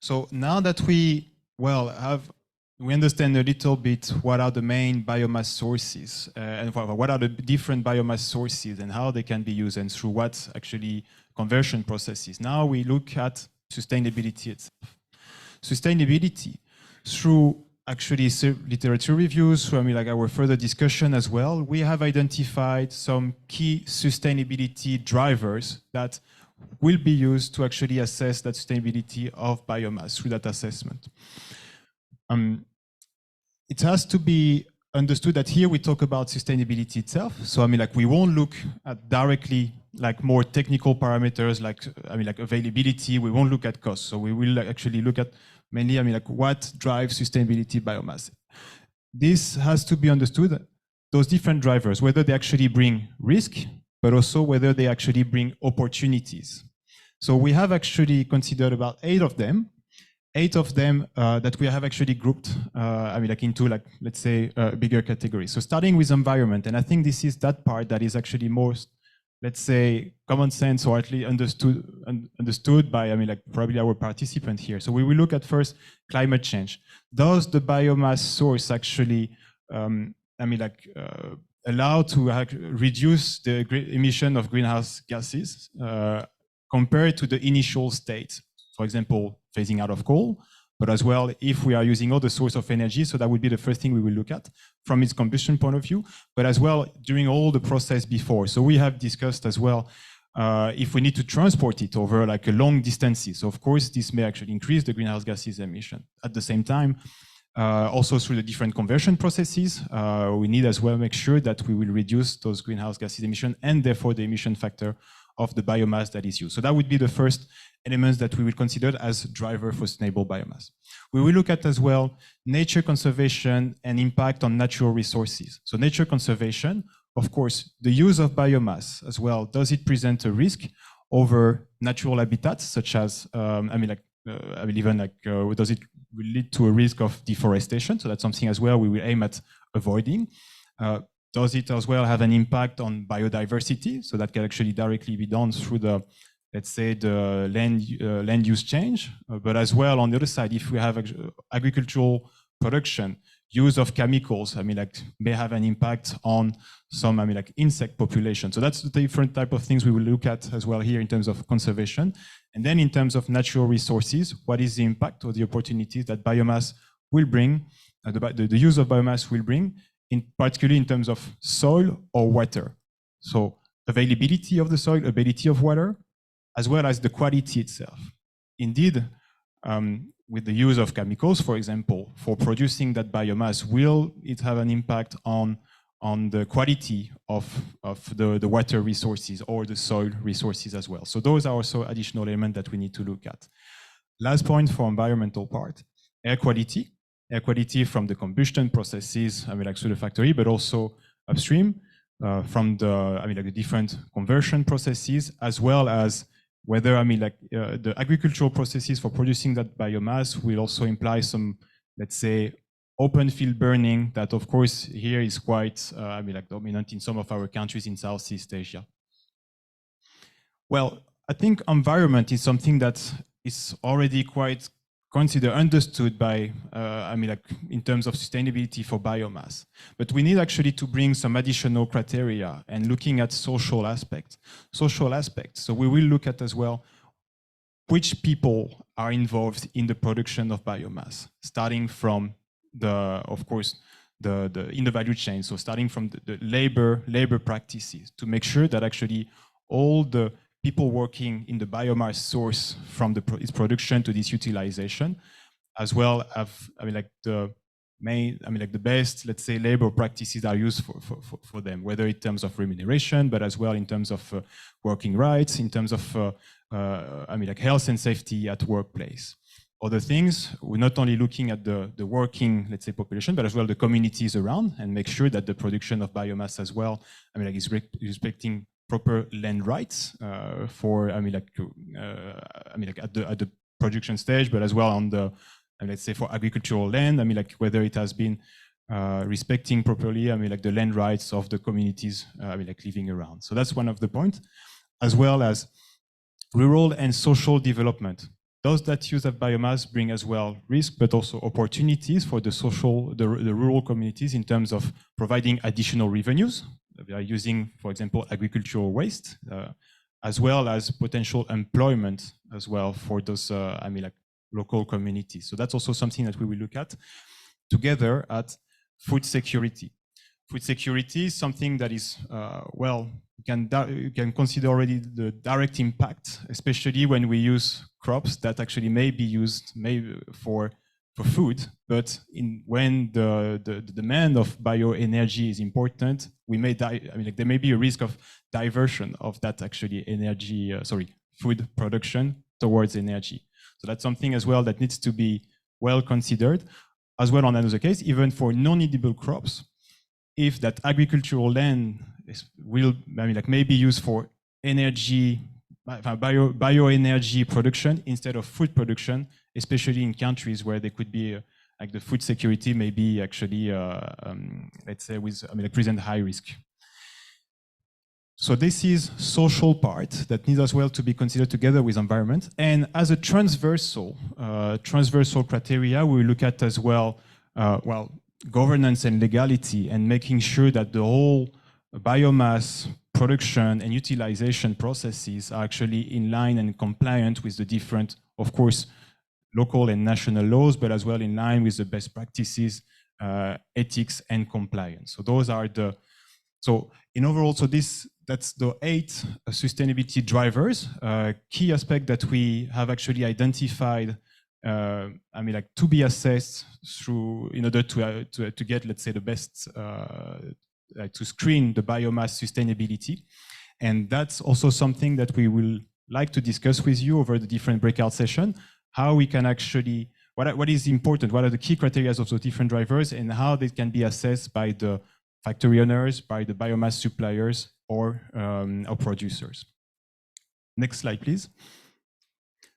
So now that we understand a little bit what are the main biomass sources and what are the different biomass sources and how they can be used and through what actually conversion processes. Now we look at sustainability itself. Sustainability through actually literature reviews, through I mean, like our further discussion as well, we have identified some key sustainability drivers that will be used to actually assess that sustainability of biomass through that assessment. It has to be understood that here we talk about sustainability itself. So I mean, like we won't look at directly like more technical parameters, like I mean, like availability. We won't look at cost. So we will actually look at mainly, I mean, like what drives sustainability biomass. This has to be understood. Those different drivers, whether they actually bring risk, but also whether they actually bring opportunities. So we have actually considered about 8 of them that we have actually grouped, I mean, like into like, let's say, bigger categories. So starting with environment, and I think this is that part that is actually most, let's say, common sense or at least understood by, I mean, like probably our participant here. So we will look at first climate change. Does the biomass source actually, I mean, like, allow to reduce the emission of greenhouse gases compared to the initial state? For example, phasing out of coal, but as well, if we are using other source of energy, so that would be the first thing we will look at from its combustion point of view, but as well, during all the process before. So we have discussed as well, if we need to transport it over like a long distances. So of course, this may actually increase the greenhouse gases emission. At the same time, also through the different conversion processes, we need as well make sure that we will reduce those greenhouse gases emission and therefore the emission factor of the biomass that is used. So that would be the first elements that we will consider as driver for sustainable biomass. We will look at as well nature conservation and impact on natural resources. So nature conservation, of course, the use of biomass as well, does it present a risk over natural habitats, such as, does it lead to a risk of deforestation? So that's something as well we will aim at avoiding. Does it as well have an impact on biodiversity? So that can actually directly be done through the, let's say, the land use change. But as well, on the other side, if we have agricultural production, use of chemicals, may have an impact on some, insect population. So that's the different type of things we will look at as well here in terms of conservation. And then in terms of natural resources, what is the impact or the opportunities that biomass will bring, the use of biomass will bring, particularly in terms of soil or water. So availability of the soil, availability of water, as well as the quality itself. Indeed, with the use of chemicals, for example, for producing that biomass, will it have an impact on the quality of the water resources or the soil resources as well? So those are also additional elements that we need to look at. Last point for environmental part, air quality. Air quality from the combustion processes, through the factory, but also upstream from the, the different conversion processes, as well as whether, the agricultural processes for producing that biomass will also imply some, let's say, open field burning that, of course, here is quite, dominant in some of our countries in Southeast Asia. Well, I think environment is something that is already quite understood by, in terms of sustainability for biomass. But we need actually to bring some additional criteria and looking at social aspects. So we will look at as well which people are involved in the production of biomass, starting from of course, in the value chain. So starting from the labor practices to make sure that actually all the people working in the biomass source from its production to this utilization, as well as the best, let's say, labor practices are used for them, whether in terms of remuneration, but as well in terms of working rights, in terms of health and safety at workplace. Other things, we're not only looking at the working, let's say, population, but as well the communities around, and make sure that the production of biomass as well, is respecting proper land rights for, at the production stage, but as well on the, let's say, for agricultural land, whether it has been respecting properly, the land rights of the communities, living around. So that's one of the points, as well as rural and social development. Those that use of biomass bring as well risk, but also opportunities for the rural communities in terms of providing additional revenues. We are using, for example, agricultural waste, as well as potential employment as well for those, local communities. So that's also something that we will look at together at food security. Food security is something that is, you can consider already the direct impact, especially when we use crops that actually may be used for food, but when the demand of bioenergy is important, there may be a risk of diversion of that actually food production towards energy. So that's something as well that needs to be well considered. As well, on another case, even for non-edible crops, if that agricultural land may be used for energy, bioenergy production instead of food production, especially in countries where there could be the food security may be actually, let's say, present high risk. So this is social part that needs as well to be considered together with environment. And as a transversal criteria, we look at as well, governance and legality, and making sure that the whole biomass production and utilization processes are actually in line and compliant with the different, of course, local and national laws, but as well in line with the best practices, ethics and compliance. So those are in overall, that's the 8 sustainability drivers, key aspect that we have actually identified, to be assessed through, in order to get, let's say, the best, to screen the biomass sustainability. And that's also something that we will like to discuss with you over the different breakout sessions, how we can actually, what is important, what are the key criteria of those different drivers, and how they can be assessed by the factory owners, by the biomass suppliers, or producers. Next slide, please.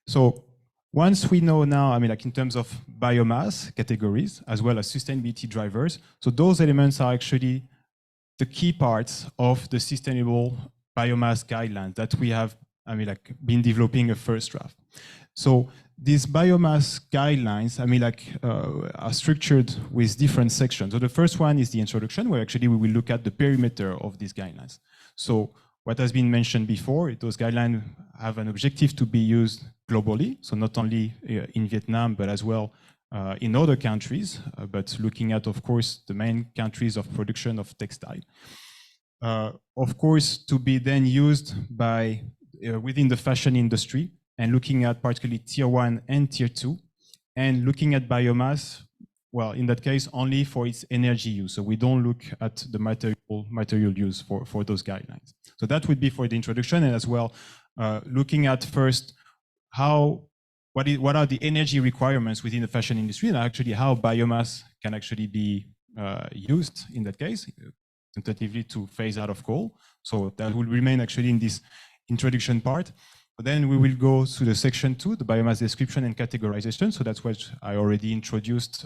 So once we know now, like in terms of biomass categories, as well as sustainability drivers, so those elements are actually the key parts of the sustainable biomass guidelines that we have, been developing a first draft. So these biomass guidelines, are structured with different sections. So the first one is the introduction, where actually we will look at the perimeter of these guidelines. So what has been mentioned before, those guidelines have an objective to be used globally, so not only in Vietnam, but as well in other countries, but looking at, of course, the main countries of production of textile. Of course, to be then used by within the fashion industry, and looking at particularly tier 1 and tier 2, and looking at biomass, well, in that case, only for its energy use. So we don't look at the material use for those guidelines. So that would be for the introduction, and as well, looking at first what are the energy requirements within the fashion industry, and actually how biomass can actually be used in that case, tentatively to phase out of coal. So that will remain actually in this introduction part. But then we will go to the section 2, the biomass description and categorization. So that's what I already introduced,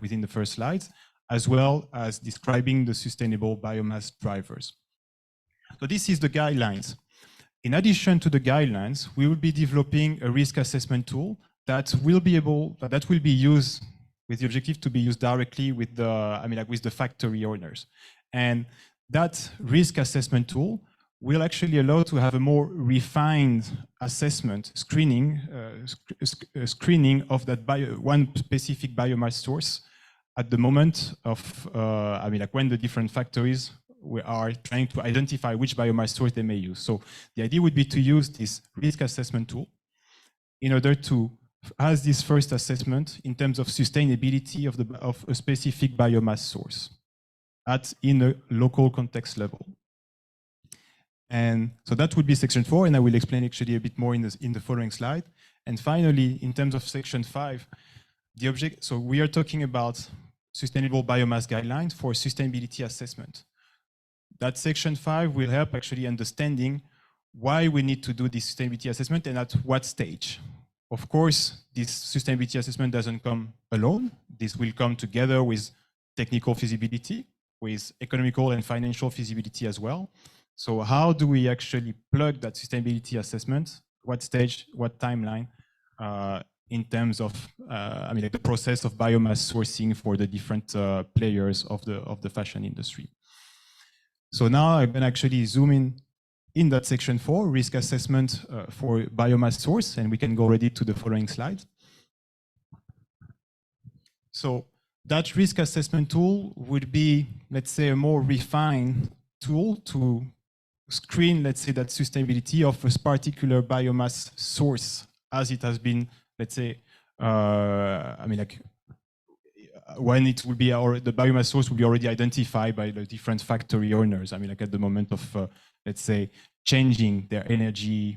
within the first slides, as well as describing the sustainable biomass drivers. So this is the guidelines. In addition to the guidelines, we will be developing a risk assessment tool that will be used with the objective to be used directly with the, with the factory owners. And that risk assessment tool will actually allow to have a more refined assessment, screening of that one specific biomass source at the moment of, when the different factories we are trying to identify which biomass source they may use. So the idea would be to use this risk assessment tool in order to have this first assessment in terms of sustainability of a specific biomass source in a local context level. And so that would be section 4, and I will explain actually a bit more in the following slide. And finally, in terms of section 5, so we are talking about sustainable biomass guidelines for sustainability assessment. That section 5 will help actually understanding why we need to do this sustainability assessment and at what stage. Of course, this sustainability assessment doesn't come alone. This will come together with technical feasibility, with economical and financial feasibility as well. So how do we actually plug that sustainability assessment? What stage, what timeline, in terms of the process of biomass sourcing for the different players of the fashion industry. So now I'm going to actually zoom in that section 4, risk assessment for biomass source, and we can go already to the following slide. So that risk assessment tool would be, let's say, a more refined tool to screen, let's say, that sustainability of a particular biomass source, as it has been, let's say, when it will be, or the biomass source will be already identified by the different factory owners. At the moment of, let's say, changing their energy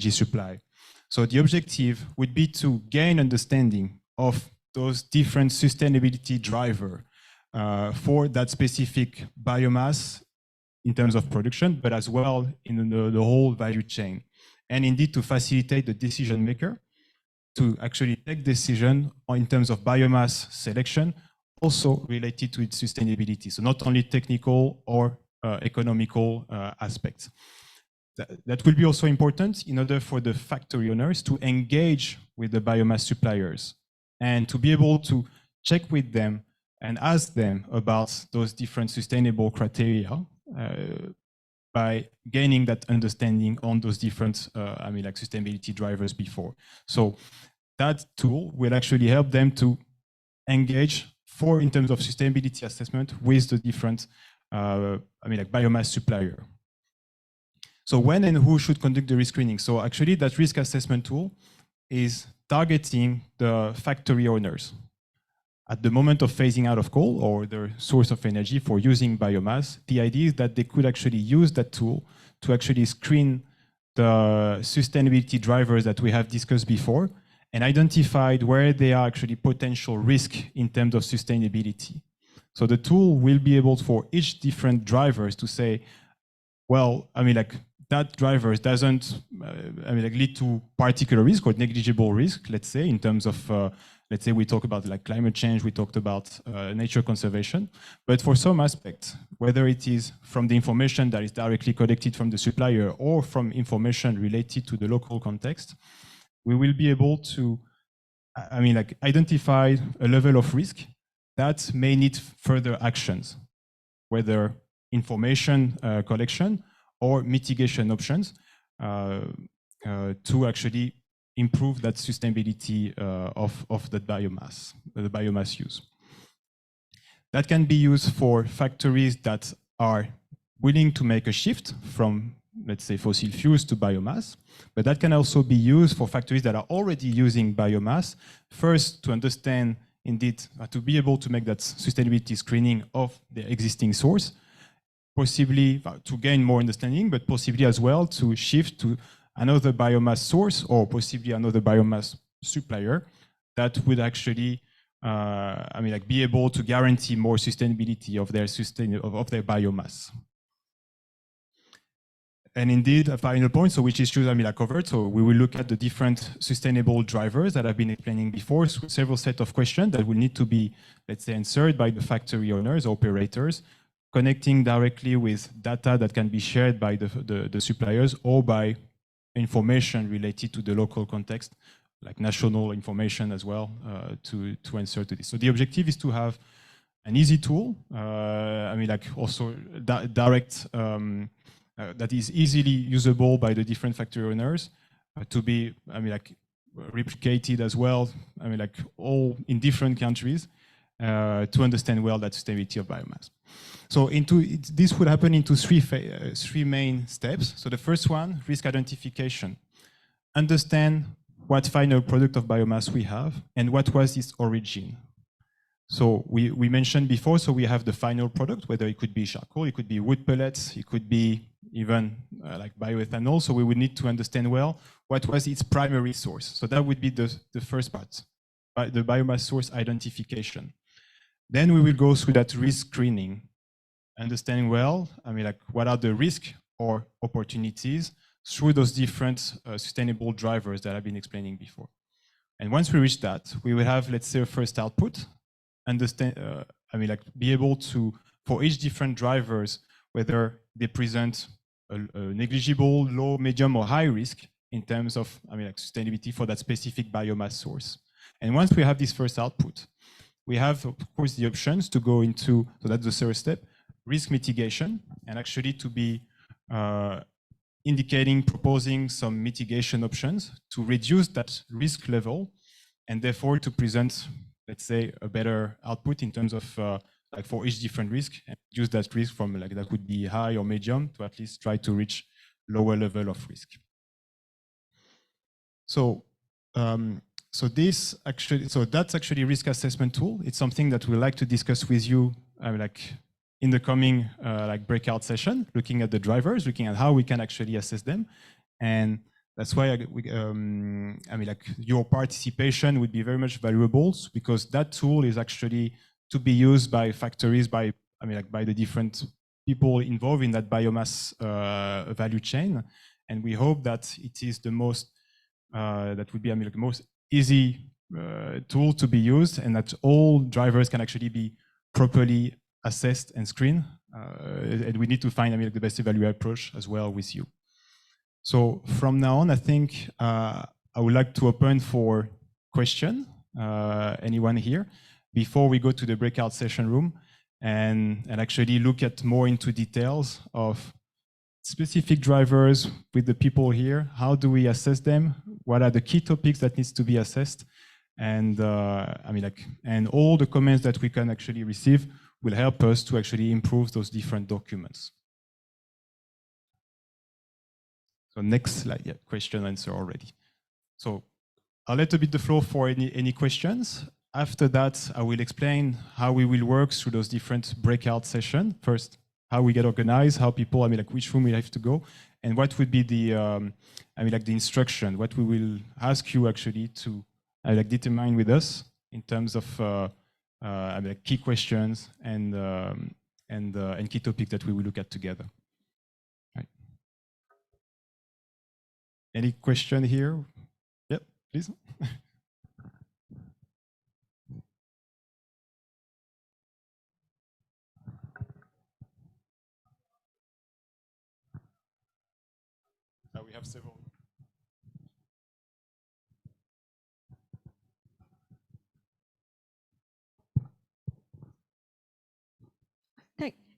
supply. So the objective would be to gain understanding of those different sustainability drivers for that specific biomass in terms of production, but as well in the whole value chain. And indeed to facilitate the decision maker to actually take decision in terms of biomass selection, also related to its sustainability. So not only technical or economical aspects. That will be also important in order for the factory owners to engage with the biomass suppliers and to be able to check with them and ask them about those different sustainable criteria by gaining that understanding on those different sustainability drivers before. So that tool will actually help them to engage in terms of sustainability assessment with the different biomass supplier. So when and who should conduct the risk screening? So actually that risk assessment tool is targeting the factory owners at the moment of phasing out of coal or their source of energy for using biomass. The idea is that they could actually use that tool to actually screen the sustainability drivers that we have discussed before and identified where they are actually potential risk in terms of sustainability. So the tool will be able for each different drivers to say, well, I mean, like that driver doesn't, lead to particular risk or negligible risk, let's say, in terms of, let's say we talk about like climate change, we talked about nature conservation, but for some aspects, whether it is from the information that is directly collected from the supplier or from information related to the local context, we will be able to, identify a level of risk that may need further actions, whether information collection or mitigation options to actually improve that sustainability of that biomass, the biomass use. That can be used for factories that are willing to make a shift from, let's say, fossil fuels to biomass, but that can also be used for factories that are already using biomass, first to understand, indeed, to be able to make that sustainability screening of the existing source, possibly to gain more understanding, but possibly as well to shift to another biomass source or possibly another biomass supplier that would actually, be able to guarantee more sustainability of their biomass. And indeed, a final point, so which issues I covered. So we will look at the different sustainable drivers that I've been explaining before, so several set of questions that will need to be, let's say, answered by the factory owners, operators, connecting directly with data that can be shared by the suppliers or by information related to the local context, like national information as well, to answer to this. So the objective is to have an easy tool, also direct, that is easily usable by the different factory owners, to be, replicated as well, all in different countries, to understand well that sustainability of biomass. So this would happen into three main steps. So the first one, risk identification. Understand what final product of biomass we have and what was its origin. So we mentioned before, so we have the final product, whether it could be charcoal, it could be wood pellets, it could be even like bioethanol. So we would need to understand well what was its primary source. So that would be the first part, the biomass source identification. Then we will go through that risk screening, understanding well, what are the risks or opportunities through those different sustainable drivers that I've been explaining before. And once we reach that, we will have, let's say, a first output, understand, be able to, for each different drivers, whether they present a negligible, low, medium, or high risk in terms of, sustainability for that specific biomass source. And once we have this first output, we have, of course, the options to go into, so that's the third step, risk mitigation, and actually to be proposing some mitigation options to reduce that risk level, and therefore to present, let's say, a better output in terms of for each different risk, and use that risk from that would be high or medium to at least try to reach lower level of risk. So that's actually a risk assessment tool. It's something that we like to discuss with you, in the coming breakout session, looking at the drivers, looking at how we can actually assess them, and that's why your participation would be very much valuable, because that tool is actually to be used by factories, by the different people involved in that biomass value chain, and we hope that it is the most that would be the most easy tool to be used, and that all drivers can actually be properly assessed and screened, and we need to find the best value approach as well with you. So from now on, I think I would like to open for question, anyone here, before we go to the breakout session room and actually look at more into details of specific drivers with the people here. How do we assess them? What are the key topics that needs to be assessed? And and all the comments that we can actually receive will help us to actually improve those different documents. So next slide, yeah, question answer already. So I'll let a bit the floor for any questions. After that, I will explain how we will work through those different breakout sessions. First, how we get organized, how people, which room we have to go, and what would be the, the instruction, what we will ask you actually to, determine with us in terms of key questions and key topics that we will look at together. Right. Any question here? Yep, please. We have several.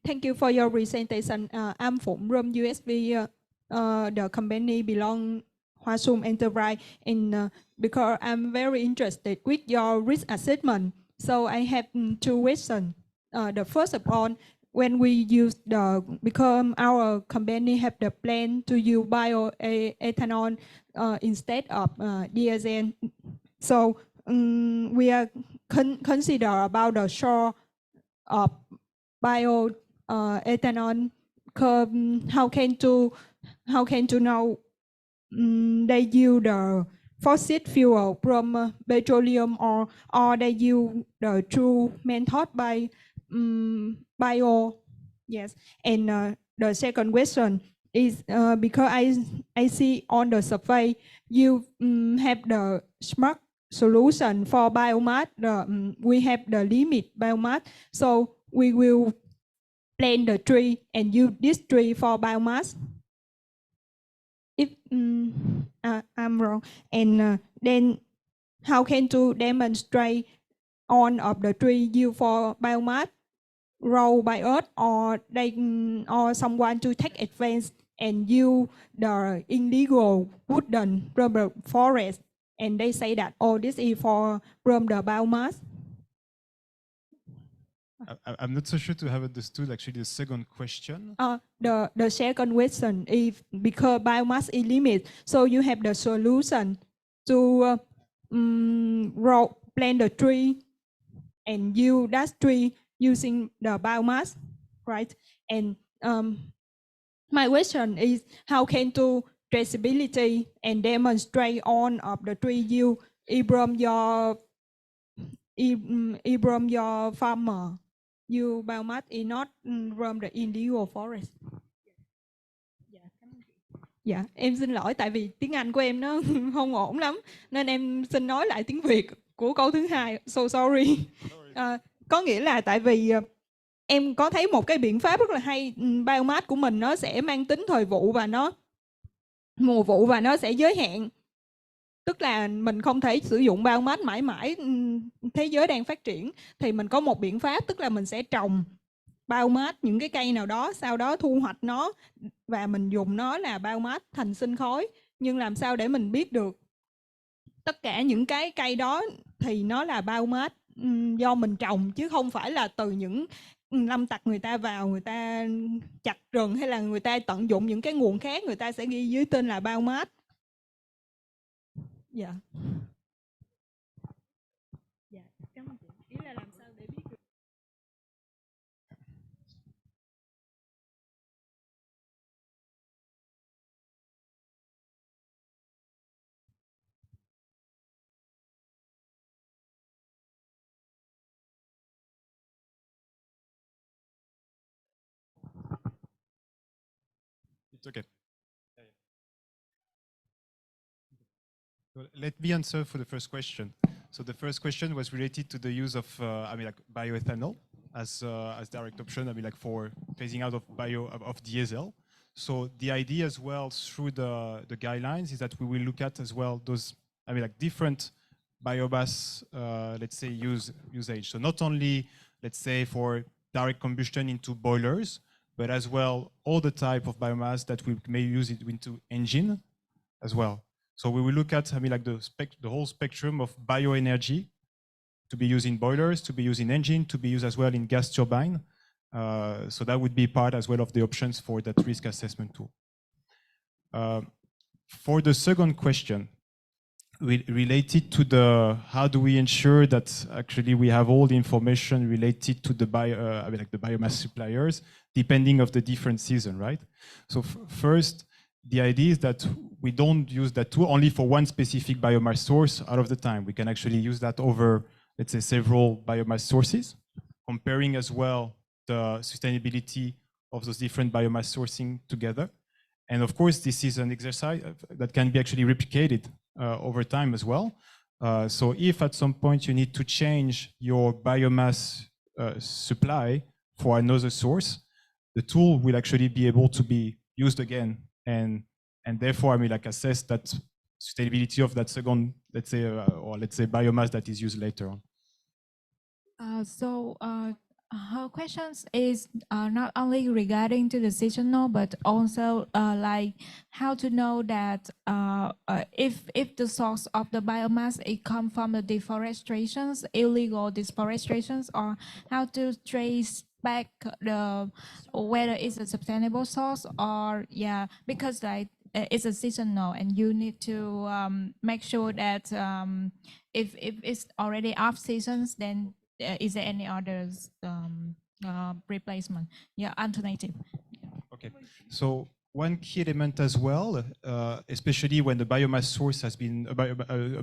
Thank you for your presentation. I'm from Room USB. The company belong Hwasum Enterprise, and because I'm very interested with your risk assessment, so I have two questions. The first of all, when we use because our company have the plan to use bioethanol instead of diesel, so we are consider about the short of bioethanol curve. How can to know they use the fossil fuel from petroleum or they use the true method by bio? Yes. And the second question is because I see on the survey you have the smart solution for biomass. We have the limit biomass, so we will plant the tree and use this tree for biomass. If I'm wrong, and then how can to demonstrate on of the tree used for biomass grow by us, or someone to take advantage and use the illegal wooden rubber forest, and they say that this is from the biomass. I'm not so sure to have understood actually the second question. The second question is because biomass is limited, so you have the solution to plant the tree and use that tree using the biomass, right? And my question is how can to traceability and demonstrate on of the tree you from your farmer. You biomass is not from the illegal forest. Dạ, em xin lỗi tại vì tiếng Anh của em nó không ổn lắm nên em xin nói lại tiếng Việt của câu thứ hai. So sorry. Có nghĩa là tại vì em có thấy một cái biện pháp rất là hay, biomass của mình nó sẽ mang tính thời vụ và nó mùa vụ và nó sẽ giới hạn. Tức là mình không thể sử dụng biomass mãi mãi, thế giới đang phát triển thì mình có một biện pháp, tức là mình sẽ trồng biomass những cái cây nào đó, sau đó thu hoạch nó và mình dùng nó là biomass thành sinh khối. Nhưng làm sao để mình biết được tất cả những cái cây đó thì nó là biomass do mình trồng, chứ không phải là từ những lâm tặc người ta vào, người ta chặt rừng hay là người ta tận dụng những cái nguồn khác, người ta sẽ ghi dưới tên là biomass. Dạ. Dạ, cảm ơn chị. Ý là làm sao để biết được. It's okay. Let me answer for the first question. So the first question was related to the use of bioethanol as direct option. For phasing out of diesel. So the idea as well through the guidelines is that we will look at as well those different biomass let's say usage. So not only let's say for direct combustion into boilers, but as well all the type of biomass that we may use it into engine as well. So we will look at the whole spectrum of bioenergy to be used in boilers, to be used in engine, to be used as well in gas turbine. So that would be part as well of the options for that risk assessment tool. For the second question, related to how do we ensure that actually we have all the information related to the the biomass suppliers, depending of the different season, right? So first, the idea is that we don't use that tool only for one specific biomass source out of the time. We can actually use that over let's say, several biomass sources, comparing as well the sustainability of those different biomass sourcing together. And of course, this is an exercise that can be actually replicated over time as well. So if at some point you need to change your biomass supply for another source, the tool will actually be able to be used again, and therefore, I mean, like, assess that sustainability of that second, let's say, biomass that is used later on. Her questions is not only regarding to the seasonal, but also like how to know that if the source of the biomass it come from the deforestations, illegal deforestations, or how to trace back the whether it's a sustainable source or because like it's a seasonal and you need to make sure that if it's already off seasons, then is there any others replacement? Alternative. Okay, so one key element as well, especially when the biomass source has been, a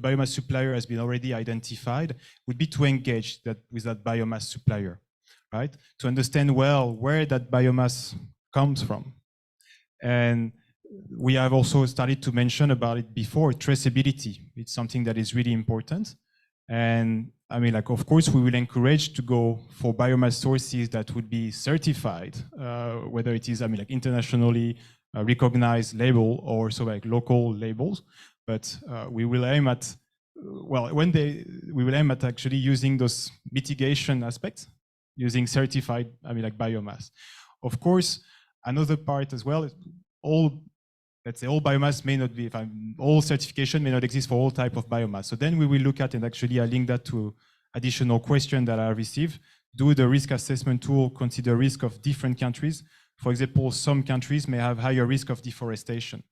biomass supplier has been already identified, would be to engage with that biomass supplier, right? To understand well where that biomass comes from. And we have also started to mention about it before, traceability. It's something that is really important. And I mean, like, of course, we will encourage to go for biomass sources that would be certified, whether it is, I mean, like, internationally recognized label or so like local labels. But we will aim at, well, we will aim at actually using those mitigation aspects, using certified, I mean, like, biomass. Of course, another part as well is let's say all biomass may not be, all certification may not exist for all type of biomass. So then we will look at, and actually I link that to additional question that I received. Do the risk assessment tool consider risk of different countries? For example, some countries may have higher risk of deforestation.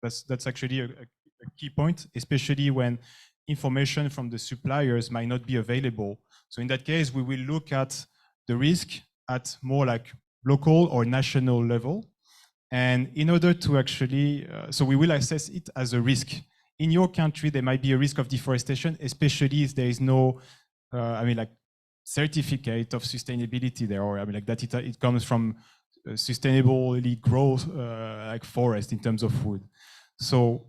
That's actually a key point, especially when information from the suppliers might not be available. So in that case, we will look at the risk at more like local or national level. And in order to actually, so we will assess it as a risk. In your country, there might be a risk of deforestation, especially if there is no, I mean, like, certificate of sustainability there, or I mean, like, that it comes from sustainably growth, like forest in terms of wood. So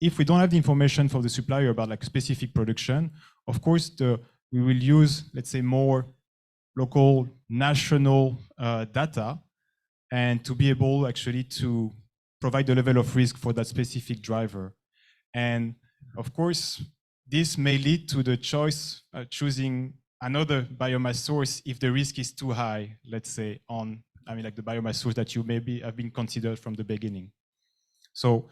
if we don't have the information for the supplier about like specific production, of course, we will use, let's say, more local, national data, and to be able actually to provide the level of risk for that specific driver. And of course, this may lead to the choice choosing another biomass source if the risk is too high, let's say, on, I mean, like, the biomass source that you maybe have been considered from the beginning. So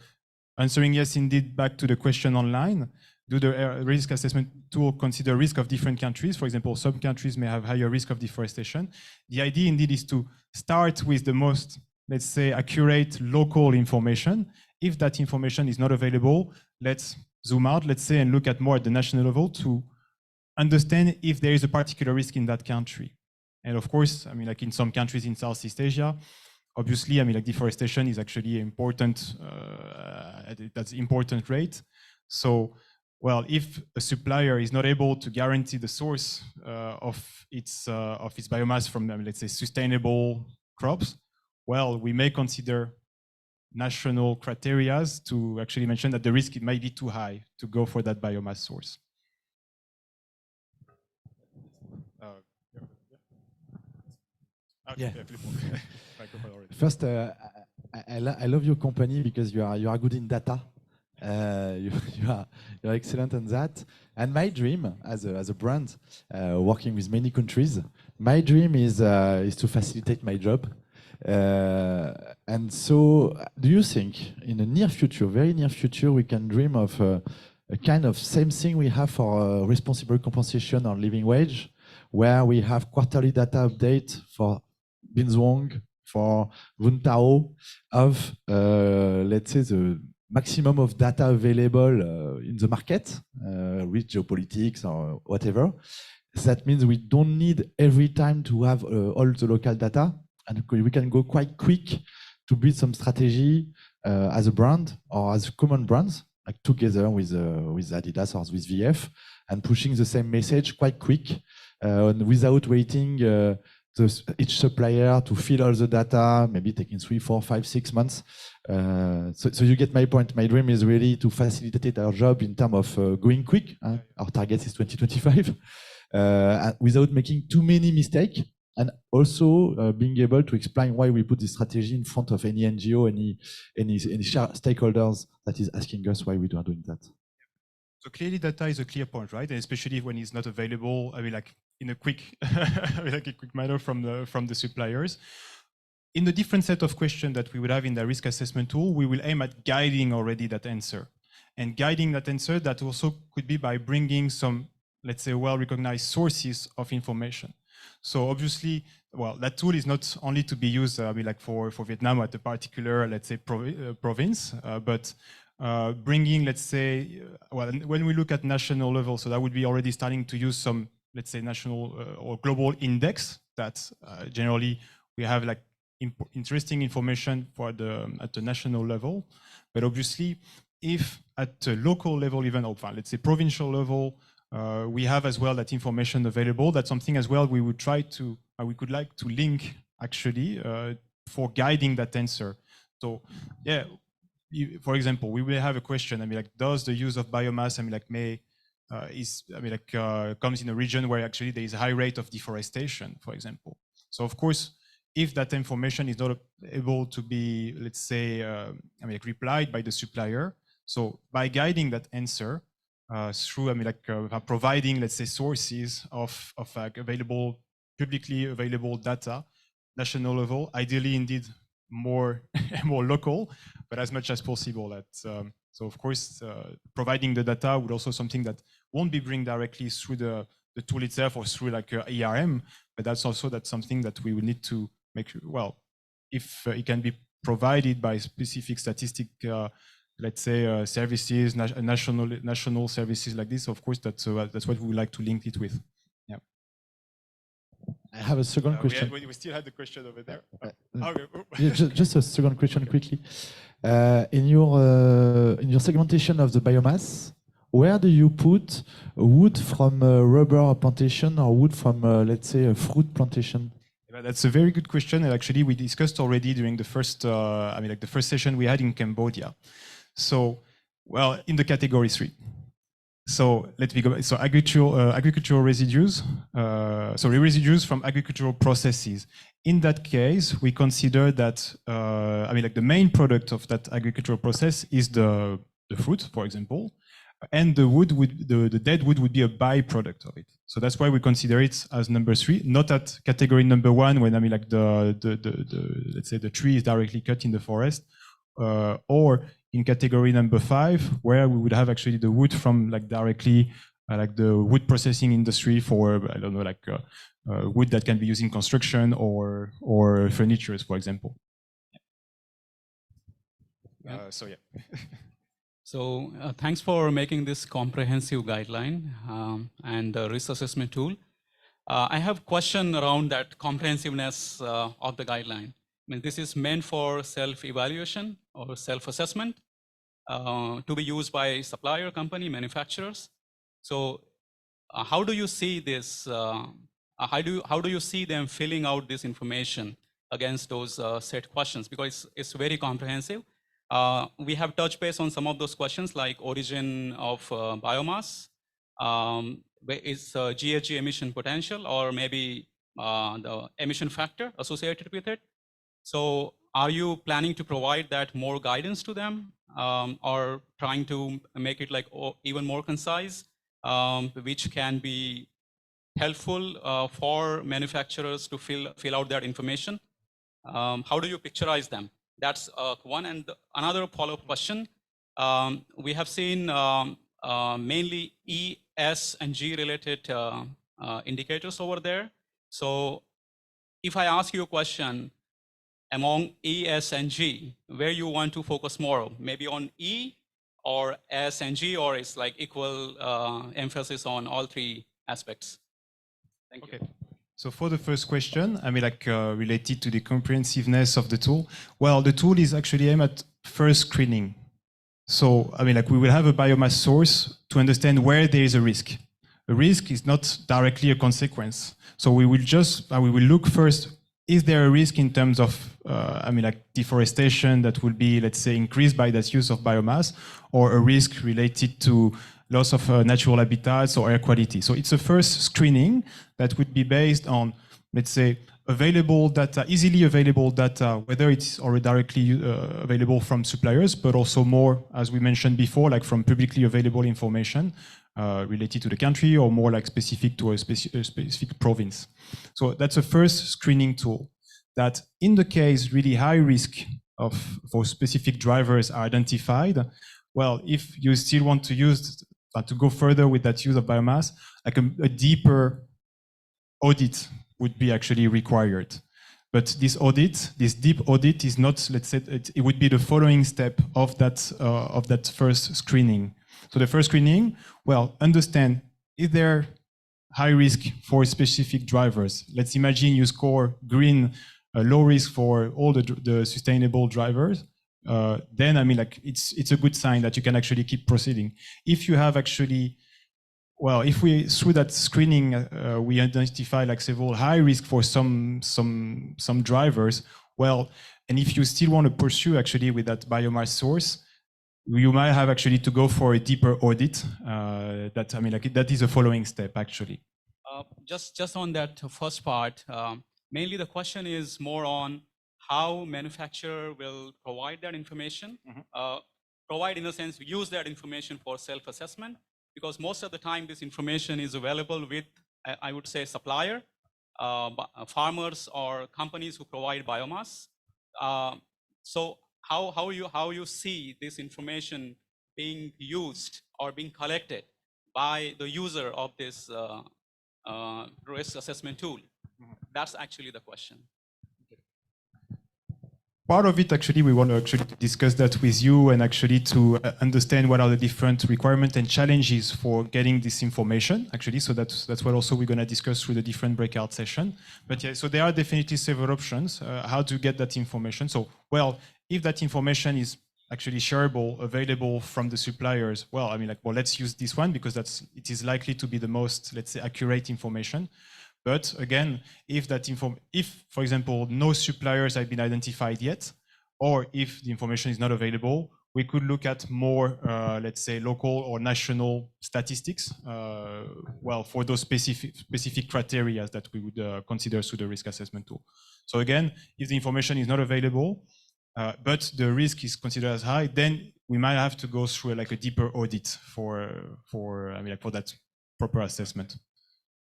answering yes, indeed, back to the question online, do the risk assessment tool consider risk of different countries? For example, some countries may have higher risk of deforestation. The idea indeed is to start with the most, let's say, accurate local information. If that information is not available, let's zoom out, let's say, and look at more at the national level to understand if there is a particular risk in that country. And of course, I mean, like, in some countries in Southeast Asia, obviously, I mean, like, deforestation is actually important, that's important rate. So, well, if a supplier is not able to guarantee the source of its biomass from, let's say, sustainable crops, well, we may consider national criteria to actually mention that the risk, it might be too high to go for that biomass source. Yeah. First, I love your company because you are good in data. You're excellent on that. And my dream, as a brand, working with many countries, my dream is to facilitate my job. And so, do you think in the near future, very near future, we can dream of a kind of same thing we have for responsible compensation on living wage, where we have quarterly data update for Binzwang, for Wuntao, of let's say the maximum of data available in the market, with geopolitics or whatever. That means we don't need every time to have all the local data, and we can go quite quick to build some strategy as a brand or as common brands like together with Adidas or with VF, and pushing the same message quite quick, without waiting each supplier to fill all the data, maybe taking 3, 4, 5, 6 months. So you get my point. My dream is really to facilitate our job in terms of going quick. Our target is 2025, without making too many mistakes, and also being able to explain why we put this strategy in front of any NGO, any stakeholders that is asking us why we are doing that. So clearly data is a clear point, right? And especially when it's not available, I mean, like in a quick, like a quick manner from the suppliers. In the different set of questions that we would have in the risk assessment tool, we will aim at guiding already that answer. And guiding that answer, that also could be by bringing some, let's say, well-recognized sources of information. So obviously, well, that tool is not only to be used, I mean, like for Vietnam at a particular, let's say, province, but bringing, let's say, well, when we look at national level, so that would be already starting to use some, let's say, national or global index that generally we have like interesting information for at the national level. But obviously, if at the local level, even, or let's say provincial level, we have as well that information available, that's something as well we would try to, we could like to link actually for guiding that answer. So yeah, for example, we will have a question, I mean, like, does the use of biomass, I mean, like, comes in a region where actually there is a high rate of deforestation, for example. So of course, if that information is not able to be, let's say, I mean, like, replied by the supplier, so by guiding that answer through, I mean, like, providing, let's say, sources of like available, publicly available data, national level, ideally indeed more local, but as much as possible. So of course, providing the data would also something that won't be bring directly through the tool itself or through like ERM, but that's something that we would need to make, well, if it can be provided by specific statistic, let's say, services, national services like this, of course, that's what we would like to link it with. Yeah. I have a second question. We still had the question over there. Yeah, just a second question quickly. In your segmentation of the biomass, where do you put wood from rubber plantation or wood from, let's say, a fruit plantation? That's a very good question, and actually we discussed already during the first, I mean, like the first session we had in Cambodia. So, well, in the category 3. So let me go back. So agricultural residues, residues from agricultural processes. In that case, we consider that, I mean, like the main product of that agricultural process is the fruit, for example, and the wood the dead wood would be a byproduct of it. So that's why we consider it as number 3, not at category number 1 when, I mean, like let's say the tree is directly cut in the forest, or in category number 5, where we would have actually the wood from like directly like the wood processing industry for, I don't know, like wood that can be used in construction or furniture, for example. So yeah. So thanks for making this comprehensive guideline and the risk assessment tool. I have a question around that comprehensiveness of the guideline. I mean, this is meant for self-evaluation or self-assessment to be used by supplier, company, manufacturers. So how do you see this? How do you see them filling out this information against those set questions? Because it's very comprehensive. We have touched base on some of those questions like origin of biomass, is GHG emission potential, or maybe the emission factor associated with it. So are you planning to provide that more guidance to them, or trying to make it like even more concise, which can be helpful for manufacturers to fill out that information? How do you picturize them? That's one. And another follow-up question. We have seen mainly E, S, and G related indicators over there. So if I ask you a question among E, S, and G, where you want to focus more, maybe on E or S and G, or it's like equal emphasis on all 3 aspects? Thank you. Okay. So for the first question, I mean, like related to the comprehensiveness of the tool, well, the tool is actually aimed at first screening. So, I mean, like we will have a biomass source to understand where there is a risk. A risk is not directly a consequence. So we will look first, is there a risk in terms of, I mean, like deforestation that will be, let's say, increased by that use of biomass, or a risk related to loss of natural habitats or air quality. So it's a first screening that would be based on, let's say, available data, easily available data, whether it's already directly available from suppliers, but also more, as we mentioned before, like from publicly available information related to the country, or more like specific to a specific province. So that's a first screening tool that, in the case really high risk for specific drivers are identified, well, if you still want to use to go further with that use of biomass, like a deeper audit would be actually required. But this audit, this deep audit, is not, let's say, it would be the following step of that first screening. So the first screening, well, understand, is there high risk for specific drivers? Let's imagine you score green, low risk for all the sustainable drivers. Then, I mean, like it's a good sign that you can actually keep proceeding. If you have actually, well, if we, through that screening, we identify like several high risk for some drivers, well, and if you still want to pursue actually with that biomass source, you might have actually to go for a deeper audit. That, I mean, like that is a following step actually. Just on that first part, mainly the question is more on how manufacturer will provide that information, provide in the sense, use that information for self-assessment, because most of the time this information is available with, I would say, supplier, farmers or companies who provide biomass. So how you see this information being used or being collected by the user of this risk assessment tool? That's actually the question. Part of it, actually, we want to actually discuss that with you and actually to understand what are the different requirements and challenges for getting this information, actually. So that's what also we're going to discuss through the different breakout session. But yeah, so there are definitely several options how to get that information. So, well, if that information is actually shareable, available from the suppliers, well, I mean, like, well, let's use this one because it is likely to be the most, let's say, accurate information. But again, if, for example, no suppliers have been identified yet, or if the information is not available, we could look at more, let's say, local or national statistics, well, for those specific criteria that we would consider through the risk assessment tool. So again, if the information is not available, but the risk is considered as high, then we might have to go through like a deeper audit for I mean, like for that proper assessment.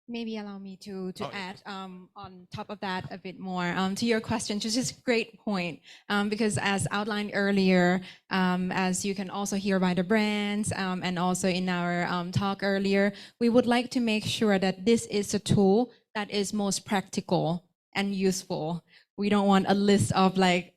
Maybe allow me to add on top of that a bit more to your question, which is a great point, because as outlined earlier, as you can also hear by the brands and also in our talk earlier, we would like to make sure that this is a tool that is most practical and useful. We don't want a list of like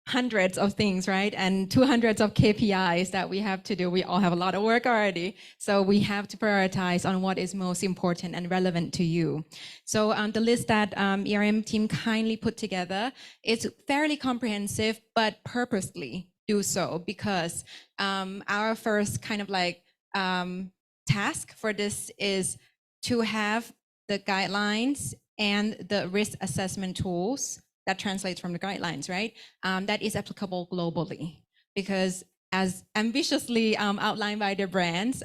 hundreds of things, right? And 200s of KPIs that we have to do. We all have a lot of work already. So we have to prioritize on what is most important and relevant to you. So the list that ERM team kindly put together is fairly comprehensive, but purposely do so because our first kind of like task for this is to have the guidelines and the risk assessment tools that translates from the guidelines, right? That is applicable globally, because as ambitiously outlined by the brands,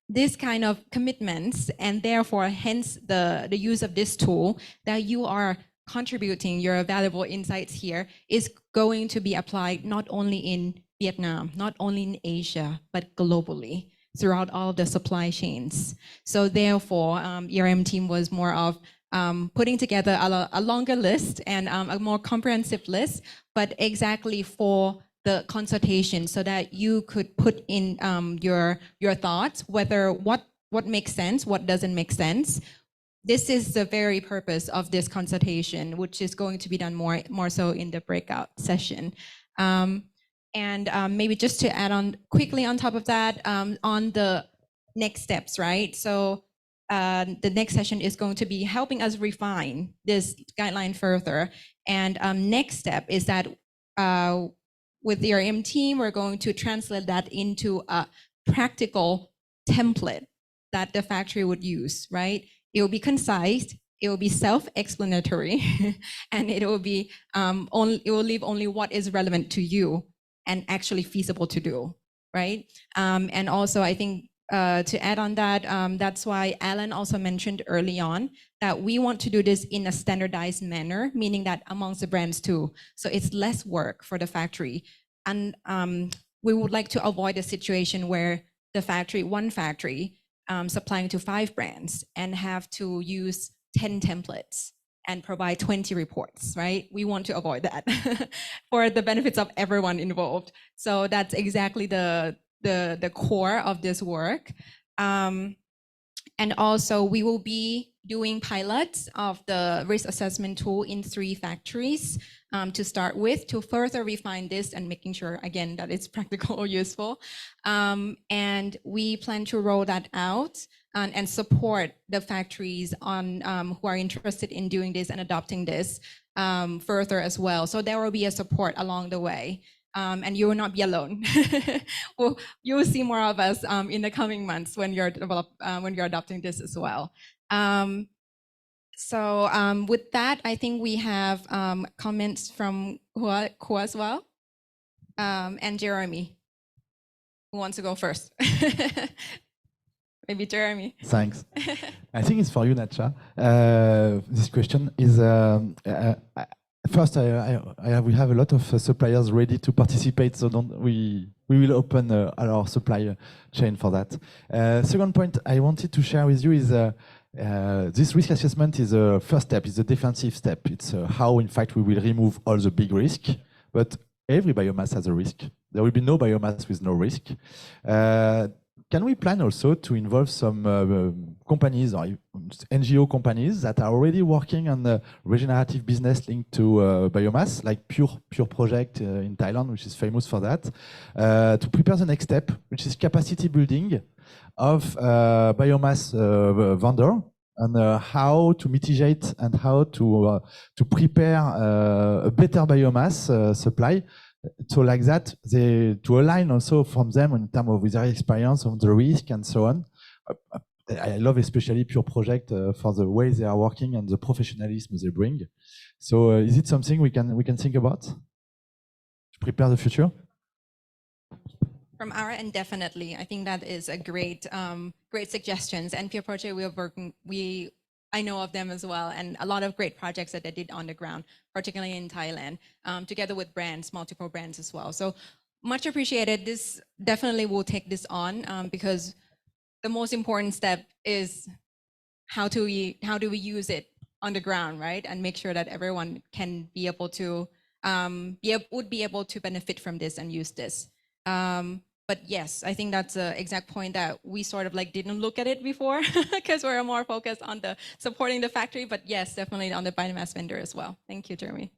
this kind of commitments and therefore hence the use of this tool that you are contributing your valuable insights here is going to be applied not only in Vietnam, not only in Asia, but globally throughout all of the supply chains. So therefore, ERM team was more of putting together a longer list and a more comprehensive list, but exactly for the consultation so that you could put in your thoughts, whether what makes sense, what doesn't make sense. This is the very purpose of this consultation, which is going to be done more so in the breakout session. And maybe just to add on quickly on top of that, on the next steps, right? So the next session is going to be helping us refine this guideline further. And next step is that with the ERM team, we're going to translate that into a practical template that the factory would use, right? It will be concise, it will be self-explanatory, and it will be it will leave only what is relevant to you and actually feasible to do, right? And also, I think to add on that, that's why Alan also mentioned early on that we want to do this in a standardized manner, meaning that amongst the brands too. So it's less work for the factory. And we would like to avoid a situation where the factory, one factory, supplying to 5 brands and have to use 10 templates and provide 20 reports, right? We want to avoid that for the benefits of everyone involved. So that's exactly the core of this work. And also we will be doing pilots of the risk assessment tool in 3 factories to start with, to further refine this and making sure, again, that it's practical or useful. And we plan to roll that out and support the factories on who are interested in doing this and adopting this further as well. So there will be a support along the way. And you will not be alone. Well, you will see more of us in the coming months when you're adopting this as well. So with that, I think we have comments from Hua as well, and Jeremy. Who wants to go first? Maybe Jeremy. Thanks. I think it's for you, Nacha. This question is, first, we have a lot of suppliers ready to participate, so we will open our supply chain for that. Second point I wanted to share with you is this risk assessment is a first step, it's a defensive step. It's how, in fact, we will remove all the big risk, but every biomass has a risk. There will be no biomass with no risk. Can we plan also to involve some companies or NGO companies that are already working on the regenerative business linked to biomass, like Pure Project in Thailand, which is famous for that, to prepare the next step, which is capacity building of biomass vendor, and how to mitigate and how to prepare a better biomass supply. So like that, to align also from them in terms of their experience on the risk and so on. I love especially Pure Project for the way they are working and the professionalism they bring. So is it something we can think about to prepare the future? From our end, definitely. I think that is a great suggestions. And Pure Project, we are working. I know of them as well, and a lot of great projects that they did on the ground, particularly in Thailand, together with brands, multiple brands as well. So much appreciated. This definitely will take this on because the most important step is how do we use it on the ground, right? And make sure that everyone can be able to would be able to benefit from this and use this. But yes, I think that's the exact point that we sort of like didn't look at it before because we're more focused on the supporting the factory. But yes, definitely on the biomass vendor as well. Thank you, Jeremy.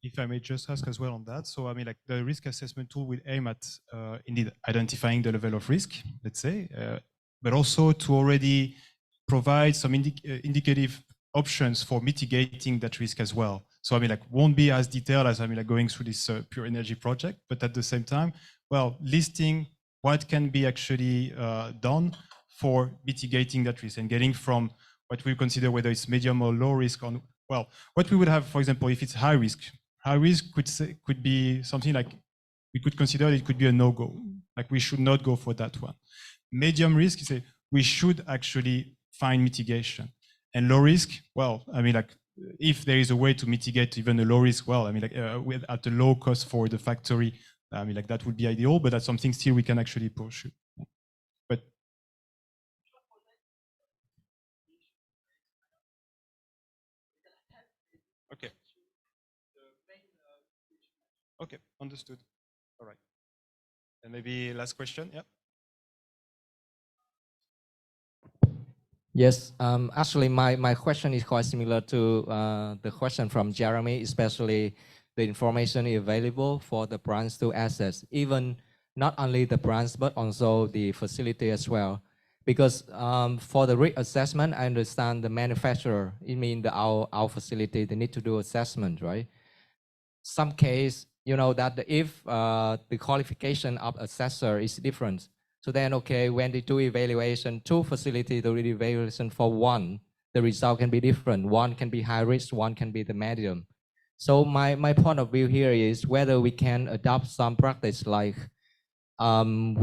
If I may just ask as well on that. So I mean, like the risk assessment tool will aim at indeed identifying the level of risk, let's say, but also to already provide some indicative options for mitigating that risk as well. So I mean, like won't be as detailed as like going through this pure energy project, but at the same time, well, listing what can be actually done for mitigating that risk and getting from what we consider whether it's medium or low risk on, well, what we would have, for example, if it's high risk could be something like we could consider it could be a no-go, like we should not go for that one. Medium risk, say we should actually find mitigation. And low risk, well, I mean, like if there is a way to mitigate even a low risk, well, I mean, like at a low cost for the factory, I mean, like that would be ideal, but that's something still we can actually pursue. But okay, okay, understood. All right, and maybe last question, yeah. Yes, actually, my question is quite similar to the question from Jeremy, especially the information available for the brands to access, even not only the brands, but also the facility as well. Because for the risk assessment, I understand the manufacturer, it means our facility, they need to do assessment, right? Some case, you know, that if the qualification of assessor is different, so then, okay, when they do evaluation, two facility do the evaluation for one, the result can be different. One can be high risk, one can be the medium. So my point of view here is whether we can adopt some practice like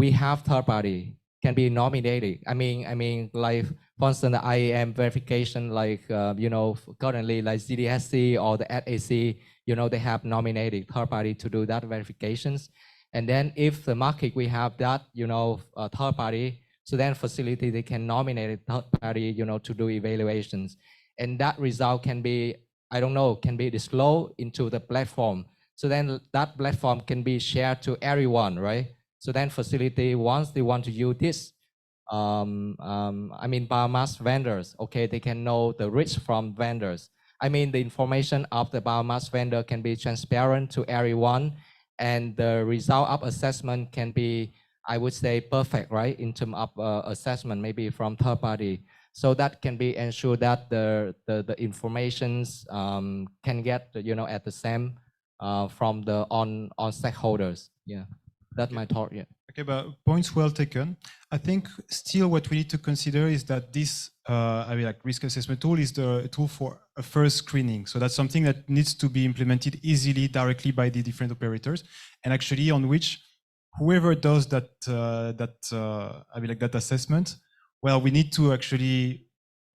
we have third party can be nominated. I mean, like for instance, the IAM verification, like you know, currently like GDSC or the SAC, you know, they have nominated third party to do that verifications. And then if the market we have that, you know, third party, so then facility they can nominate a third party, you know, to do evaluations, and that result can be, I don't know, can be disclosed into the platform. So then that platform can be shared to everyone, right? So then facility, once they want to use this, I mean, biomass vendors, okay, they can know the risk from vendors. I mean, the information of the biomass vendor can be transparent to everyone, and the result of assessment can be, I would say, perfect, right? In terms of assessment, maybe from third party. So that can be ensure that the informations can get, you know, at the same from the on stakeholders. Yeah, that's my thought. Yeah. Okay, but points well taken. I think still what we need to consider is that this I mean, like risk assessment tool is the tool for a first screening. So that's something that needs to be implemented easily directly by the different operators, and actually on which whoever does that I mean, like that assessment, well, we need to actually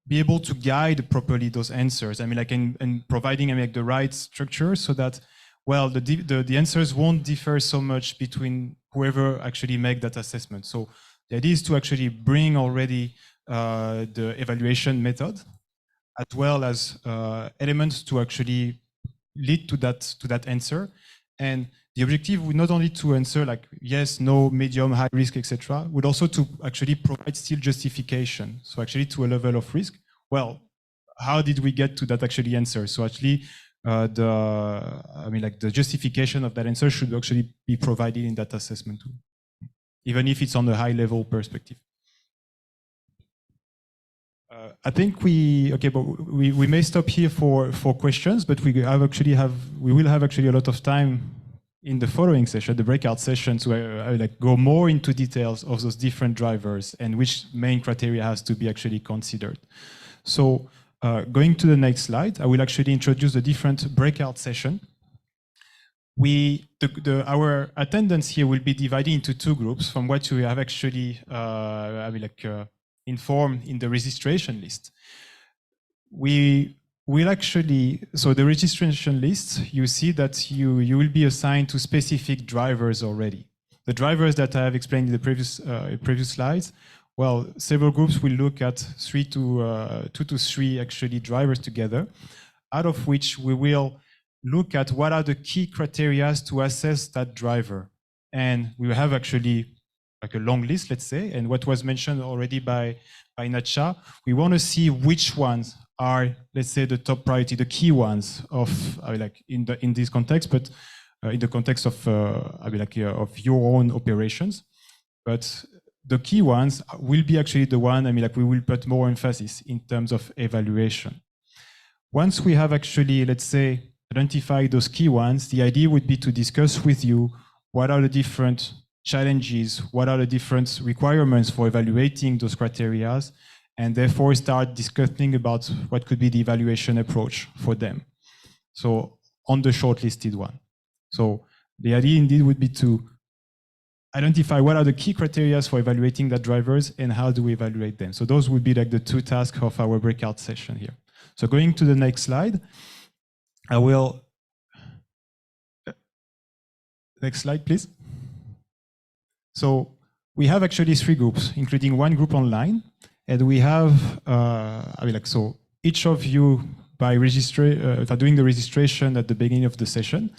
be able to guide properly those answers. I mean, like in providing, I mean, like the right structure so that, well, the answers won't differ so much between whoever actually make that assessment. So the idea is to actually bring already the evaluation method as well as elements to actually lead to that answer. And the objective would not only to answer like yes, no, medium, high risk, etc., would also to actually provide still justification. So actually to a level of risk, well, how did we get to that actually answer? So actually I mean, like the justification of that answer should actually be provided in that assessment tool, even if it's on a high level perspective. I think we may stop here for questions, but we will have actually a lot of time in the following session, the breakout session, to like go more into details of those different drivers and which main criteria has to be actually considered. So going to the next slide, I will actually introduce the different breakout session. Our attendance here will be divided into two groups from what we have actually informed in the registration list. We will actually, so the registration list, you see that you will be assigned to specific drivers already. The drivers that I have explained in the previous slides, well, several groups will look at 2 to 3 actually drivers together, out of which we will look at what are the key criteria to assess that driver. And we will have actually like a long list, let's say, and what was mentioned already by Nacha, we want to see which ones are, let's say, the top priority, the key ones of like in this context, but in the context of of your own operations. But the key ones will be actually the one, we will put more emphasis in terms of evaluation. Once we have actually, let's say, identified those key ones, the idea would be to discuss with you what are the different challenges, what are the different requirements for evaluating those criteria, and therefore start discussing about what could be the evaluation approach for them. So on the shortlisted one. So the idea indeed would be to identify what are the key criteria for evaluating that drivers and how do we evaluate them. So those would be like the two tasks of our breakout session here. So going to the next slide, I will, next slide, please. So we have actually 3 groups, including 1 group online, and we have, so each of you by doing the registration at the beginning of the session,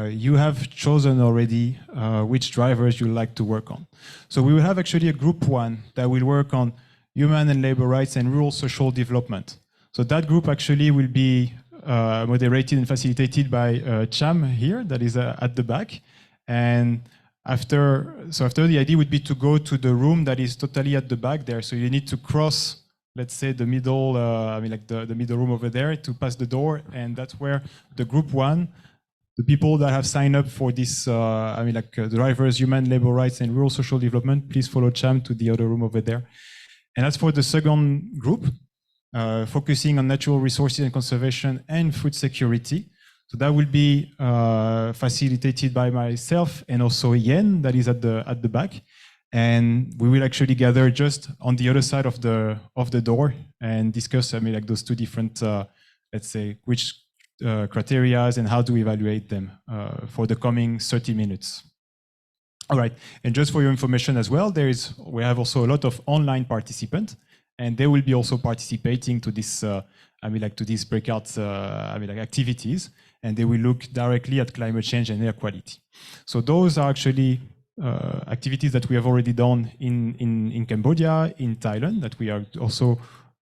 you have chosen already which drivers you like to work on. So we will have actually a group 1 that will work on human and labor rights and rural social development. So that group actually will be moderated and facilitated by Cham here, that is at the back. And after the idea would be to go to the room that is totally at the back there. So you need to cross, let's say, the middle, the middle room over there to pass the door, and that's where the group 1 the people that have signed up for this, drivers, human labor rights, and rural social development, please follow Cham to the other room over there. And as for the second group, focusing on natural resources and conservation and food security. So that will be facilitated by myself and also Yen, that is at the back. And we will actually gather just on the other side of the door and discuss, those two different, let's say, which criteria and how to evaluate them for the coming 30 minutes. All right, and just for your information as well, we have also a lot of online participants, and they will be also participating to this, to these breakout, activities, and they will look directly at climate change and air quality. So those are actually activities that we have already done in Cambodia, in Thailand, that we are also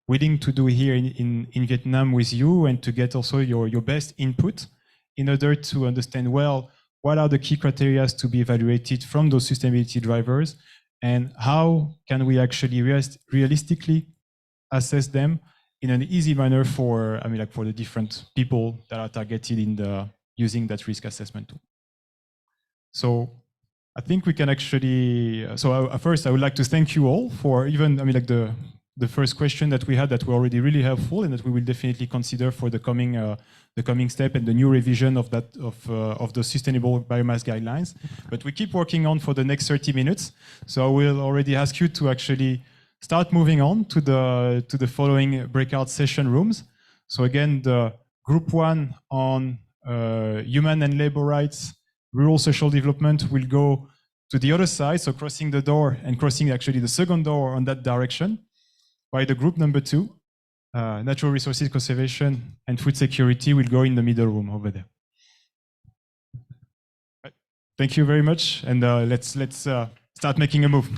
willing to do here in Vietnam with you, and to get also your best input in order to understand well what are the key criteria to be evaluated from those sustainability drivers, and how can we actually realistically assess them in an easy manner for, for the different people that are targeted in using that risk assessment tool. So I think we can actually, first I would like to thank you all for even, the first question that we had that were already really helpful, and that we will definitely consider for the coming step and the new revision of the sustainable biomass guidelines. But we keep working on for the next 30 minutes. So I will already ask you to actually start moving on to the following breakout session rooms. So again, the group 1 on human and labor rights, rural social development will go to the other side, so crossing the door and crossing actually the second door on that direction. While the group number 2, natural resources conservation and food security, will go in the middle room over there. Thank you very much, and let's start making a move.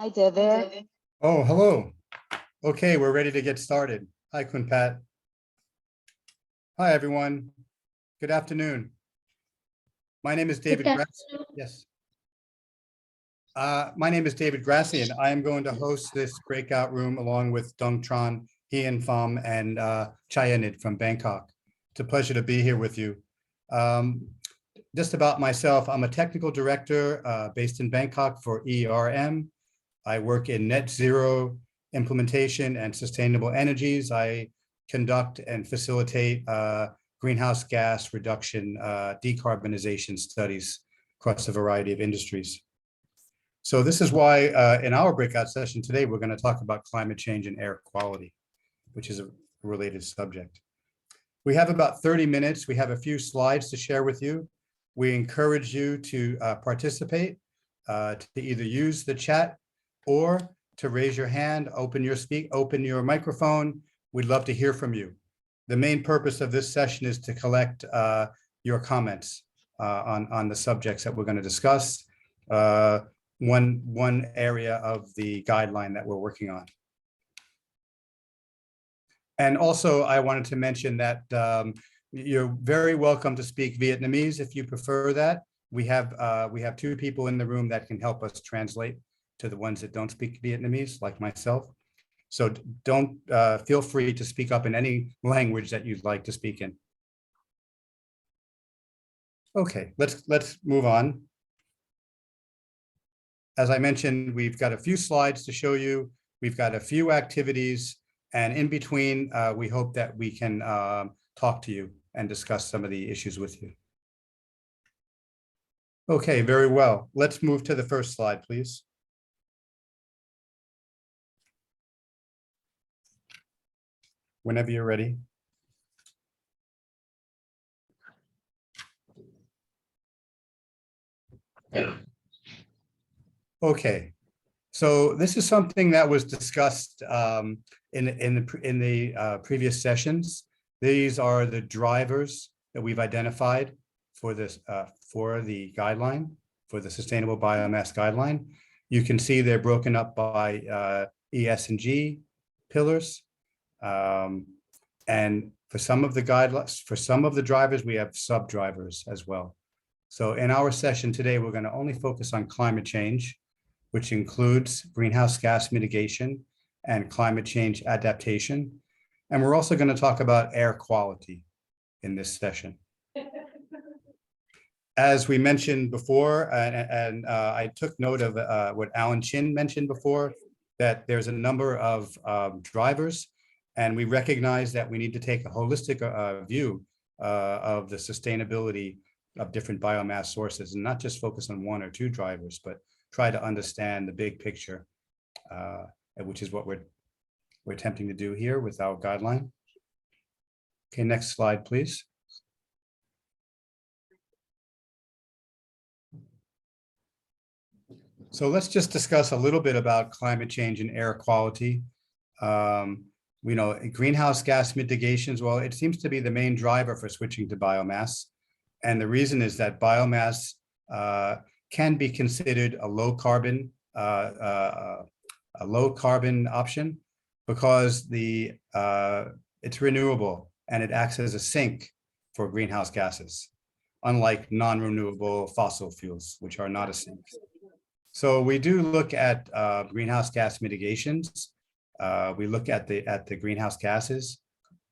Hi, David. Oh, hello. Okay, we're ready to get started. Hi, Kun Pat. Hi, everyone. Good afternoon. My name is David Grassi. Yes. My name is David Grassi, and I am going to host this breakout room along with Dong Tran, Hien Pham, and Chayanid from Bangkok. It's a pleasure to be here with you. Just about myself, I'm a technical director based in Bangkok for ERM. I work in net zero implementation and sustainable energies. I conduct and facilitate greenhouse gas reduction decarbonization studies across a variety of industries. So this is why in our breakout session today, we're going to talk about climate change and air quality, which is a related subject. We have about 30 minutes. We have a few slides to share with you. We encourage you to participate, to either use the chat or to raise your hand, open your microphone. We'd love to hear from you. The main purpose of this session is to collect your comments on the subjects that we're going to discuss. One area of the guideline that we're working on. And also, I wanted to mention that you're very welcome to speak Vietnamese if you prefer that. We have two people in the room that can help us translate to the ones that don't speak Vietnamese, like myself. So don't feel free to speak up in any language that you'd like to speak in. Okay, let's move on. As I mentioned, we've got a few slides to show you. We've got a few activities, and in between, we hope that we can talk to you and discuss some of the issues with you. Okay, very well. Let's move to the first slide, please. Whenever you're ready. Okay, so this is something that was discussed in the previous sessions. These are the drivers that we've identified for this for the guideline, for the Sustainable Biomass Guideline. You can see they're broken up by E, S, and G pillars. And for some of the guidelines, for some of the drivers, we have sub-drivers as well. So in our session today, we're going to only focus on climate change, which includes greenhouse gas mitigation and climate change adaptation. And we're also going to talk about air quality in this session. As we mentioned before, and I took note of what Alan Chin mentioned before, that there's a number of drivers, and we recognize that we need to take a holistic view of the sustainability of different biomass sources, and not just focus on one or two drivers, but try to understand the big picture, which is what we're attempting to do here with our guideline. Okay, next slide, please. So let's just discuss a little bit about climate change and air quality. We know greenhouse gas mitigations, well, it seems to be the main driver for switching to biomass. And the reason is that biomass can be considered a low carbon option because it's renewable and it acts as a sink for greenhouse gases, unlike non-renewable fossil fuels, which are not a sink. So we do look at greenhouse gas mitigations. We look at the greenhouse gases,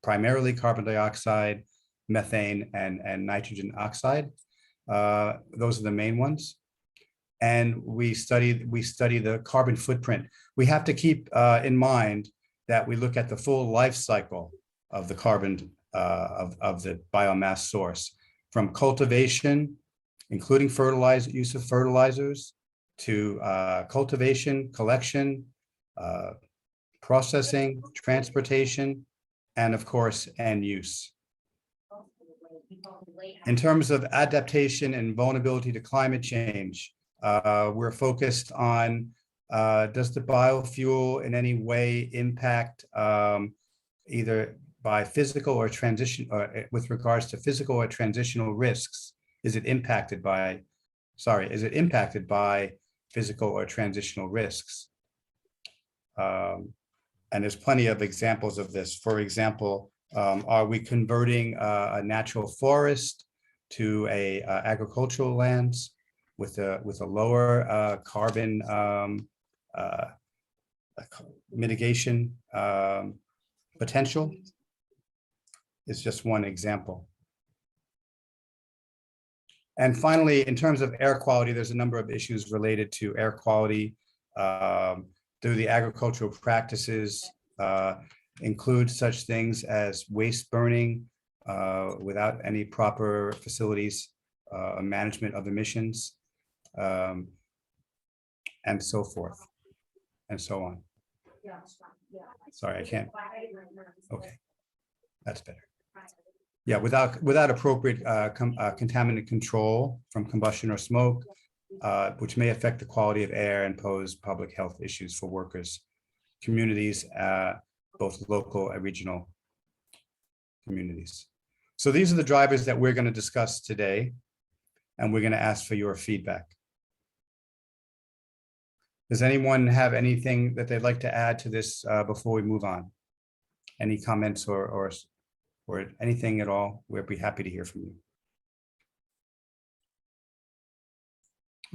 primarily carbon dioxide, methane, and nitrogen oxide. Those are the main ones. And we study the carbon footprint. We have to keep in mind that we look at the full life cycle of the carbon of the biomass source, from cultivation, including use of fertilizers, to cultivation, collection, processing, transportation, and of course, end use. In terms of adaptation and vulnerability to climate change, we're focused on, does the biofuel in any way impact either by physical or transition, or with regards to physical or transitional risks? Is it impacted by physical or transitional risks? And there's plenty of examples of this. For example, are we converting a natural forest to a agricultural lands with a lower carbon mitigation potential? Is just one example. And finally, in terms of air quality, there's a number of issues related to air quality. Do the agricultural practices include such things as waste burning without any proper facilities, management of emissions, and so forth, and so on. Sorry, I can't. Okay, that's better. Yeah, without appropriate contaminant control from combustion or smoke, which may affect the quality of air and pose public health issues for workers, communities, both local and regional communities. So these are the drivers that we're going to discuss today, and we're going to ask for your feedback. Does anyone have anything that they'd like to add to this before we move on? Any comments or anything at all? We'd be happy to hear from you.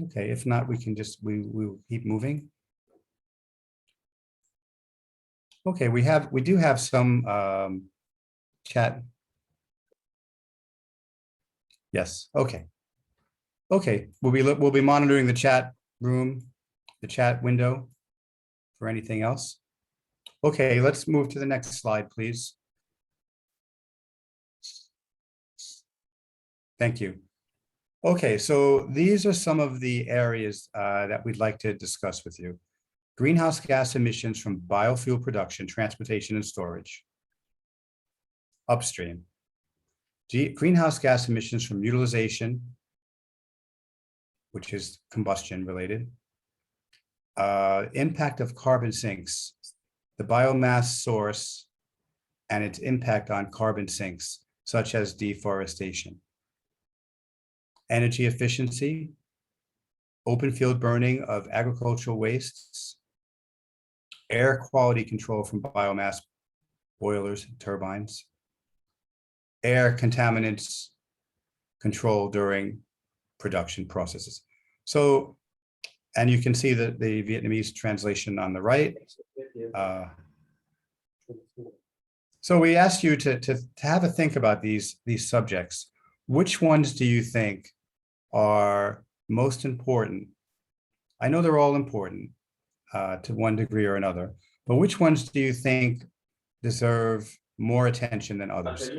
Okay, if not, we can just, we'll keep moving. Okay, we do have some chat. Yes, okay. Okay, we'll be monitoring the chat room, the chat window for anything else. Okay, let's move to the next slide, please. Thank you. Okay, so these are some of the areas that we'd like to discuss with you. Greenhouse gas emissions from biofuel production, transportation, and storage. Upstream. Greenhouse gas emissions from utilization, which is combustion related. Impact of carbon sinks, the biomass source, and its impact on carbon sinks, such as deforestation. Energy efficiency, open field burning of agricultural wastes, air quality control from biomass boilers and turbines, air contaminants control during production processes. So, and you can see the Vietnamese translation on the right. So we asked you to have a think about these subjects. Which ones do you think are most important? I know they're all important to one degree or another, but which ones do you think deserve more attention than others?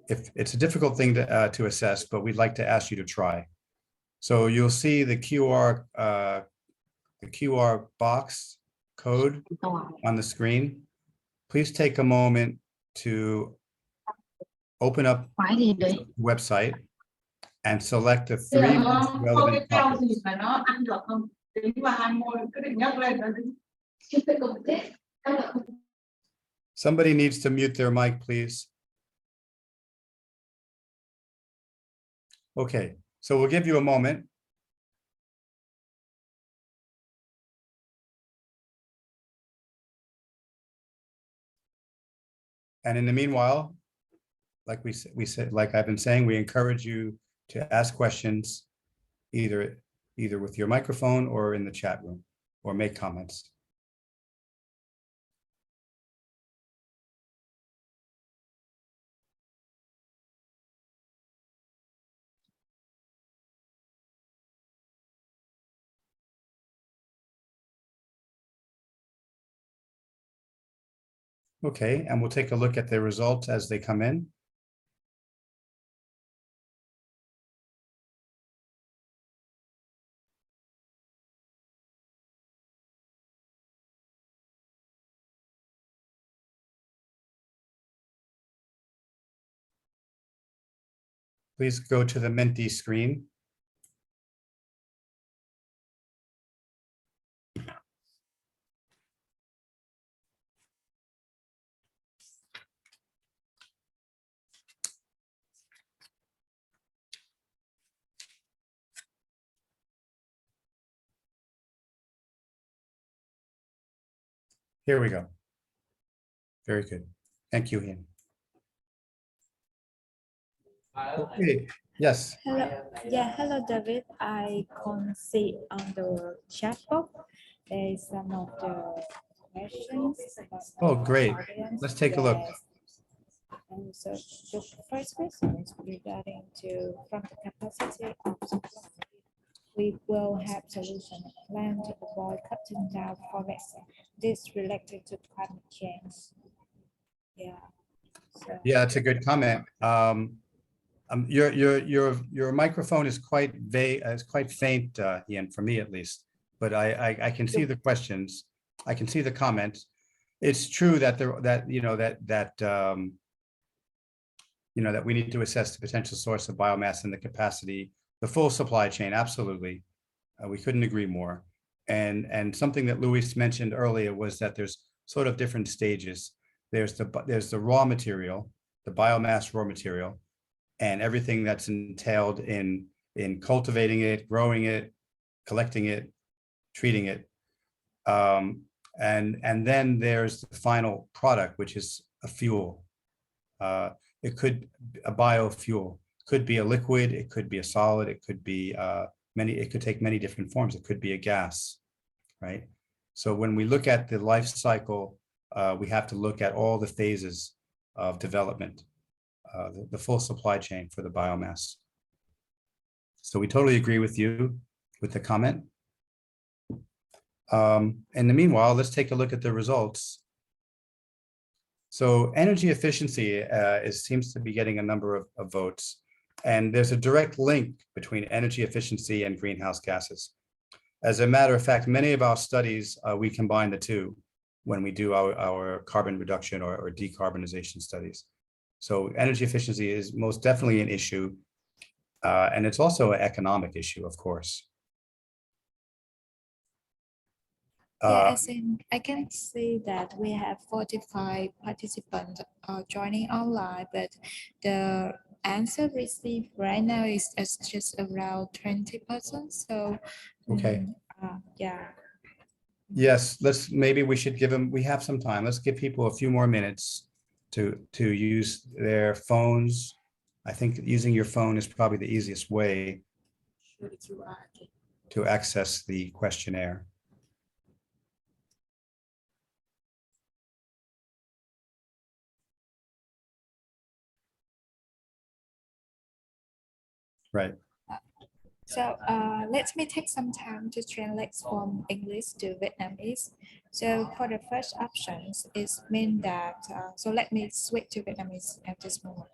If it's a difficult thing to assess, but we'd like to ask you to try. So you'll see the QR box code on the screen. Please take a moment to open up the website and select the 3 most relevant topics. Somebody needs to mute their mic, please. Okay, so we'll give you a moment. And in the meanwhile, like we said, like I've been saying, we encourage you to ask questions either with your microphone or in the chat room, or make comments. Okay, and we'll take a look at the results as they come in. Please go to the Menti screen. Here we go. Very good. Thank you, Ian. Okay. Yes. Hello. Yeah, hello, David. I can see on the chat box there is some of the questions. Oh, great. Audience. Let's take a look. Yes. And so the first question is regarding to from the capacity of supply. We will have solution plan to avoid cutting down forests. This related to climate change. Yeah. So, Yeah, that's a good comment. Your microphone is quite vague, is quite faint, Ian, for me at least. But I can see the questions. I can see the comments. It's true that that we need to assess the potential source of biomass and the capacity, the full supply chain. Absolutely, we couldn't agree more. And something that Luis mentioned earlier was that there's sort of different stages. There's the raw material, the biomass raw material, and everything that's entailed in cultivating it, growing it, collecting it, treating it. And then there's the final product, which is a fuel. It could be a biofuel, could be a liquid, it could be a solid, it could be it could take many different forms. It could be a gas, right? So when we look at the life cycle, we have to look at all the phases of development, the full supply chain for the biomass. So we totally agree with you with the comment. In the meanwhile, let's take a look at the results. So energy efficiency seems to be getting a number of votes, and there's a direct link between energy efficiency and greenhouse gases. As a matter of fact, many of our studies, we combine the two when we do our carbon reduction or decarbonization studies. So energy efficiency is most definitely an issue, and it's also an economic issue, of course. yeah, I can see that we have 45 participants joining online, but the answer received right now is just around 20%. So, Okay. Yeah. Yes, maybe we should give them, we have some time. Let's give people a few more minutes to use their phones. I think using your phone is probably the easiest way to access the questionnaire. Right. So let me take some time to translate from English to Vietnamese. So for the first options, it means that, so let me switch to Vietnamese at this moment.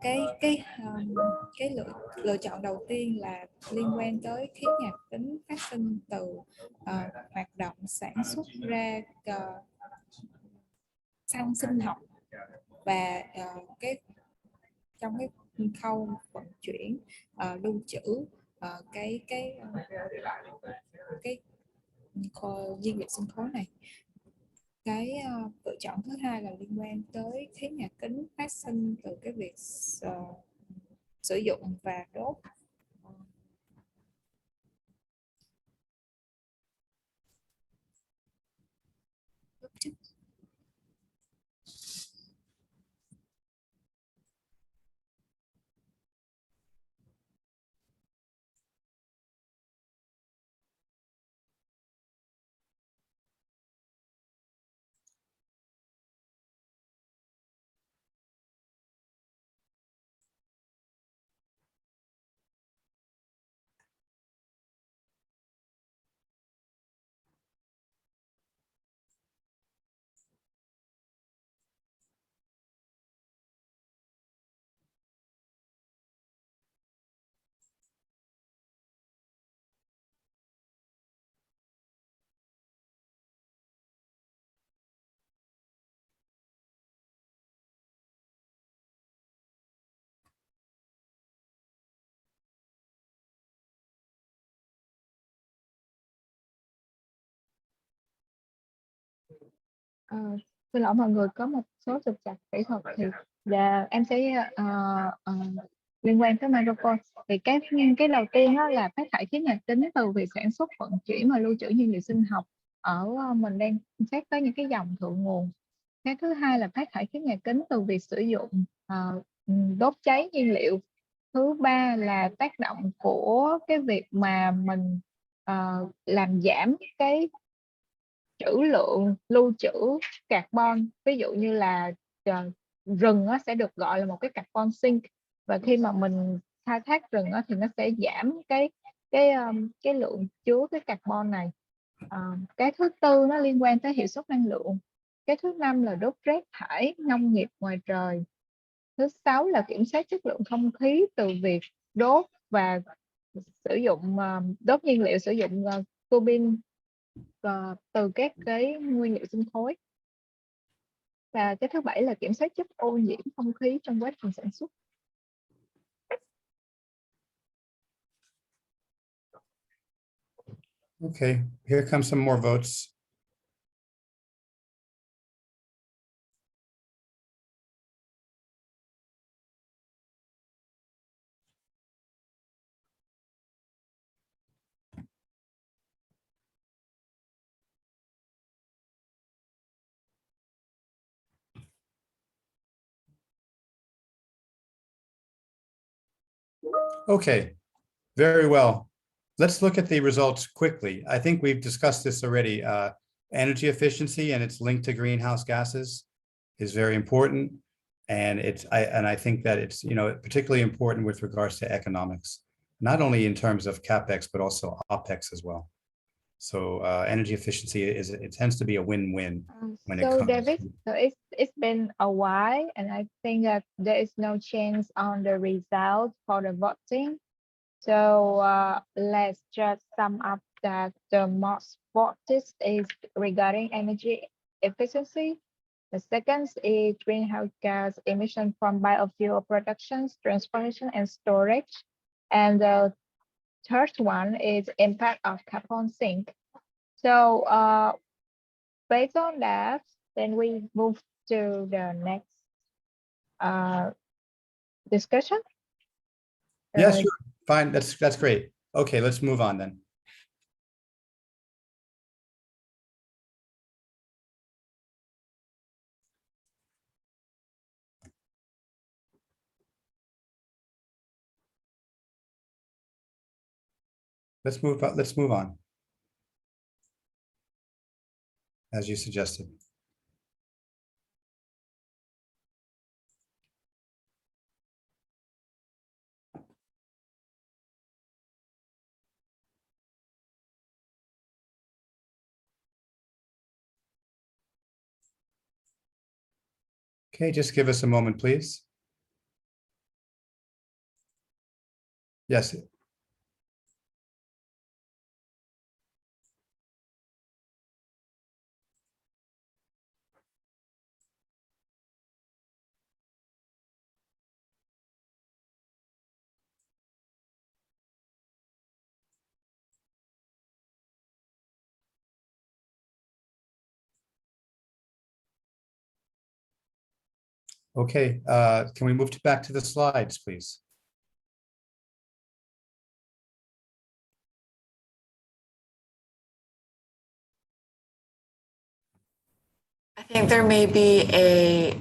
Cái lựa chọn đầu tiên là liên quan tới khí nhà kính phát sinh từ hoạt động sản xuất ra xăng sinh học và trong cái khâu vận chuyển, lưu trữ cái nhiên liệu sinh khối này. Cái lựa chọn thứ hai là liên quan tới khí nhà kính phát sinh từ cái việc sử dụng và đốt chất. Xin lỗi mọi người, có một số trục trặc kỹ thuật thì em sẽ liên quan tới microphone. Thì cái đầu tiên đó là phát thải khí nhà kính từ việc sản xuất, vận chuyển và lưu trữ nhiên liệu sinh học mình đang xét tới những cái dòng thượng nguồn. Cái thứ hai là phát thải khí nhà kính từ việc sử dụng đốt cháy nhiên liệu. Thứ ba là tác động của cái việc mà mình làm giảm cái trữ lượng lưu trữ carbon. Ví dụ như là rừng sẽ được gọi là một cái carbon sink, và khi mà mình khai thác rừng thì nó sẽ giảm cái lượng chứa cái carbon này. Cái thứ tư nó liên quan tới hiệu suất năng lượng. Cái thứ năm là đốt rác thải nông nghiệp ngoài trời. Thứ sáu là kiểm soát chất lượng không khí từ việc đốt và sử dụng đốt nhiên liệu sử dụng tua bin từ các cái nguyên liệu sinh khối. Và cái thứ bảy là kiểm soát chất ô nhiễm không khí trong quá trình sản xuất. Okay, here come some more votes. Okay, very well. Let's look at the results quickly. I think we've discussed this already. Energy efficiency and its link to greenhouse gases is very important. And I think that it's, particularly important with regards to economics, not only in terms of CapEx, but also OpEx as well. So energy efficiency it tends to be a win-win when it comes. David, so it's been a while, and I think that there is no change on the result for the voting. So let's just sum up that the most voted is regarding energy efficiency. The second is greenhouse gas emission from biofuel productions, transportation, and storage. And the third one is impact of carbon sink. So based on that, then we move to the next discussion. Yes, sure. Fine. That's great. Okay, let's move on then. Let's move on, as you suggested. Okay, just give us a moment, please. Yes. Okay, can we move back to the slides, please? I think there may be a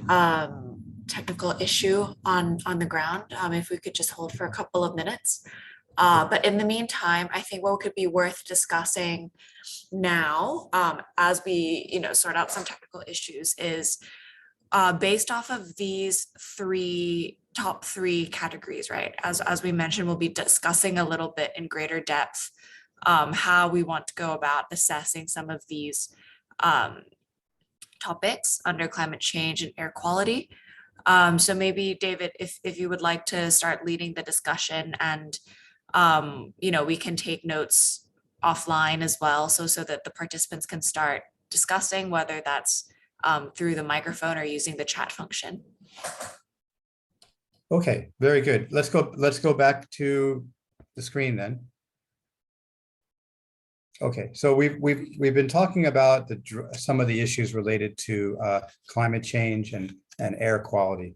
technical issue on the ground. If we could just hold for a couple of minutes. But in the meantime, I think what could be worth discussing now, as we sort out some technical issues, is based off of these top three categories, right? As we mentioned, we'll be discussing a little bit in greater depth how we want to go about assessing some of these topics under climate change and air quality. So maybe David, if you would like to start leading the discussion, and we can take notes offline as well, so that the participants can start discussing, whether that's through the microphone or using the chat function. Okay, very good. Let's go back to the screen then. Okay, so we've been talking about some of the issues related to climate change and air quality,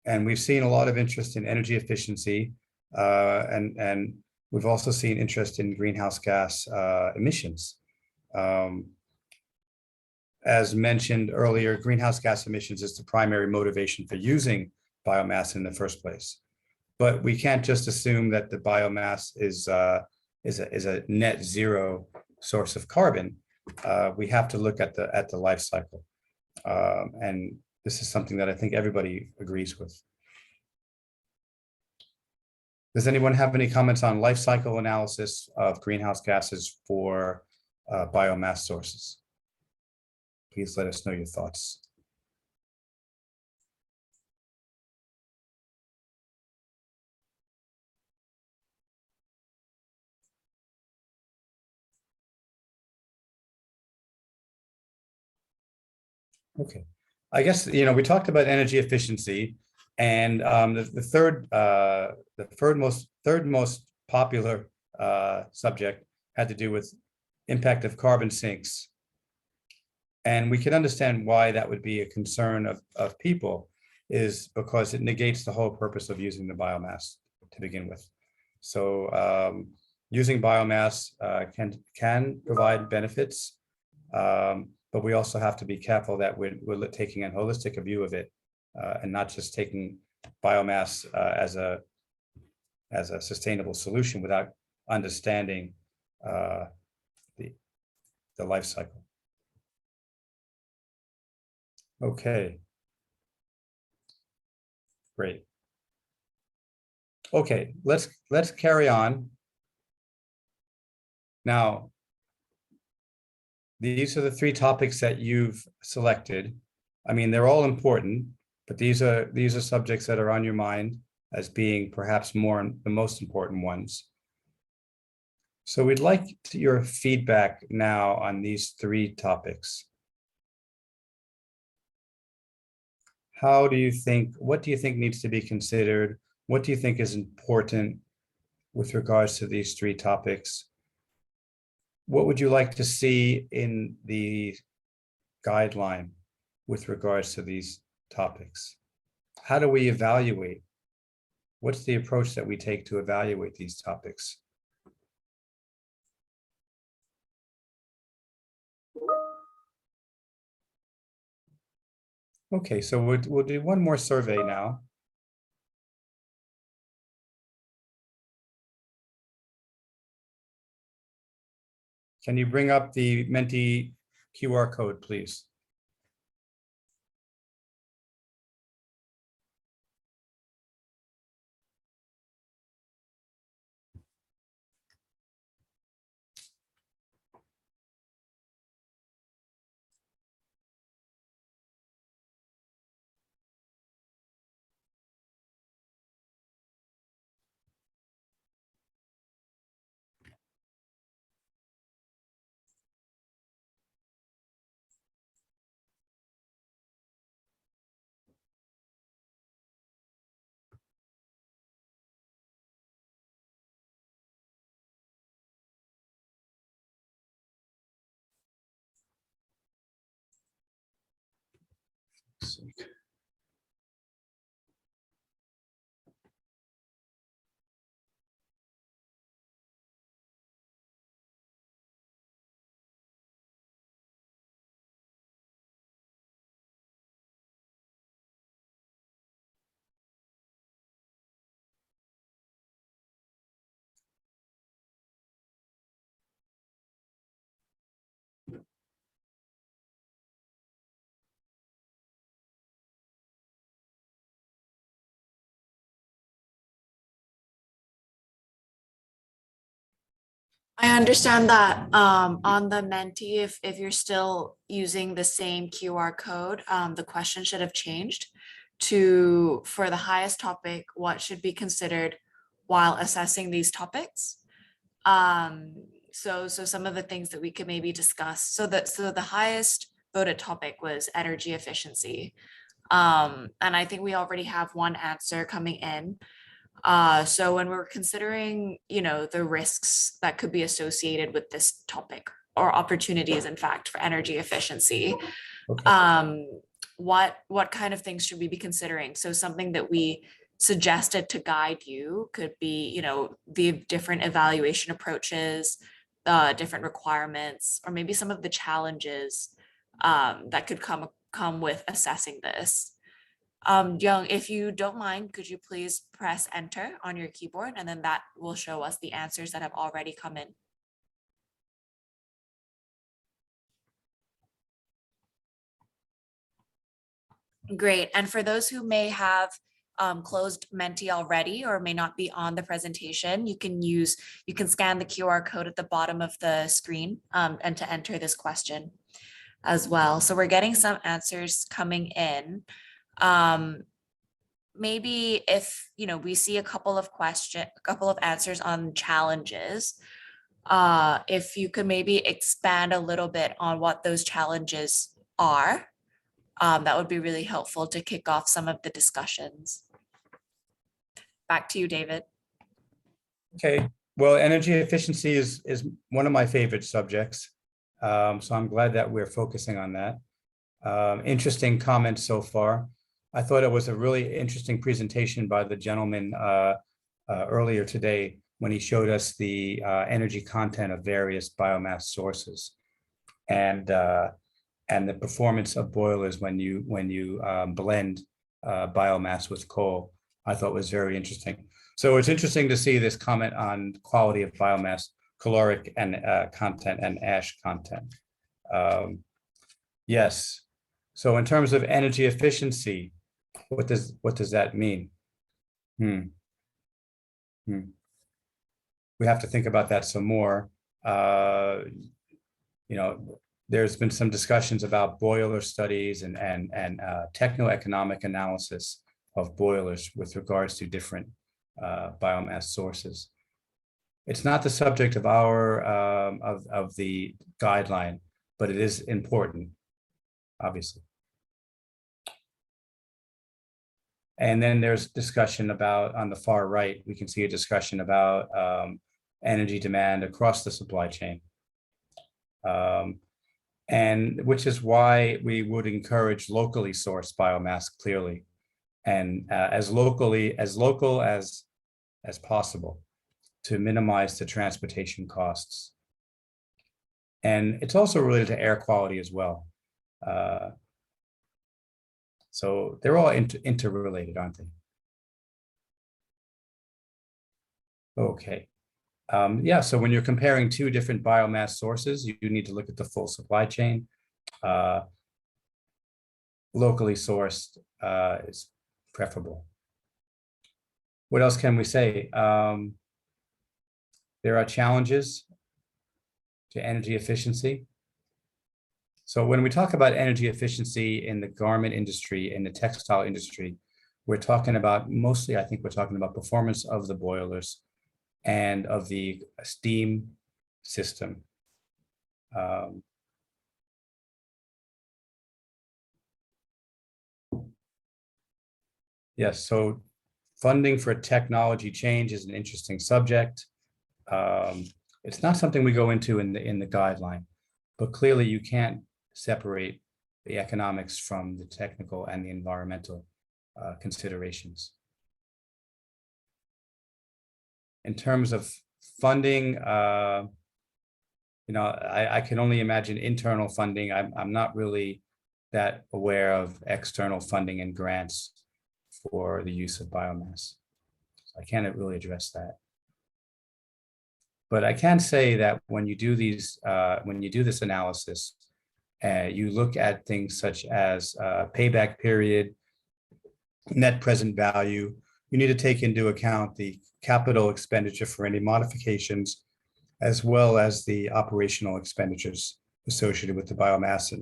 and we've seen a lot of interest in energy efficiency, and we've also seen interest in greenhouse gas emissions. as mentioned earlier, greenhouse gas emissions is the primary motivation for using biomass in the first place. But we can't just assume that the biomass is a net zero source of carbon. We have to look at the life cycle, and this is something that I think everybody agrees with. Does anyone have any comments on life cycle analysis of greenhouse gases for biomass sources? Please let us know your thoughts. Okay, I guess, we talked about energy efficiency, and the third most popular subject had to do with impact of carbon sinks. And we can understand why that would be a concern of people, is because it negates the whole purpose of using the biomass to begin with. So using biomass can provide benefits, but we also have to be careful that we're taking a holistic view of it, and not just taking biomass as a sustainable solution without understanding the life cycle. Okay. Great. Okay, let's carry on. Now, these are the 3 topics that you've selected. I mean, they're all important, but these are subjects that are on your mind as being perhaps the most important ones. So we'd like your feedback now on these 3 topics. What do you think needs to be considered? What do you think is important with regards to these 3 topics? What would you like to see in the guideline with regards to these topics? How do we evaluate? What's the approach that we take to evaluate these topics? Okay, so we'll do one more survey now. Can you bring up the Menti QR code, please? I understand that on the Menti, if you're still using the same QR code, the question should have changed to, for the highest topic, what should be considered while assessing these topics. So some of the things that we could maybe discuss. So the highest voted topic was energy efficiency. And I think we already have one answer coming in. So when we're considering, the risks that could be associated with this topic, or opportunities, in fact, for energy efficiency, what kind of things should we be considering? So something that we suggested to guide you could be, the different evaluation approaches, different requirements, or maybe some of the challenges that could come with assessing this. Young, if you don't mind, could you please press enter on your keyboard, and then that will show us the answers that have already come in. Great. And for those who may have closed Menti already or may not be on the presentation, you can scan the QR code at the bottom of the screen and to enter this question as well. So we're getting some answers coming in. Maybe if we see a couple of answers on challenges, if you could maybe expand a little bit on what those challenges are, that would be really helpful to kick off some of the discussions. Back to you, David. Okay, well, energy efficiency is one of my favorite subjects. So I'm glad that we're focusing on that. Interesting comments so far. I thought it was a really interesting presentation by the gentleman earlier today when he showed us the energy content of various biomass sources and the performance of boilers when you blend biomass with coal. I thought was very interesting. So it's interesting to see this comment on quality of biomass, caloric and content and ash content. Yes. So in terms of energy efficiency, what does that mean? We have to think about that some more. There's been some discussions about boiler studies and techno-economic analysis of boilers with regards to different biomass sources. It's not the subject of our of the guideline, but it is important, obviously. And then there's discussion about, on the far right, we can see a discussion about energy demand across the supply chain. And which is why we would encourage locally sourced biomass clearly, and as local as possible to minimize the transportation costs. And it's also related to air quality as well. So they're all interrelated, aren't they? Okay. Yeah, so when you're comparing two different biomass sources, you need to look at the full supply chain. Locally sourced is preferable. What else can we say? There are challenges to energy efficiency. So when we talk about energy efficiency in the garment industry, in the textile industry, we're talking about mostly, I think we're talking about performance of the boilers and of the steam system. Yes, so funding for technology change is an interesting subject. It's not something we go into in the guideline, but clearly you can't separate the economics from the technical and the environmental considerations. In terms of funding, I can only imagine internal funding. I'm not really that aware of external funding and grants for the use of biomass. So I can't really address that. But I can say that when you do these, when you do this analysis, you look at things such as payback period, net present value. You need to take into account the capital expenditure for any modifications, as well as the operational expenditures associated with the biomass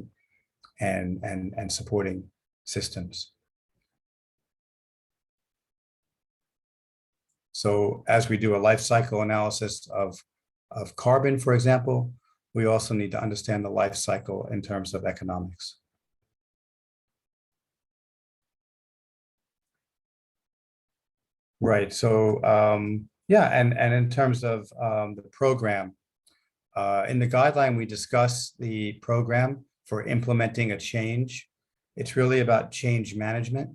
and supporting systems. So as we do a life cycle analysis of carbon, for example, we also need to understand the life cycle in terms of economics. Right, so yeah, and in terms of the program, in the guideline, we discuss the program for implementing a change. It's really about change management.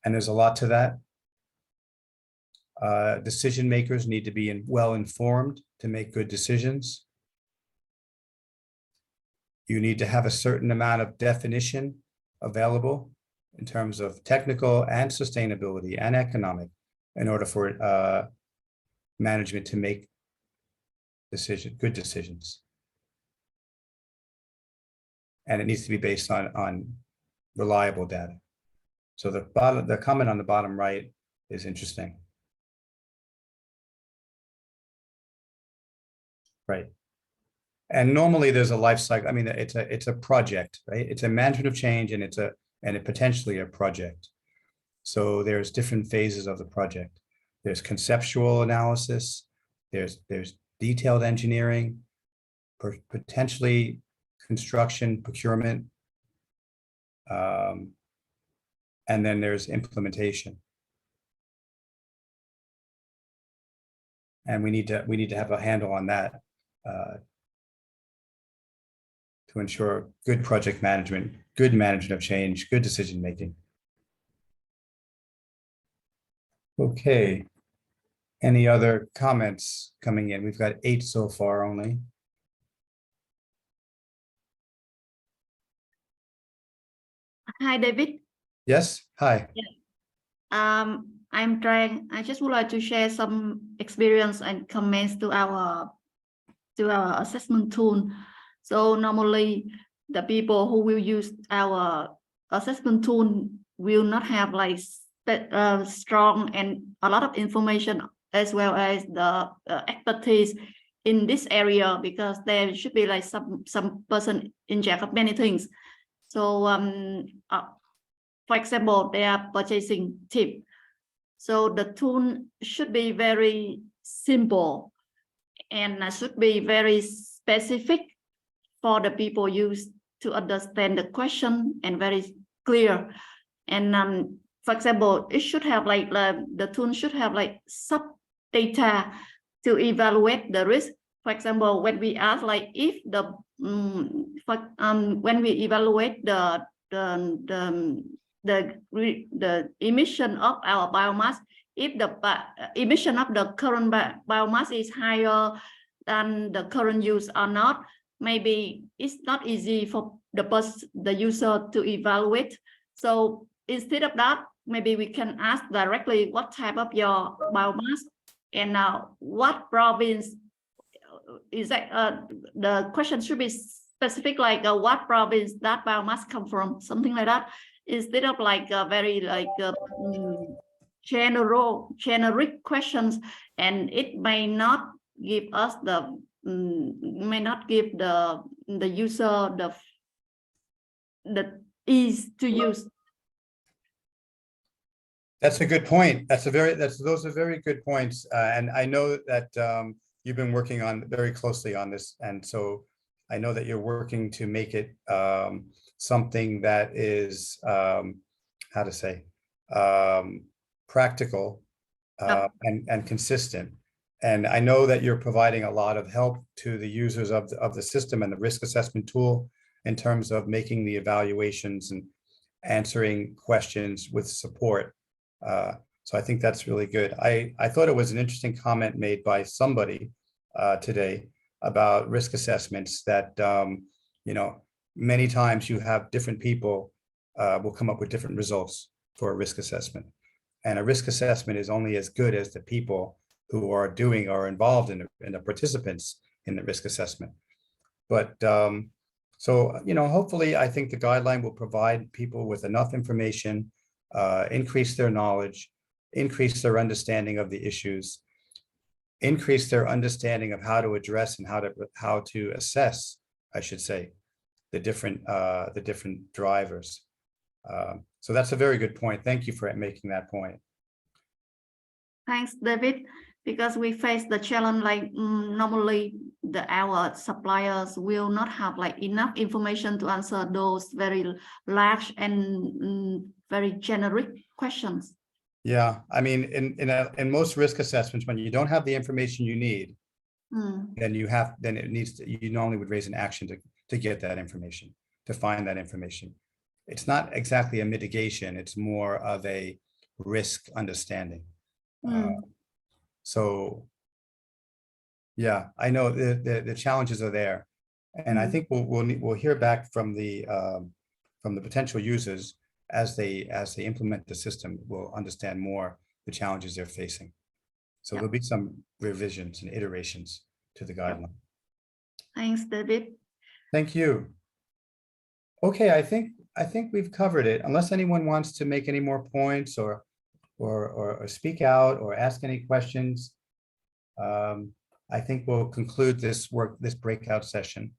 And there's a lot to that. Decision makers need to be well informed to make good decisions. You need to have a certain amount of definition available in terms of technical and sustainability and economic in order for management to make good decisions. And it needs to be based on reliable data. So the comment on the bottom right is interesting. Right. And normally there's a life cycle. I mean, it's a project, right? It's a management of change, and it's potentially a project. So there's different phases of the project. There's conceptual analysis. There's detailed engineering, potentially construction, procurement, and then there's implementation. And we need to have a handle on that to ensure good project management, good management of change, good decision making. Okay. Any other comments coming in? We've got 8 so far only. Hi, David. Yes. Hi. Yeah. I just would like to share some experience and comments to our assessment tool. So normally the people who will use our assessment tool will not have like strong and a lot of information as well as the expertise in this area, because there should be like some person in charge of many things. So for example, they are purchasing tip. So the tool should be very simple and should be very specific for the people used to understand the question, and very clear. And for example, it should have like the tool should have like sub data to evaluate the risk. For example, when we ask like if the when we evaluate the emission of our biomass, if the emission of the current biomass is higher than the current use or not, maybe it's not easy for the user to evaluate. So instead of that, maybe we can ask directly what type of your biomass and what province is that. The question should be specific, like what province that biomass come from, something like that, instead of like very like generic questions, and it may not give us the the user the ease to use. That's a good point. Those are very good points. And I know that you've been working very closely on this. And so I know that you're working to make it something that is, how to say, practical and consistent. And I know that you're providing a lot of help to the users of the system and the risk assessment tool in terms of making the evaluations and answering questions with support. So I think that's really good. I thought it was an interesting comment made by somebody today about risk assessments that, many times you have different people will come up with different results for a risk assessment. And a risk assessment is only as good as the people who are involved in the participants in the risk assessment. But so, hopefully I think the guideline will provide people with enough information, increase their knowledge, increase their understanding of the issues, increase their understanding of how to address and how to assess, I should say, the different drivers. So that's a very good point. Thank you for making that point. Thanks, David. Because we face the challenge like normally our suppliers will not have like enough information to answer those very large and very generic questions. Yeah, I mean, in most risk assessments, when you don't have the information you need, then you normally would raise an action to get that information, to find that information. It's not exactly a mitigation, it's more of a risk understanding. So yeah, I know the challenges are there. And I think we'll hear back from the potential users as they implement the system. We'll understand more the challenges they're facing. So there'll be some revisions and iterations to the guideline. Thanks, David. Thank you. Okay, I think we've covered it. Unless anyone wants to make any more points or speak out or ask any questions, I think we'll conclude this breakout session.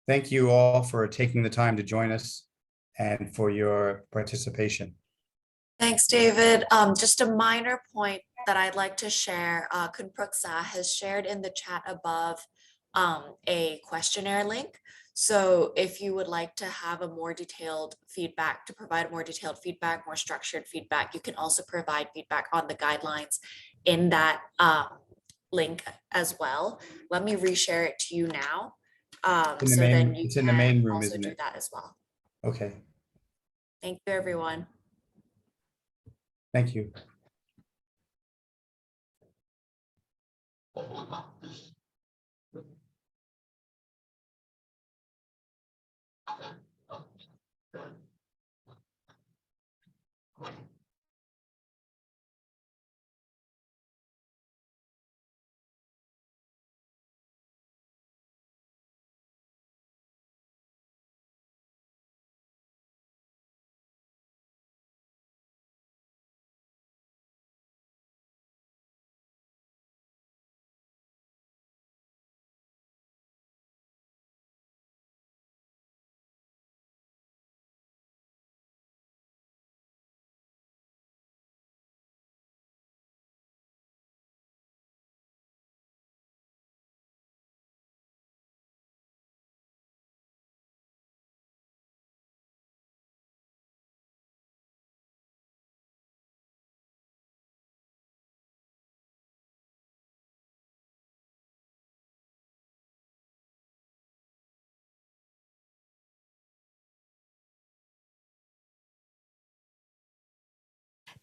Thank you all for taking the time to join us and for your participation. Thanks, David. Just a minor point that I'd like to share. Kun Pruksa has shared in the chat above a questionnaire link. So if you would like to have a more detailed feedback, to provide more detailed feedback, more structured feedback, you can also provide feedback on the guidelines in that link as well. Let me reshare it to you now. Then you it's in the main room, also isn't do it? that as well. Okay, Thank you, everyone. thank you.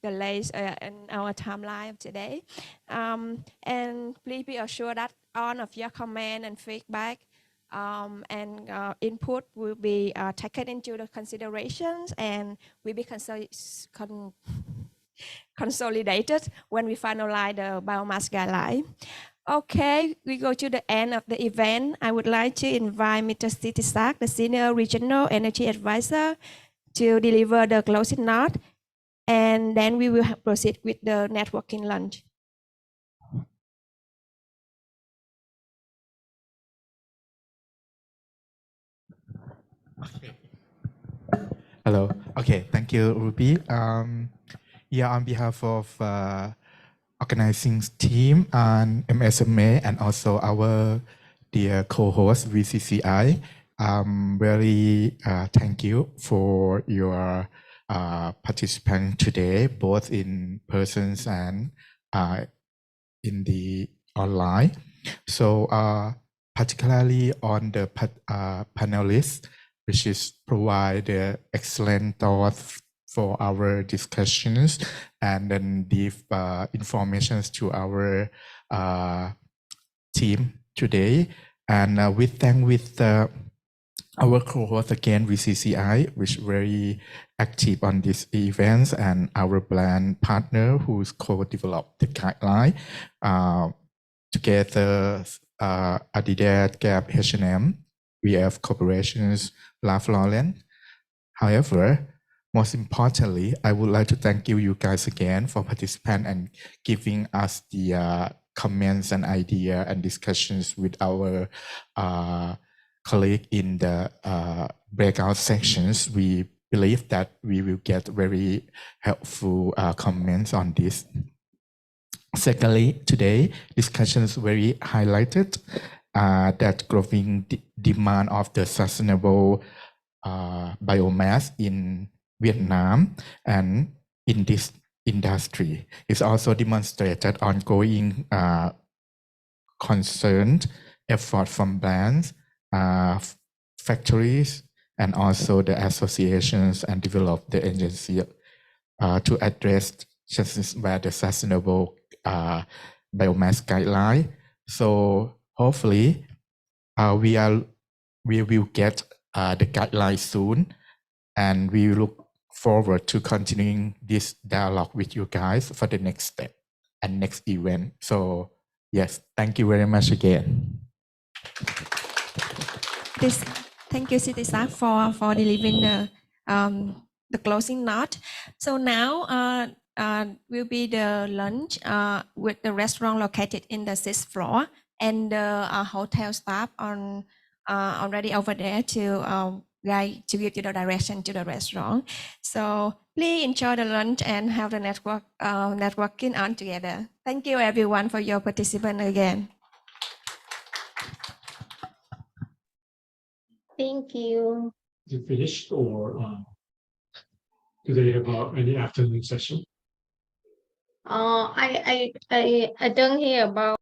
Delays in our timeline of today. And please be assured that all of your comment and feedback and input will be taken into the considerations and will be consolidated when we finalize the biomass guideline. Okay, we go to the end of the event. I would like to invite Mr. Sitisak, the Senior Regional Energy Advisor, to deliver the closing note, and then we will proceed with the networking lunch. Hello. Okay, thank you, Ruby. Yeah, on behalf of organizing team and MSMA and also our dear co-host VCCI, very thank you for your participant today, both in persons and in the online. So particularly on the panelists, which is provide the excellent thoughts for our discussions and then give information to our team today. And we thank with our co-host again, VCCI, which very active on these events, and our brand partner who's co-developed the guideline together, Adidas, Gap, H&M, we have corporations, Ralph Lauren. However, most importantly, I would like to thank you guys again for participating and giving us the comments and idea and discussions with our colleague in the breakout sections. We believe that we will get very helpful comments on this. Secondly, today discussions very highlighted that growing demand of the sustainable biomass in Vietnam and in this industry. It's also demonstrated ongoing concerned effort from brands, factories, and also the associations and develop the agency to address just where the sustainable biomass guideline. So hopefully we will get the guidelines soon, and we look forward to continuing this dialogue with you guys for the next step and next event. So yes, thank you very much again. Thank you, City Staff, for delivering the closing note. So now will be the lunch with the restaurant located in the 6th floor, and the hotel staff already over there to give you the direction to the restaurant. So please enjoy the lunch and have the networking on together. Thank you everyone for your participation again. Thank you. You finished, or do they have any afternoon session? I don't hear about.